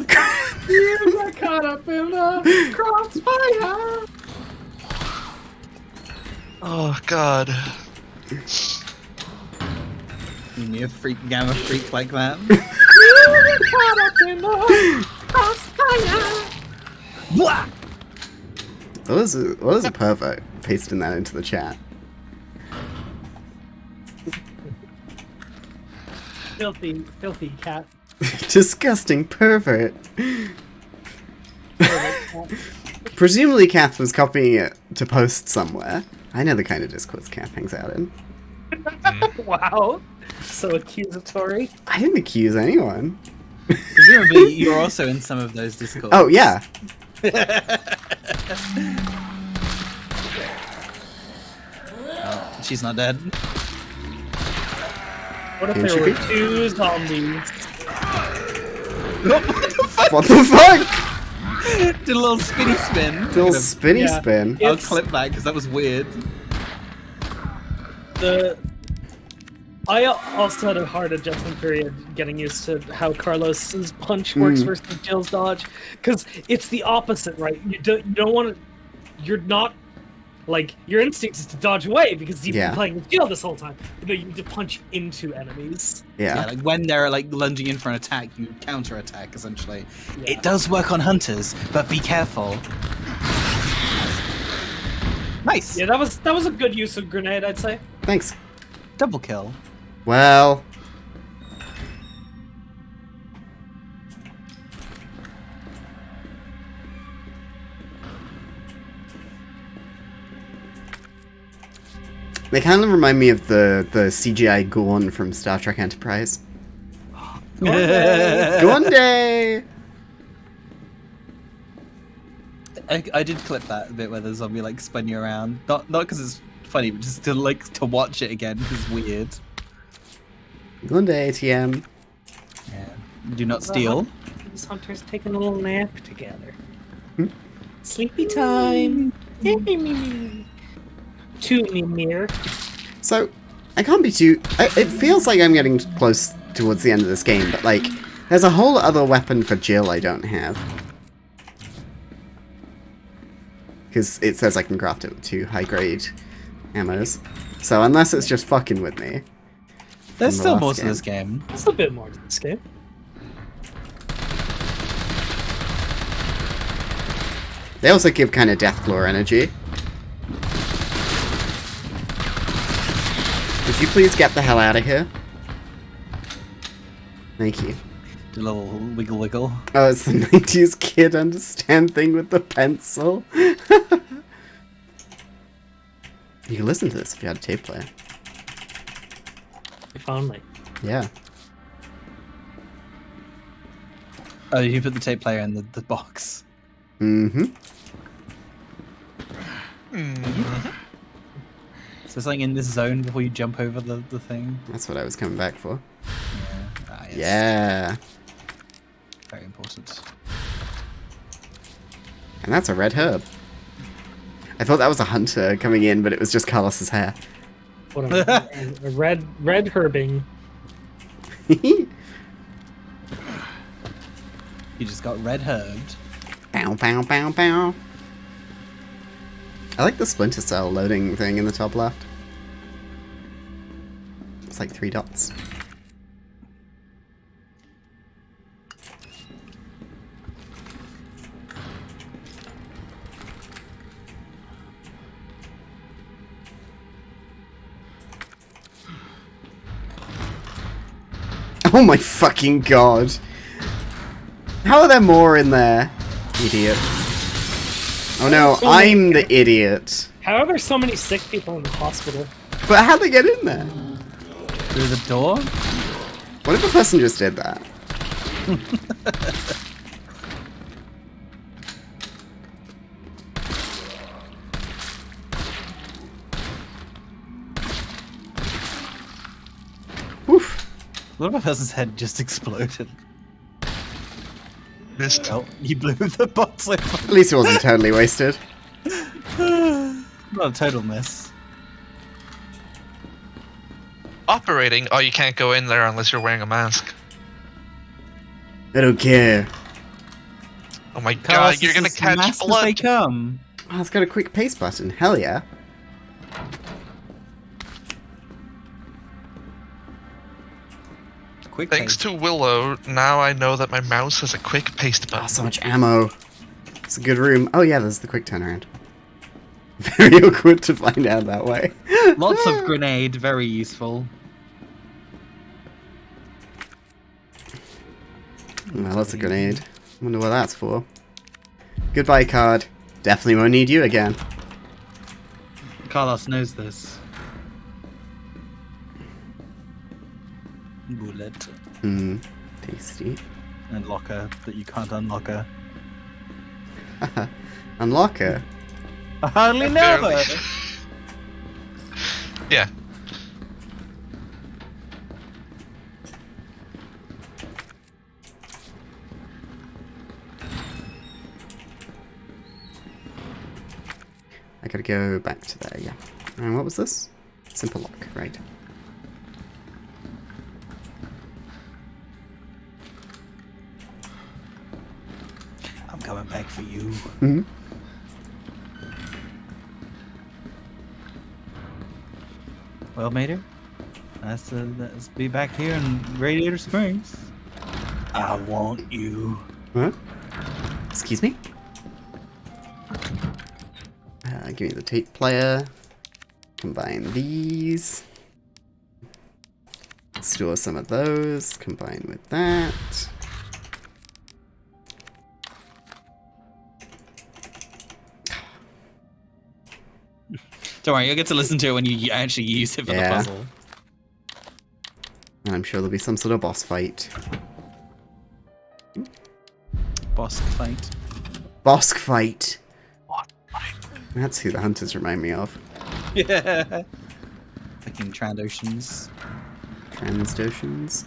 You got caught up in the crossfire. Oh god. You mean a freak gamma freak like that? You got caught up in the crossfire. Blah! What was a pervert pasting that into the chat? Filthy cat. Disgusting pervert. Presumably Kath was copying it to post somewhere. I know the kind of discourse Kath hangs out in. Wow. So accusatory. I didn't accuse anyone. Presumably you're also in some of those discords. Oh, yeah. Oh, she's not dead. What if there were two zombies? What the fuck? Did a little spinny spin. Did a little spinny spin. I'll clip that because that was weird. I also had a hard adjustment period getting used to how Carlos's punch works versus Jill's dodge, because it's the opposite, right? You don't want to. You're not like your instinct is to dodge away because you've been playing with Jill this whole time, but you need to punch into enemies. Yeah. Like when they're like lunging in for an attack, you counter attack essentially. Yeah. It does work on hunters, but be careful. Nice. Yeah, that was a good use of grenade, I'd say. Thanks. Double kill. Well. They kind of remind me of the CGI Gorn from Star Trek Enterprise. Gonde! I did clip that bit where the zombie like spun you around. Not because it's funny, but just to watch it again because it's weird. Gonde ATM. Yeah. Do not steal. These hunters taking a little nap together. Sleepy time. To Mimir. So, I can't be too... It feels like I'm getting close towards the end of this game, but like, There's a whole other weapon for Jill I don't have. Because it says I can craft it with 2 high-grade ammos. So unless it's just fucking with me. There's from the still last more to game. this game. There's a bit more to this game. They also give kind of Deathclaw energy. Would you please get the hell out of here? Thank you. Do a little wiggle wiggle. Oh, it's the 90s kid understand thing with the pencil. You can listen to this if you had a tape player. If only. Yeah. Oh, you put the tape player in the box. Mm-hmm. So something in this zone before you jump over the thing. That's what I was coming back for. Yeah. Ah, yes. Yeah. Very important. And that's a red herb. I thought that was a hunter coming in, but it was just Carlos's hair. What a red herbing. You just got red herbed. Bow, bow, bow, bow. I like the Splinter Cell loading thing in the top left. It's like 3 dots. Oh my fucking god. How are there more in there? Idiot. Oh no, I'm the idiot. How are there so many sick people in the hospital? But how'd they get in there? Through the door? What if a person just did that? Oof. What if a person's head just exploded? Missed. Oh, you blew the bottle. At least it wasn't totally wasted. Not a total miss. Operating? Oh, you can't go in there unless you're wearing a mask. I don't care. Oh my Carlos, god, you're this gonna is catch masked as blood! they come. Oh, it's got a quick paste button. Hell yeah. Quick Thanks paste. to Willow, now I know that my mouse has a quick paste button. Oh, so much ammo. It's a good room. Oh yeah, there's the quick turnaround. Very awkward to find out that way. Lots of grenade, very useful. Well, that's a grenade. Wonder what that's for. Goodbye, card. Definitely won't need you again. Carlos knows this. Bullet. Tasty. And locker that you can't unlock her. Unlock her. I hardly know her. Yeah. I gotta go back to there, yeah. And what was this? Simple lock, right. I'm coming back for you. Mm-hmm. Well, Mater, let's be back here in Radiator Springs. I want you. Huh? Excuse me? Give me the tape player. Combine these. Store some of those. Combine with that. Don't worry, you'll get to listen to it when you actually use it for the puzzle. And I'm sure there'll be some sort of boss fight. Boss fight. Boss fight. That's who the hunters remind me of. Yeah. Fucking Trandoshans. Transdoshans.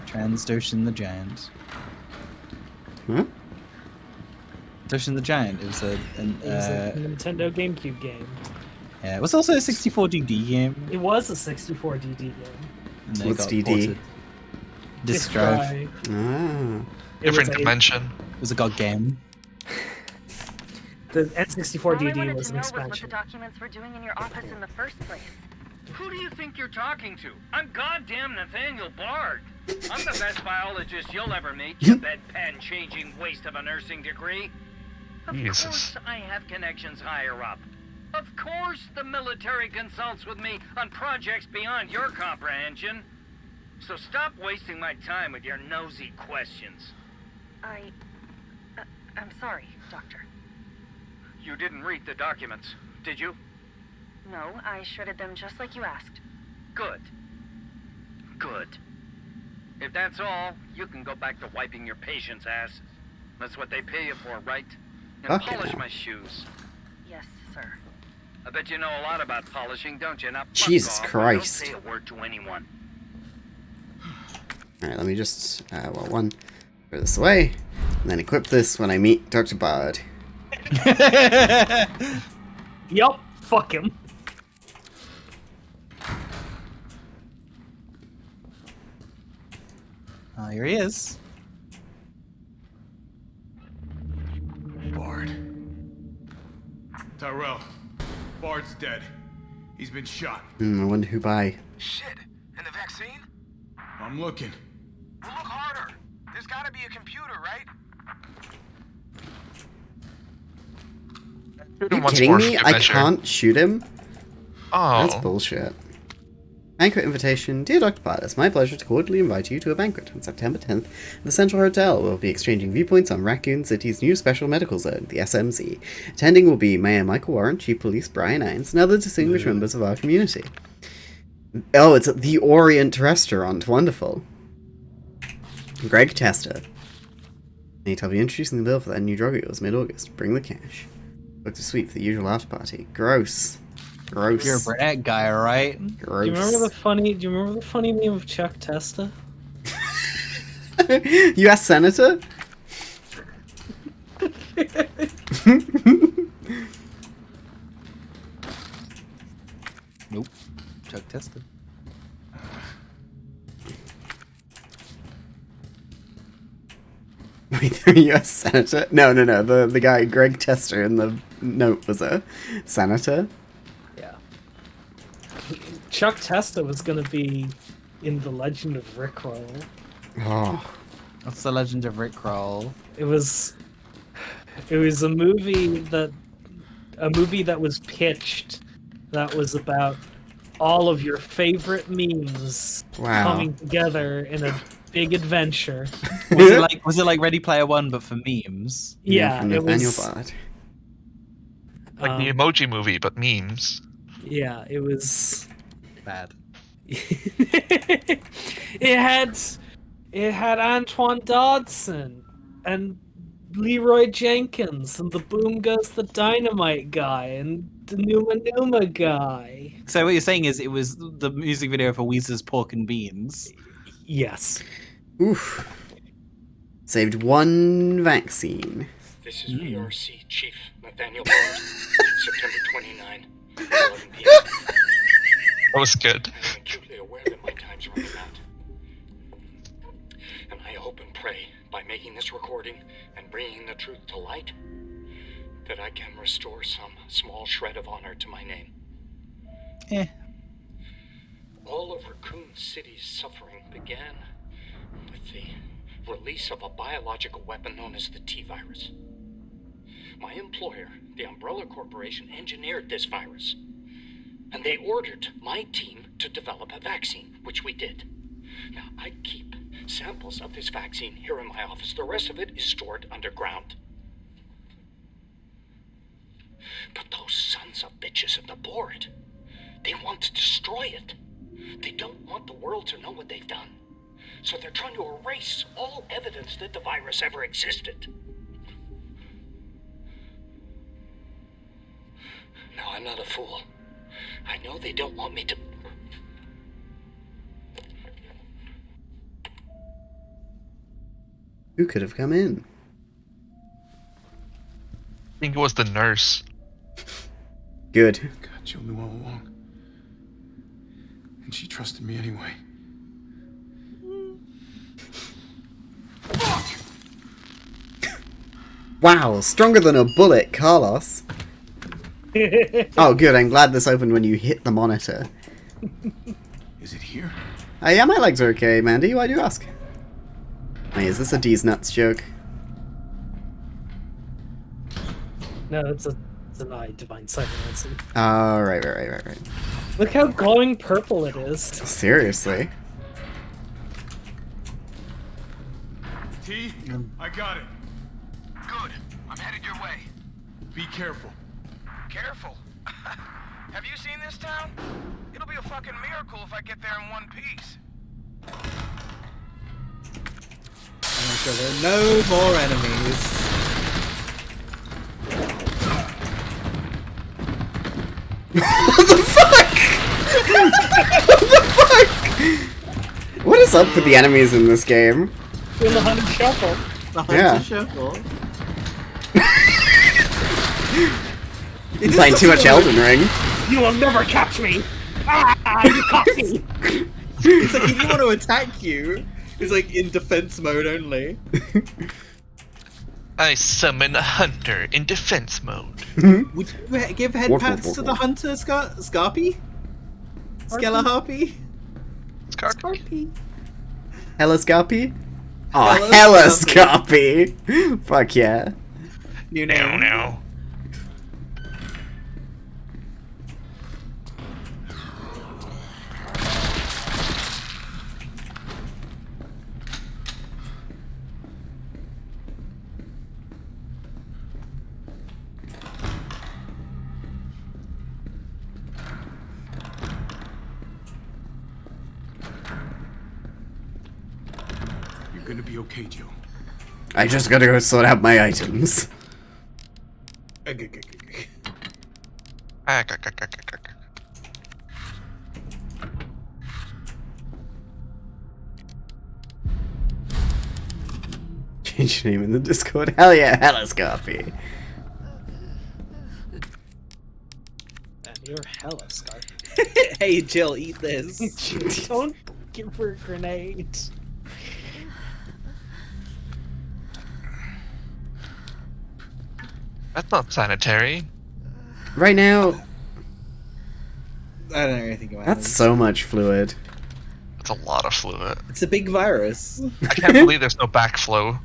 Transdoshan the Giant. Huh? Doshan the Giant. It was It was a Nintendo GameCube game. Yeah, it was also a 64DD game. It was a 64DD game. And they What's got DD? ported. Disk drive. Ah. Different dimension. It was a god game. The N64 All I DD wanted was to an know was what the expansion. documents were doing in your office in the first place. Who do you think you're talking to? I'm goddamn Nathaniel Bard. I'm the best biologist you'll ever meet, you bedpan-changing waste of a nursing degree. Of Jesus. course I have connections higher up. Of course the military consults with me on projects beyond your comprehension. So stop wasting my time with your nosy questions. I'm sorry, Doctor. You didn't read the documents, did you? No, I shredded them just like you asked. Good. Good. If that's all, you can go back to wiping your patient's asses. That's what they pay you for, right? And Okay. polish my shoes. Yes, sir. I bet you know a lot about polishing, don't you? Now, fuck Jesus off and Christ. Don't say a word to anyone. Alright, let me just, throw this away, and then equip this when I meet Dr. Bard. Yup, fuck him. Oh, here he is. Bard. Tyrell. Bard's dead. He's been shot. I wonder who by. Shit. And the vaccine? I'm looking. Well, look harder. There's gotta be a computer, right? Are you kidding me? I can't shoot him? Oh. That's bullshit. Banquet invitation. Dear Dr. Bard, it's my pleasure to cordially invite you to a banquet on September 10th at the Central Hotel. We'll be exchanging viewpoints on Raccoon City's new special medical zone, the SMZ. Attending will be Mayor Michael Warren, Chief Police Brian Ines, and other distinguished members of our community. Oh, it's at the Orient Restaurant. Wonderful. Greg Tester. I'll be introducing the bill for that new drug of yours mid-August. Bring the cash. Booked a suite for the usual after party. Gross. Gross. You're a Brett guy, right? Gross. Do you remember the funny meme of Chuck Testa? U.S. Senator? Nope. Chuck Testa. Wait, they're a U.S. Senator? No. The guy, Greg Tester, in the note was a senator. Yeah. Chuck Testa was gonna be in The Legend of Rickroll. Oh. What's the Legend of Rickroll? It was a movie that was pitched that was about all of your favorite memes coming together in a big adventure. Was it like Ready Player One but for memes? Yeah, from it Nathaniel was Bard. Like the Emoji Movie, but memes. Yeah, it was bad. It had Antoine Dodson and Leroy Jenkins and the Boom Goes the Dynamite guy and the Numa guy. So what you're saying is it was the music video for Weezer's Pork and Beans? Yes. Oof. Saved one vaccine. This is VRC Chief Nathaniel Bard, September 29, 11 p.m. That was good. I'm acutely aware that my time's running out. And I hope and pray, by making this recording and bringing the truth to light, that I can restore some small shred of honor to my name. All of Raccoon City's suffering began with the release of a biological weapon known as the T-virus. My employer, the Umbrella Corporation, engineered this virus, and they ordered my team to develop a vaccine, which we did. Now, I keep samples of this vaccine here in my office. The rest of it is stored underground. But those sons of bitches at the board, they want to destroy it. They don't want the world to know what they've done. So they're trying to erase all evidence that the virus ever existed. No, I'm not a fool. I know they don't want me to... Who could have come in? I think it was the nurse. Good. God, she knew all along. And she trusted me anyway. Wow, stronger than a bullet, Carlos. Oh, good. I'm glad this opened when you hit the monitor. Is it here? Yeah, my legs are okay, Mandy. Why do you ask? Hey, is this a D's nuts joke? No, it's an eye, divine cybermancy. Oh, right. Look how glowing purple it is. Seriously. T, I got it. Good. I'm headed your way. Be careful. Careful. Have you seen this town? It'll be a fucking miracle if I get there in one piece. I'm sure there are no more enemies. What the fuck? What the fuck? What is up with the enemies in this game? In the Hunter Shuffle. The Hunter Yeah. Shuffle. You're playing too much Elden Ring. You will never catch me! Ah, you caught me! It's like if you want to attack you, it's like in defense mode only. I summon a hunter in defense mode. Would you give head pats to the hunter, Scarpy? Skeleharpy? Scarpy. Hellascopy? Oh, Hellascopy! Fuck yeah. You know. No. You're gonna be okay, Joe. I just gotta go sort out my items. Change your name in the Discord. Hell yeah, Hellascopy. And you're hella Scarpy. Hey Jill, eat this. Don't give her grenades. That's not sanitary. Right now, I don't know anything about that's this. so much fluid. That's a lot of fluid. It's a big virus. I can't believe there's no backflow.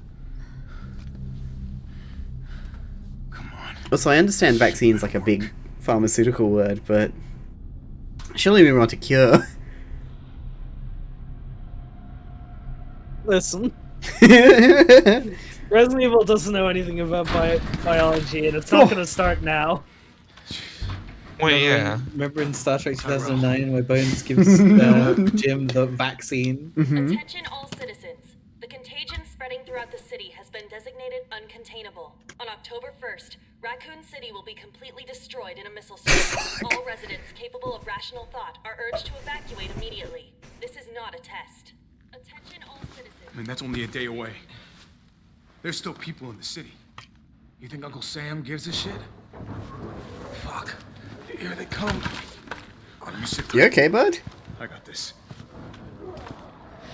Also, I understand vaccine's like a big pharmaceutical word, but surely we want to cure. Listen. Resident Evil doesn't know anything about biology, and it's not going to start now. Well, yeah. Remember in Star Trek 2009 where Bones gives Jim the vaccine? Attention all citizens. The contagion spreading throughout the city has been designated uncontainable. On October 1st, Raccoon City will be completely destroyed in a missile storm. All residents capable of rational thought are urged to evacuate immediately. This is not a test. Attention all citizens. I mean, that's only a day away. There's still people in the city. You think Uncle Sam gives a shit? Fuck. Here they come. Oh, let me sit You okay, bud? I got this.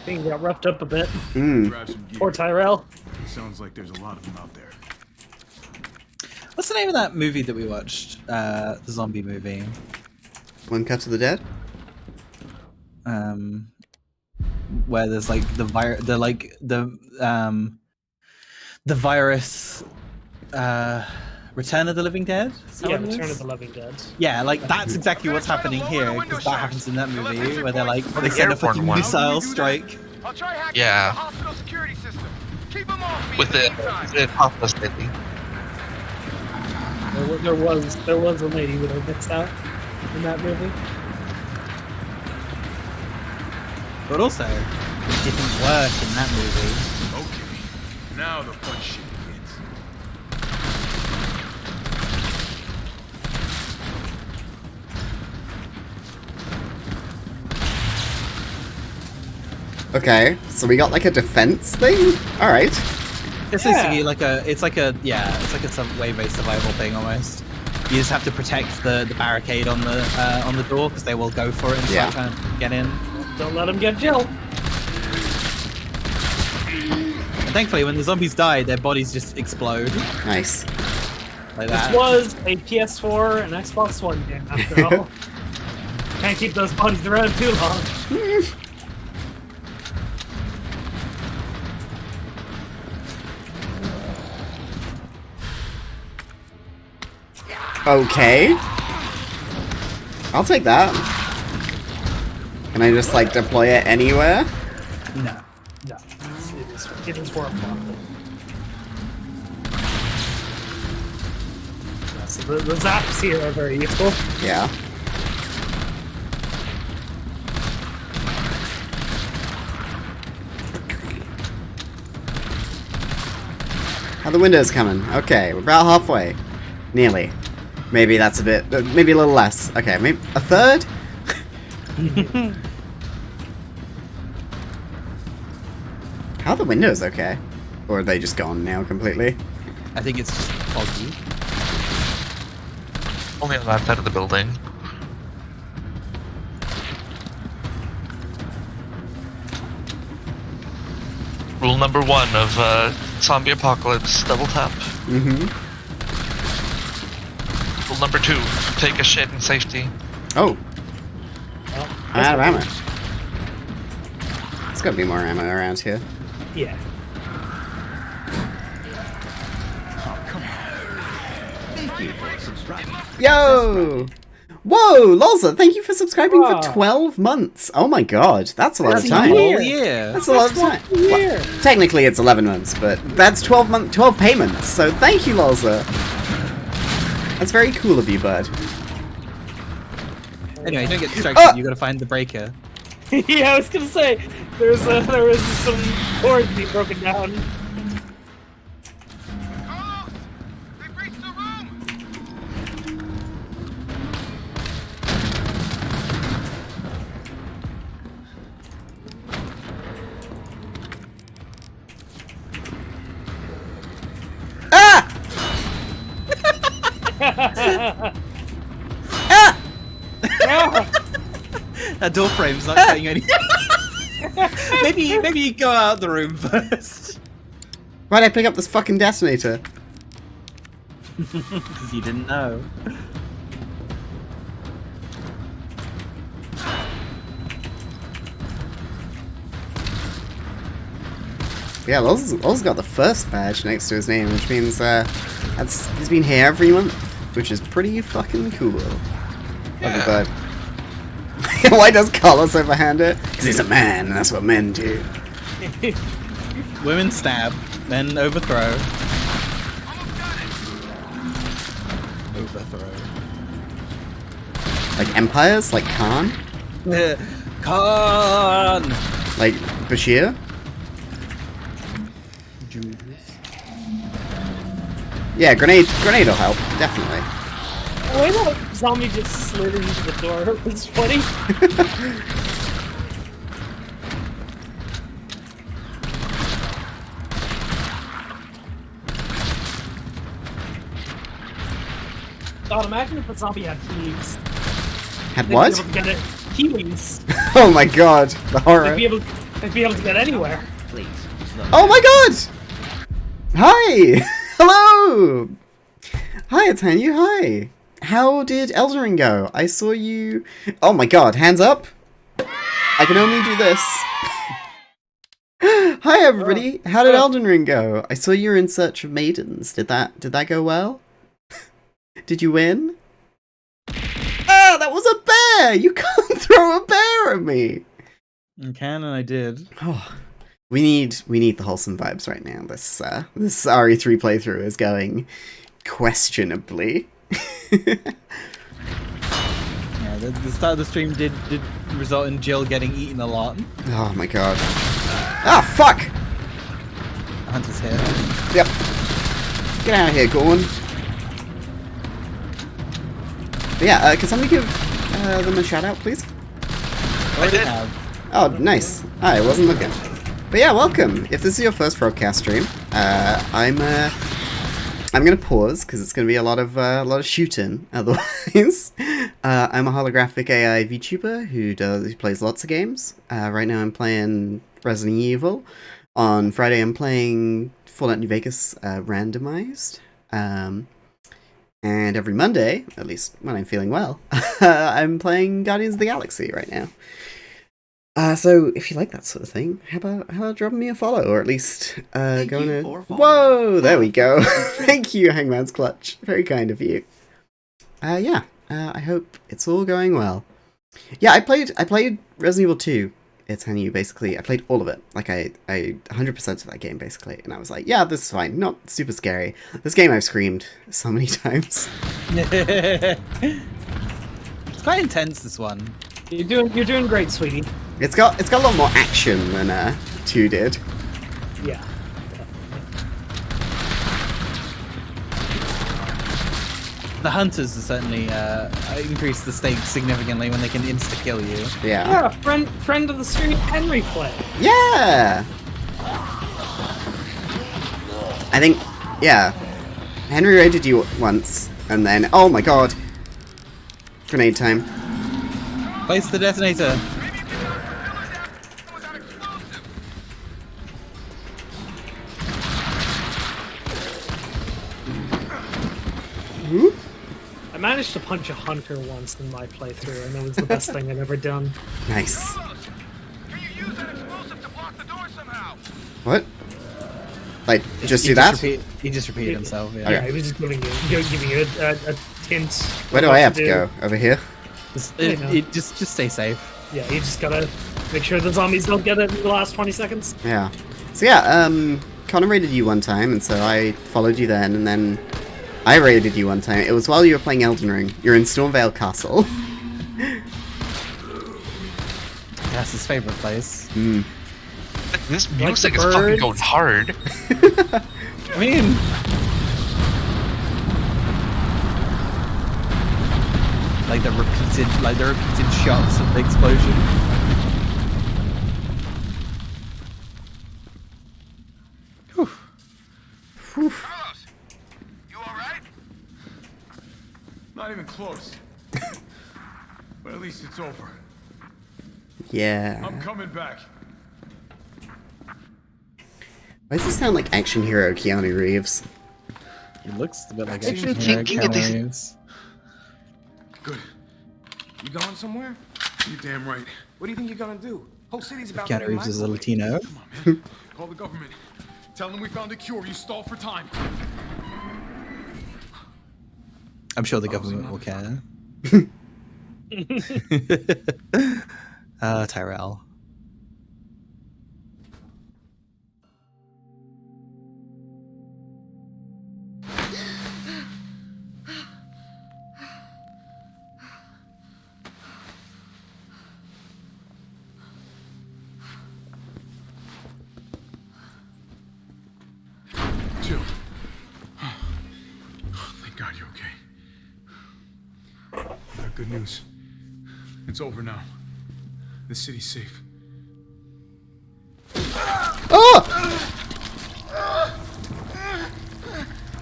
Thing got roughed up a bit. Grab some gear. Poor Tyrell. Sounds like there's a lot of them out there. What's the name of that movie that we watched? The zombie movie. One Cut to the Dead? Where there's like the virus Return of the Living Dead? Is that Yeah, what it Return is? of the Living Dead. Yeah, like that's exactly what's happening here, because that happens in that movie where they're like they send a airborne fucking one. missile strike. Yeah. With the Papa City. There was a lady with her mixed out in that movie. But also, it didn't work in that movie. Okay. Now the fun shit begins. Okay, so we got like a defense thing? Alright. It's basically like a some wave-based survival thing almost. You just have to protect the barricade on the door because they will go for it and start trying to get in. Don't let them get Jill. Thankfully, when the zombies die, their bodies just explode. Nice. Like This that. was a PS4 and Xbox One game, after all. Can't keep those bodies around too long. Okay. I'll take that. Can I just, like, deploy it anywhere? No. No. It is worthwhile. Yeah, so the zaps here are very useful. Yeah. How the windows coming? Okay, we're about halfway. Nearly. Maybe that's a bit, maybe a little less. Okay, maybe a third? How are the windows okay? Or are they just gone now completely? I think it's just foggy. Only on that side of the building. Rule number 1 of zombie apocalypse: double tap. Mm-hmm. Rule number 2: take a shit in safety. Oh. I'm out of ammo. There's gotta be more ammo around here. Yeah. Yo! Whoa, Lolza, thank you for subscribing for 12 months. Oh my god, that's a lot of time. That's a lot of time. Well, technically it's 11 months, but that's 12 payments. So thank you, Lolza. That's very cool of you, bud. Anyway, don't get distracted. You gotta find the breaker. Yeah, I was gonna say there was some boards being broken down. That door frame's not saying anything. maybe you go out the room first. Why'd I pick up this fucking detonator? Because you didn't know. Yeah, Lol's got the first badge next to his name, which means he's been here every month, which is pretty fucking cool. Love it, bud. Why does Carlos overhand it? Because he's a man, and that's what men do. Women stab, men overthrow. Overthrow. Like empires? Like Khan? Khan! Like Bashir? Yeah, grenade will help, definitely. The way that zombie just slid into the door was funny. God, imagine if the zombie had heaves. Had what? Heaves. Oh my god, the horror. They'd be able to get anywhere. Please. Oh my god! Hi! Hello! Hi, it's Hanyu, hi! How did Elden Ring go? I saw you... Oh my god, hands up! I can only do this. Hi everybody, how did Elden Ring go? I saw you were in search of maidens. Did that go well? Did you win? Ah, that was a bear! You can't throw a bear at me! You can, and I did. Oh, we need the wholesome vibes right now. This RE3 playthrough is going questionably. Yeah, the start of the stream did result in Jill getting eaten a lot. Oh my god. Ah, fuck! Hunter's here. Yep. Get out of here, Gorn. But yeah, can somebody give them a shout out, please? I did. Oh, nice. I wasn't looking. But yeah, welcome. If this is your first Frogcast stream, I'm gonna pause because it's gonna be a lot of shooting. Otherwise, I'm a holographic AI VTuber who plays lots of games. Right now, I'm playing Resident Evil. On Friday, I'm playing Fallout New Vegas randomized. And every Monday, at least when I'm feeling well, I'm playing Guardians of the Galaxy right now. So if you like that sort of thing, how about dropping me a follow, or at least going to... Whoa, there we go. Thank you, Hangman's Clutch. Very kind of you. I hope it's all going well. Yeah, I played Resident Evil 2. It's Hanyu, basically. I played all of it. Like, I 100% of that game, basically. And I was like, yeah, this is fine. Not super scary. This game I've screamed so many times. It's quite intense, this one. You're doing great, sweetie. It's got a lot more action than 2 did. Yeah. The hunters are certainly increase the stakes significantly when they can insta-kill you. Yeah. Yeah, friend of the stream, Henry Flay. Yeah! I think, yeah. Henry raided you once, and then, oh my god. Grenade time. Place the detonator. Whoop. I managed to punch a hunter once in my playthrough, and it was the best thing I've ever done. Nice. What? Like, just do that? He just repeated himself, yeah. Yeah, he was just giving you a hint. Where do I have to go? Over here? Just stay safe. Yeah, you just gotta make sure the zombies don't get it in the last 20 seconds. Yeah. So yeah, Connor raided you one time, and so I followed you then, and then I raided you one time. It was while you were playing Elden Ring. You're in Stormvale Castle. That's his favorite place. Mm. This music is fucking going hard. I mean... Like the repeated shots of the explosion. Whew. Whew. Carlos, you alright? Not even close. But at least it's over. Yeah. I'm coming back. Why does this sound like action hero Keanu Reeves? He looks a bit like I've been action hero thinking of this. Keanu Reeves. Good. You going somewhere? You're damn right. What do you think you're gonna do? Whole city's about Keanu to be Reeves is a microwaved. Latino. Come on, man. Call the government. Tell them we found a cure. You stall for time. I'm sure the government will care. Tyrell. Jill. Thank God you're okay. I got good news. It's over now. The city's safe. Oh!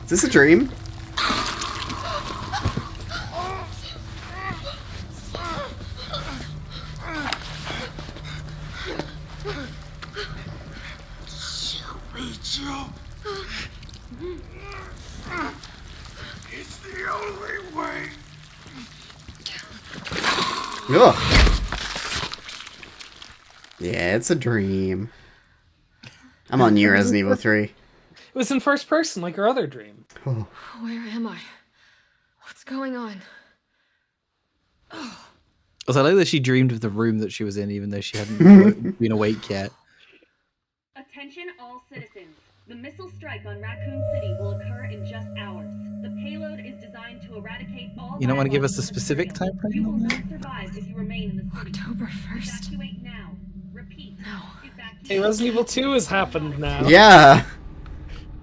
Is this a dream? It's the only way. Ugh. Yeah, it's a dream. I'm on New Resident Evil 3. It was in first person, like her other dream. Oh. Where am I? What's going on? Also, I like that she dreamed of the room that she was in, even though she hadn't been awake yet. Attention all citizens. The missile strike on Raccoon City will occur in just hours. The payload is designed to eradicate all... You don't want to give us a specific time frame? You will not survive if you remain in the city. October 1st. Evacuate now. Repeat. No. Evacuate. Hey, Resident Evil 2 has happened now. Yeah!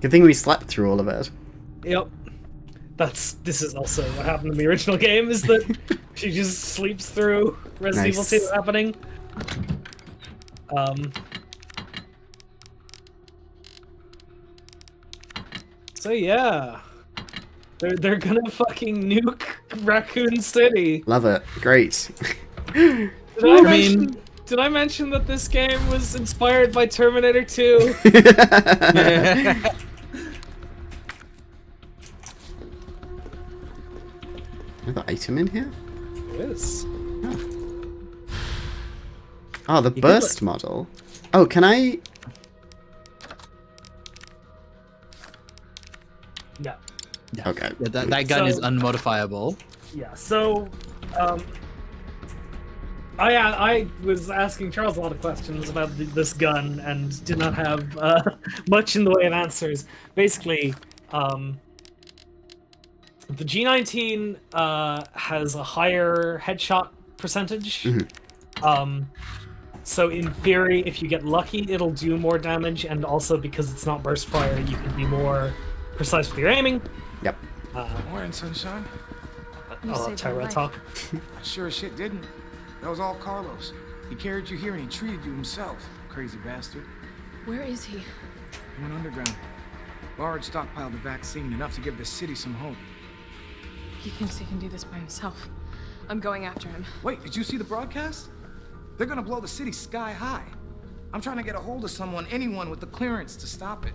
Good thing we slept through all of it. Yep. This is also what happened in the original game, is that she just sleeps through Resident Nice. Evil 2 happening. So yeah. They're gonna fucking nuke Raccoon City. Love it. Great. Did I Did I mention that this game was inspired by Terminator 2? Another item in here? It is. Oh, the burst model. Oh, can I... No. Okay. Yeah, that gun is unmodifiable. Yeah, so... I was asking Charles a lot of questions about this gun and did not have much in the way of answers. Basically, the G19 has a higher headshot percentage. So in theory, if you get lucky, it'll do more damage, and also because it's not burst fire, you can be more precise with your aiming. Yep. Morning, sunshine. I'll let Tyrell talk. I sure as shit didn't. That was all Carlos. He carried you here and he treated you himself. Crazy bastard. Where is he? He went underground. Large stockpiled the vaccine, enough to give the city some hope. He thinks he can do this by himself. I'm going after him. Wait, did you see the broadcast? They're gonna blow the city sky high. I'm trying to get a hold of someone, anyone with the clearance to stop it.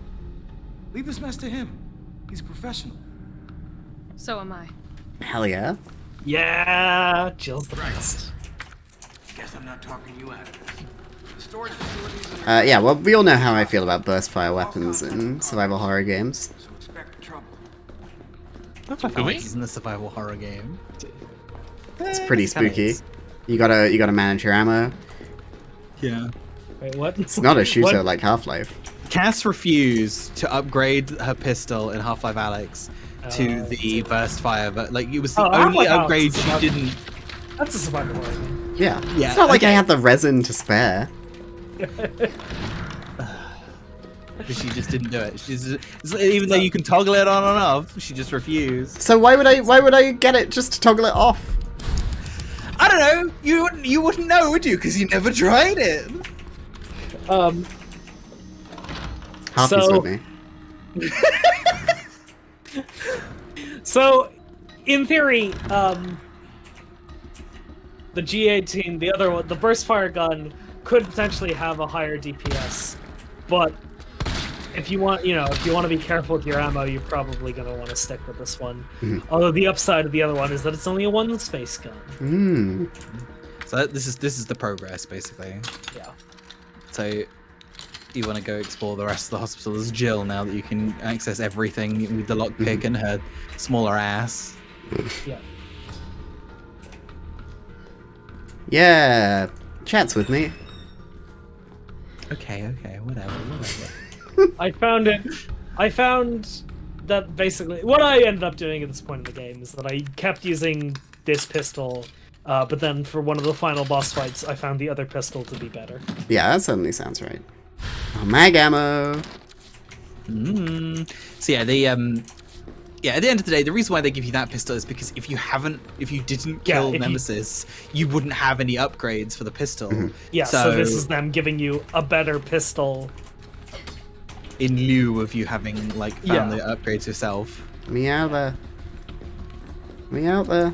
Leave this mess to him. He's a professional. So am I. Hell yeah. Yeah, Jill's the best. Guess I'm not talking you out of this. The storage facilities Yeah, well, we all know how I feel about burst fire weapons in survival horror games. so expect trouble. This isn't a survival horror game. It's pretty spooky. You gotta manage your ammo. Yeah. Wait, what? It's not a shooter What? like Half-Life. Cass refused to upgrade her pistol in Half-Life Alyx to the burst fire, but like it was the only Half-Life upgrade Alyx is she about- didn't. That's a survival horror game. Yeah. Yeah, It's not like I okay. had the resin to spare. But she just didn't do it. Even though you can toggle it on and off, she just refused. So why would I get it just to toggle it off? I don't know. You wouldn't know, would you? Because you never tried it. Harpy's So- with me. So, in theory, the G18, the other one, the burst fire gun, could potentially have a higher DPS, but if you want, if you want to be careful with your ammo, you're probably going to want to stick with this one. Although the upside of the other one is that it's only a one space gun. So this is the progress, basically. Yeah. So you want to go explore the rest of the hospital as Jill now that you can access everything with the lockpick and her smaller ass. Yeah. Yeah. Chat's with me. Okay, whatever. I found that basically what I ended up doing at this point in the game is that I kept using this pistol, but then for one of the final boss fights, I found the other pistol to be better. Yeah, that certainly sounds right. Oh, mag ammo. So yeah, at the end of the day, the reason why they give you that pistol is because if you didn't kill Nemesis, you wouldn't have any upgrades for the pistol. Yeah, so this is them giving you a better pistol in lieu of you having found the upgrades yourself. Me out there. Me out there.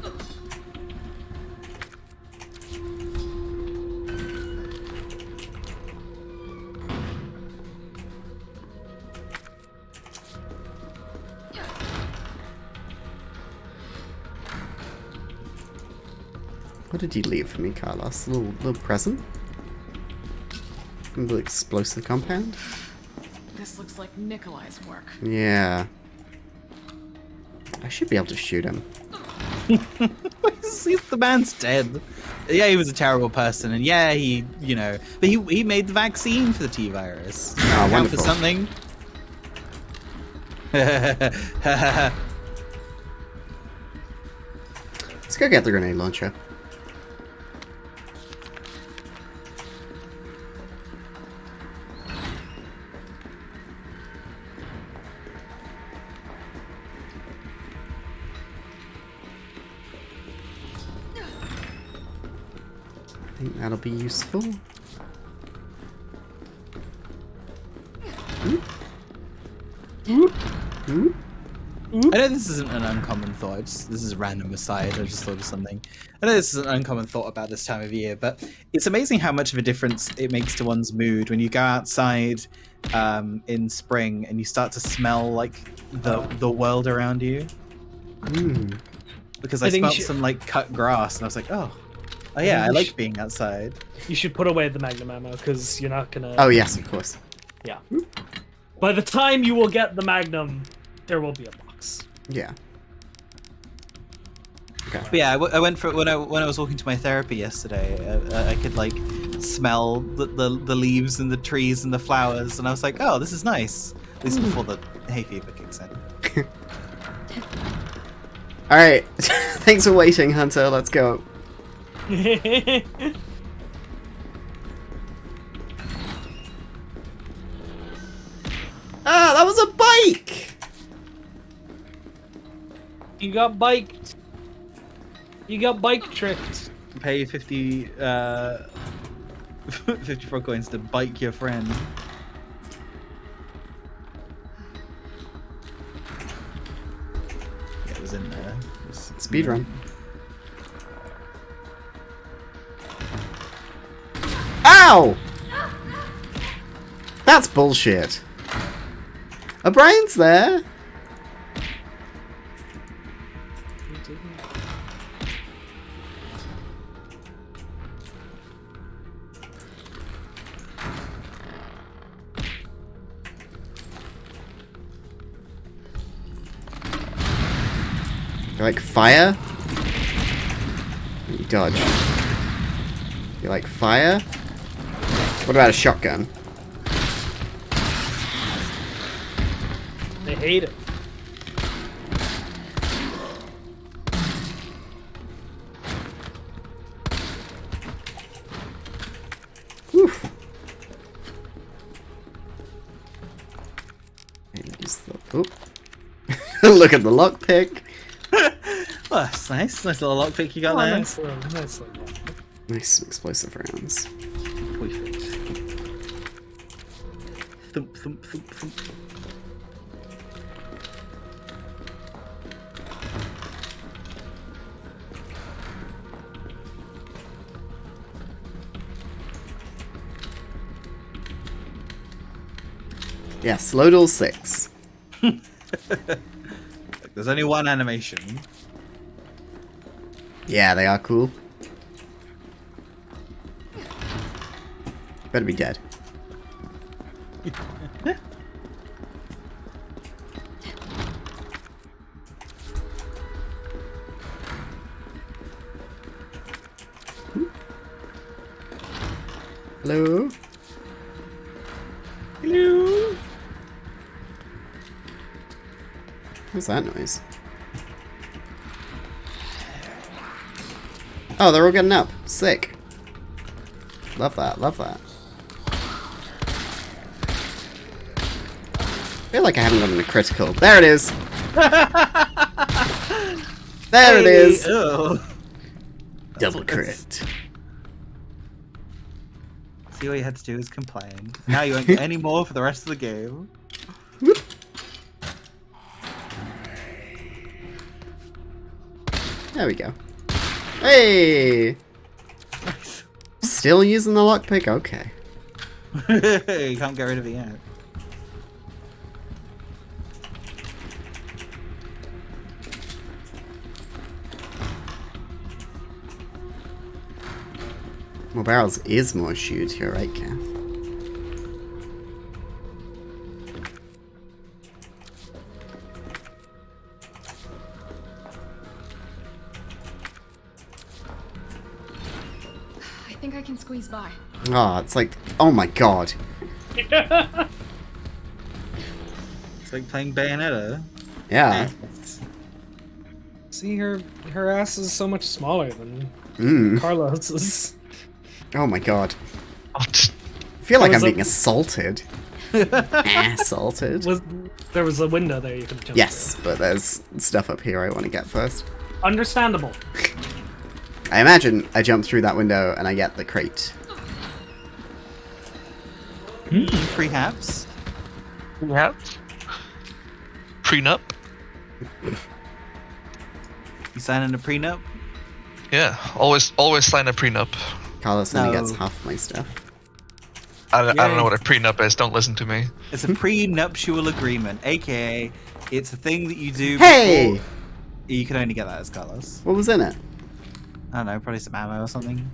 What did you leave for me, Carlos? A little present? A little explosive compound? This looks like Nikolai's work. Yeah. I should be able to shoot him. The man's dead. Yeah, he was a terrible person, and yeah, but he made the vaccine for the T-virus. Oh, wonderful. For something. Let's go get the grenade launcher. I think that'll be useful. I know this isn't an uncommon thought. This is a random aside. I just thought of something. I know this is an uncommon thought about this time of year, but it's amazing how much of a difference it makes to one's mood when you go outside in spring and you start to smell like the world around you. Because I smelled some like cut grass, and I was like, oh yeah, I like being outside. You should put away the Magnum ammo because you're not gonna. Oh yes, of course. Yeah. By the time you will get the Magnum, there will be a box. Yeah. Okay. But yeah, I went for when I was walking to my therapy yesterday. I could like smell the leaves and the trees and the flowers, and I was like, oh, this is nice. At least before the hay fever kicks in. All right. Thanks for waiting, Hunter. Let's go. Ah, that was a bike! You got biked. You got bike tricked. Pay 50 54 coins to bike your friend. Yeah, it was in there. Speedrun. Ow! That's bullshit. O'Brien's there. You like fire? You dodge. You like fire? What about a shotgun? They hate it. Oof. Oh. Look at the lockpick. Oh, that's nice. Nice little lockpick you got there. Nice little. Nice explosive rounds. Perfect. Thump, thump, thump, thump. Yeah, Slowdoll 6. There's only one animation. Yeah, they are cool. Better be dead. Hello? Hello? What's that noise? Oh, they're all getting up. Sick. Love that, love that. I feel like I haven't gotten a critical. There it is! There it is! Oh. Double crit. See, all you had to do is complain. Now you won't get any more for the rest of the game. There we go. Hey! Nice. Still using the lockpick? Okay. You can't get rid of it yet. More barrels is more shoot, you're right, Kath. I think I can squeeze by. Oh, it's like, oh my god. It's like playing Bayonetta. Yeah. See, her ass is so much smaller than Carlos's. Oh my god. I feel like I'm being assaulted. Assaulted. There was a window there you could jump Yes, but there's stuff up here I want to get first. through. Understandable. I imagine I jump through that window and I get the crate. Perhaps. Perhaps. Prenup. You signing a prenup? Yeah, always sign a prenup. Carlos only No. gets half my stuff. I don't Yay. know what a prenup is. Don't listen to me. It's a prenuptial agreement, aka it's a thing that you do. Hey! Before... You can only get that as Carlos. What was in it? I don't know, probably some ammo or something.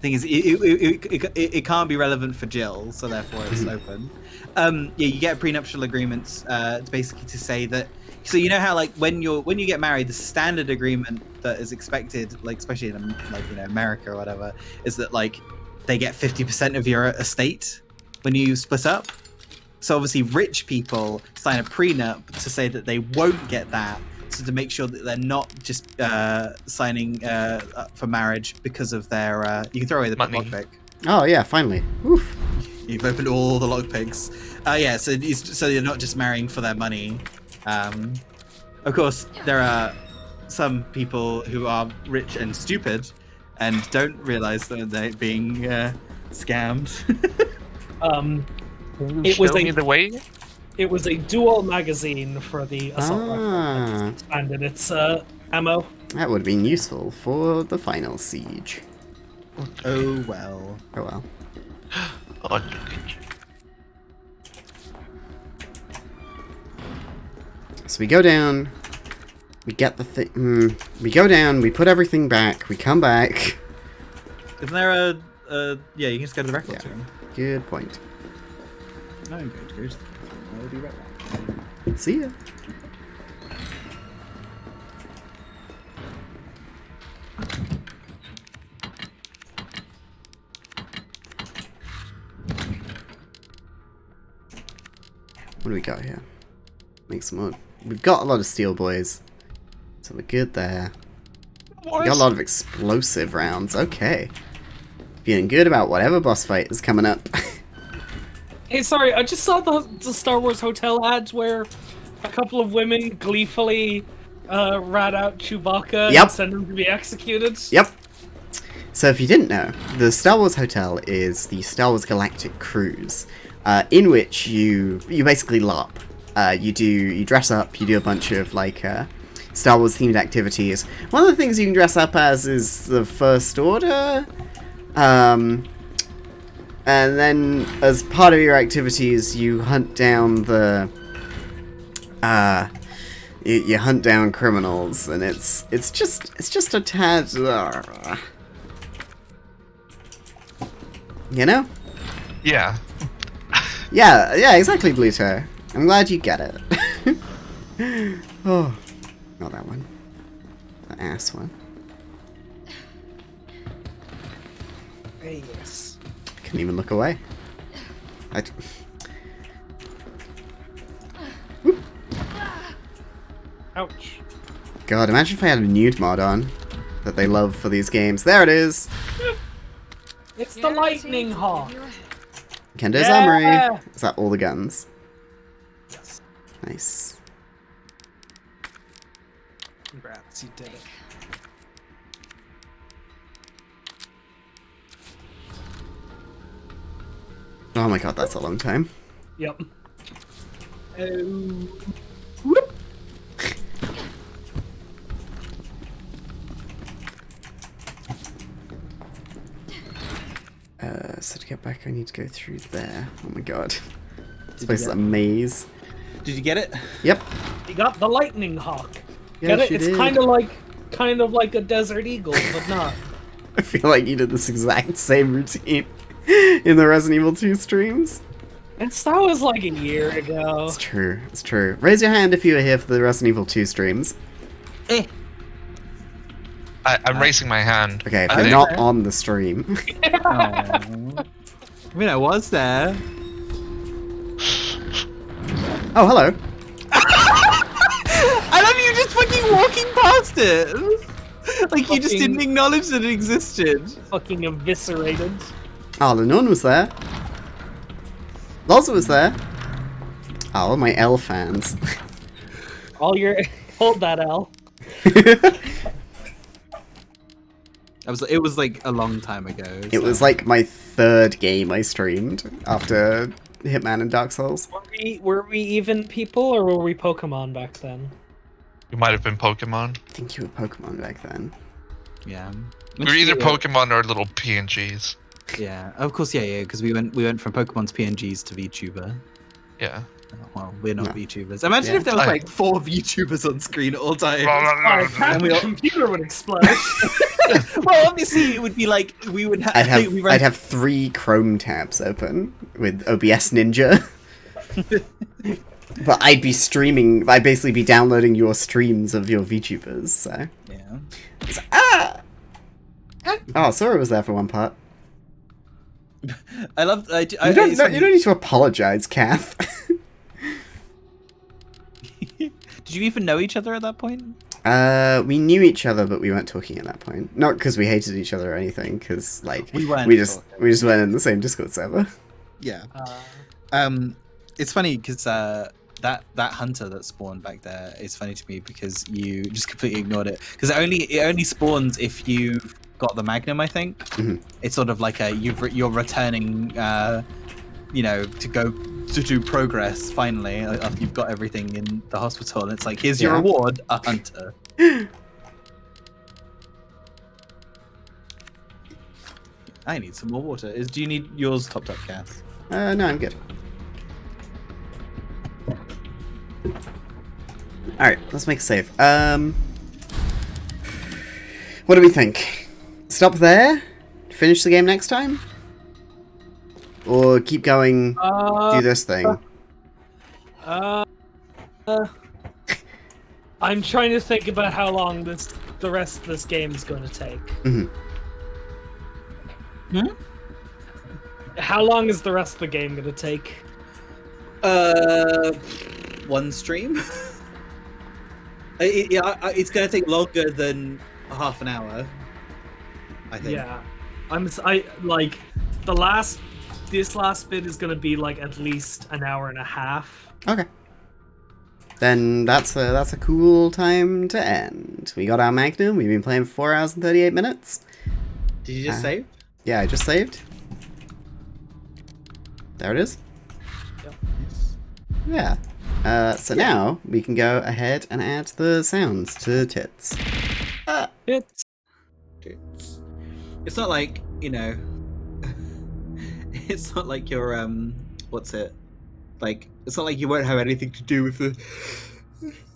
Thing is, it can't be relevant for Jill, so therefore it's open. Yeah, you get prenuptial agreements. It's basically to say that. So you know how like when you get married, the standard agreement that is expected, like especially in America or whatever, is that like they get 50% of your estate when you split up. So obviously, rich people sign a prenup to say that they won't get that. So to make sure that they're not just signing up for marriage because of their... you can throw away the lockpick. Oh, yeah, finally. Oof. You've opened all the lockpicks. Yeah, so you're not just marrying for their money. Of course, there are some people who are rich and stupid and don't realize that they're being scammed. It was Show me the way. It was a dual magazine for the assault rifle that expanded its ammo. That would have been useful for the final siege. Oh well. Oh well. Oh, So we go down, we get the thing, we go down, we put everything back, we come back. Isn't there a yeah, you can just go to the record room. Good point. No, good. I'll be right back. See ya. What do we got here? Make some more. We've got a lot of steel boys, so we're good there. We got a lot of explosive rounds. Okay, feeling good about whatever boss fight is coming up. Hey, sorry, I just saw the Star Wars hotel ads where a couple of women gleefully rat out Chewbacca Yep. and send him to be executed. Yep. So if you didn't know, the Star Wars Hotel is the Star Wars Galactic Cruise, in which you basically LARP. You dress up, you do a bunch of like Star Wars themed activities. One of the things you can dress up as is the First Order. And then, as part of your activities, you hunt down the, you hunt down criminals, and it's just a tad, you know? Yeah. Yeah, exactly, Bluto. I'm glad you get it. Oh, not that one. The ass one. Yes. Couldn't even look away. Ouch. God, imagine if I had a nude mod on that they love for these games. There it is! It's the Lightning Hawk. Kendo's Yeah! Armory. Is that all the guns? Yes. Nice. Congrats, you did it. Oh my god, that's a long time. Yep. So to get back, I need to go through there. Oh my god. This you place is get a maze. Did you get it? Yep. You got the Lightning Hawk. Yes, Get it? you It's did. kind of like a Desert Eagle, but not. I feel like you did this exact same routine in the Resident Evil 2 streams. And that was like a year ago. It's true, it's true. Raise your hand if you were here for the Resident Evil 2 streams. I'm raising my hand. Okay, if I you're think. not on the stream. I mean, I was there. Oh, hello. I love you just fucking walking past it. Like you just didn't acknowledge that it existed. Fucking eviscerated. Oh, the nun was there. Loza was there. Oh, my L fans. All your hold that L. It was like a long time ago. It was like my third game I streamed after Hitman and Dark Souls. Were we even people or were we Pokemon back then? You might have been Pokemon. I think you were Pokemon back then. Yeah. We were either Pokemon or little PNGs. Yeah, of course, yeah, because we went from Pokemon's PNGs to VTuber. Yeah. Well, we're not VTubers. Imagine if there was like 4 VTubers on screen at all times. The computer would explode. Well, obviously it would be like we would have. I'd have 3 Chrome tabs open with OBS Ninja. But I'd be streaming. I'd basically be downloading your streams of your VTubers. So yeah. Oh, Sora was there for one part. I love. You don't need to apologize, Kath. Did you even know each other at that point? We knew each other, but we weren't talking at that point. Not because we hated each other or anything, because like we just weren't in the same Discord server. Yeah. It's funny because that hunter that spawned back there is funny to me because you just completely ignored it because it only spawns if you've got the Magnum. I think it's sort of like you're returning, to go to do progress finally after you've got everything in the hospital, and it's like here's your reward, a hunter. I need some more water. Do you need yours topped up, Cass? No, I'm good. Alright, let's make a save. What do we think? Stop there? Finish the game next time? Or keep going, do this thing? I'm trying to think about how long the rest of this game is going to take. How long is the rest of the game going to take? One stream. It's going to take longer than half an hour, I think. Yeah, this last bit is going to be like at least an hour and a half. Okay. Then that's a cool time to end. We got our Magnum. We've been playing for 4 hours and 38 minutes. Did you just save? Yeah, I just saved. There it is. Yep. Yeah. So now we can go ahead and add the sounds to Tits. Tits. It's not like, it's not like you're, what's it? Like, it's not like you won't have anything to do with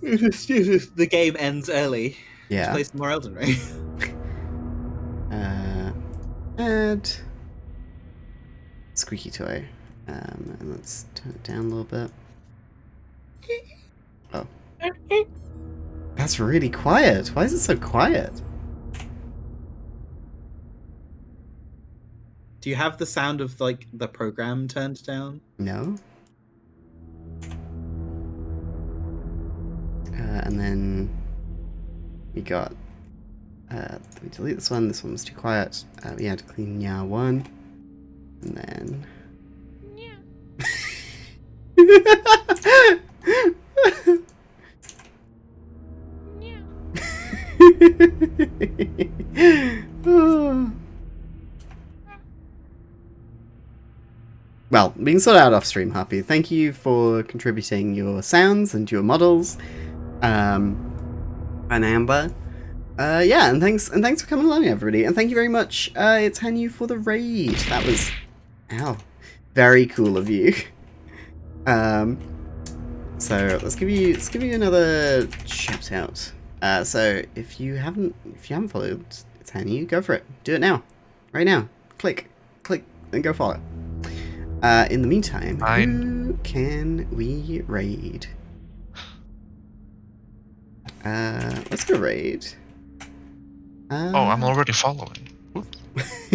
the game ends early. Yeah. Just play some more Elden Ring. Add squeaky toy. And let's turn it down a little bit. Oh. That's really quiet. Why is it so quiet? Do you have the sound of, like, the program turned down? No. And then we got, we delete this one was too quiet. We had to clean Nya 1, and then... Well, we can sort it out off stream, Happy. Thank you for contributing your sounds and your models. And Amber. Yeah, and thanks for coming along, everybody. And thank you very much, it's Hanyu, for the raid. That was very cool of you. So let's give you another shout out. So if you haven't followed, it's Hanyu, go for it. Do it now. Right now. Click, and go follow. In the meantime, who can we raid? Let's go raid. I'm already following.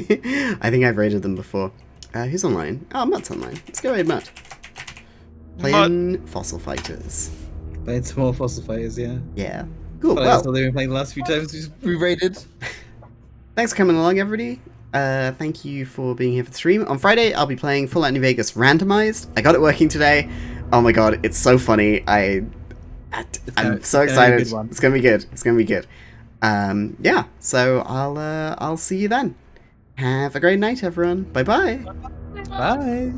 I think I've raided them before. Who's online? Oh, Mutt's online. Let's go raid Mutt. Playing Fossil Fighters. Playing some more Fossil Fighters, yeah. Yeah. Cool. Well, that's what they've been playing the last few times we raided. Thanks for coming along, everybody. Thank you for being here for the stream. On Friday, I'll be playing Fallout New Vegas Randomized. I got it working today. Oh my god, it's so funny. I'm so excited. It's gonna be good. It's gonna be good. Yeah. So I'll see you then. Have a great night, everyone. Bye-bye. Bye.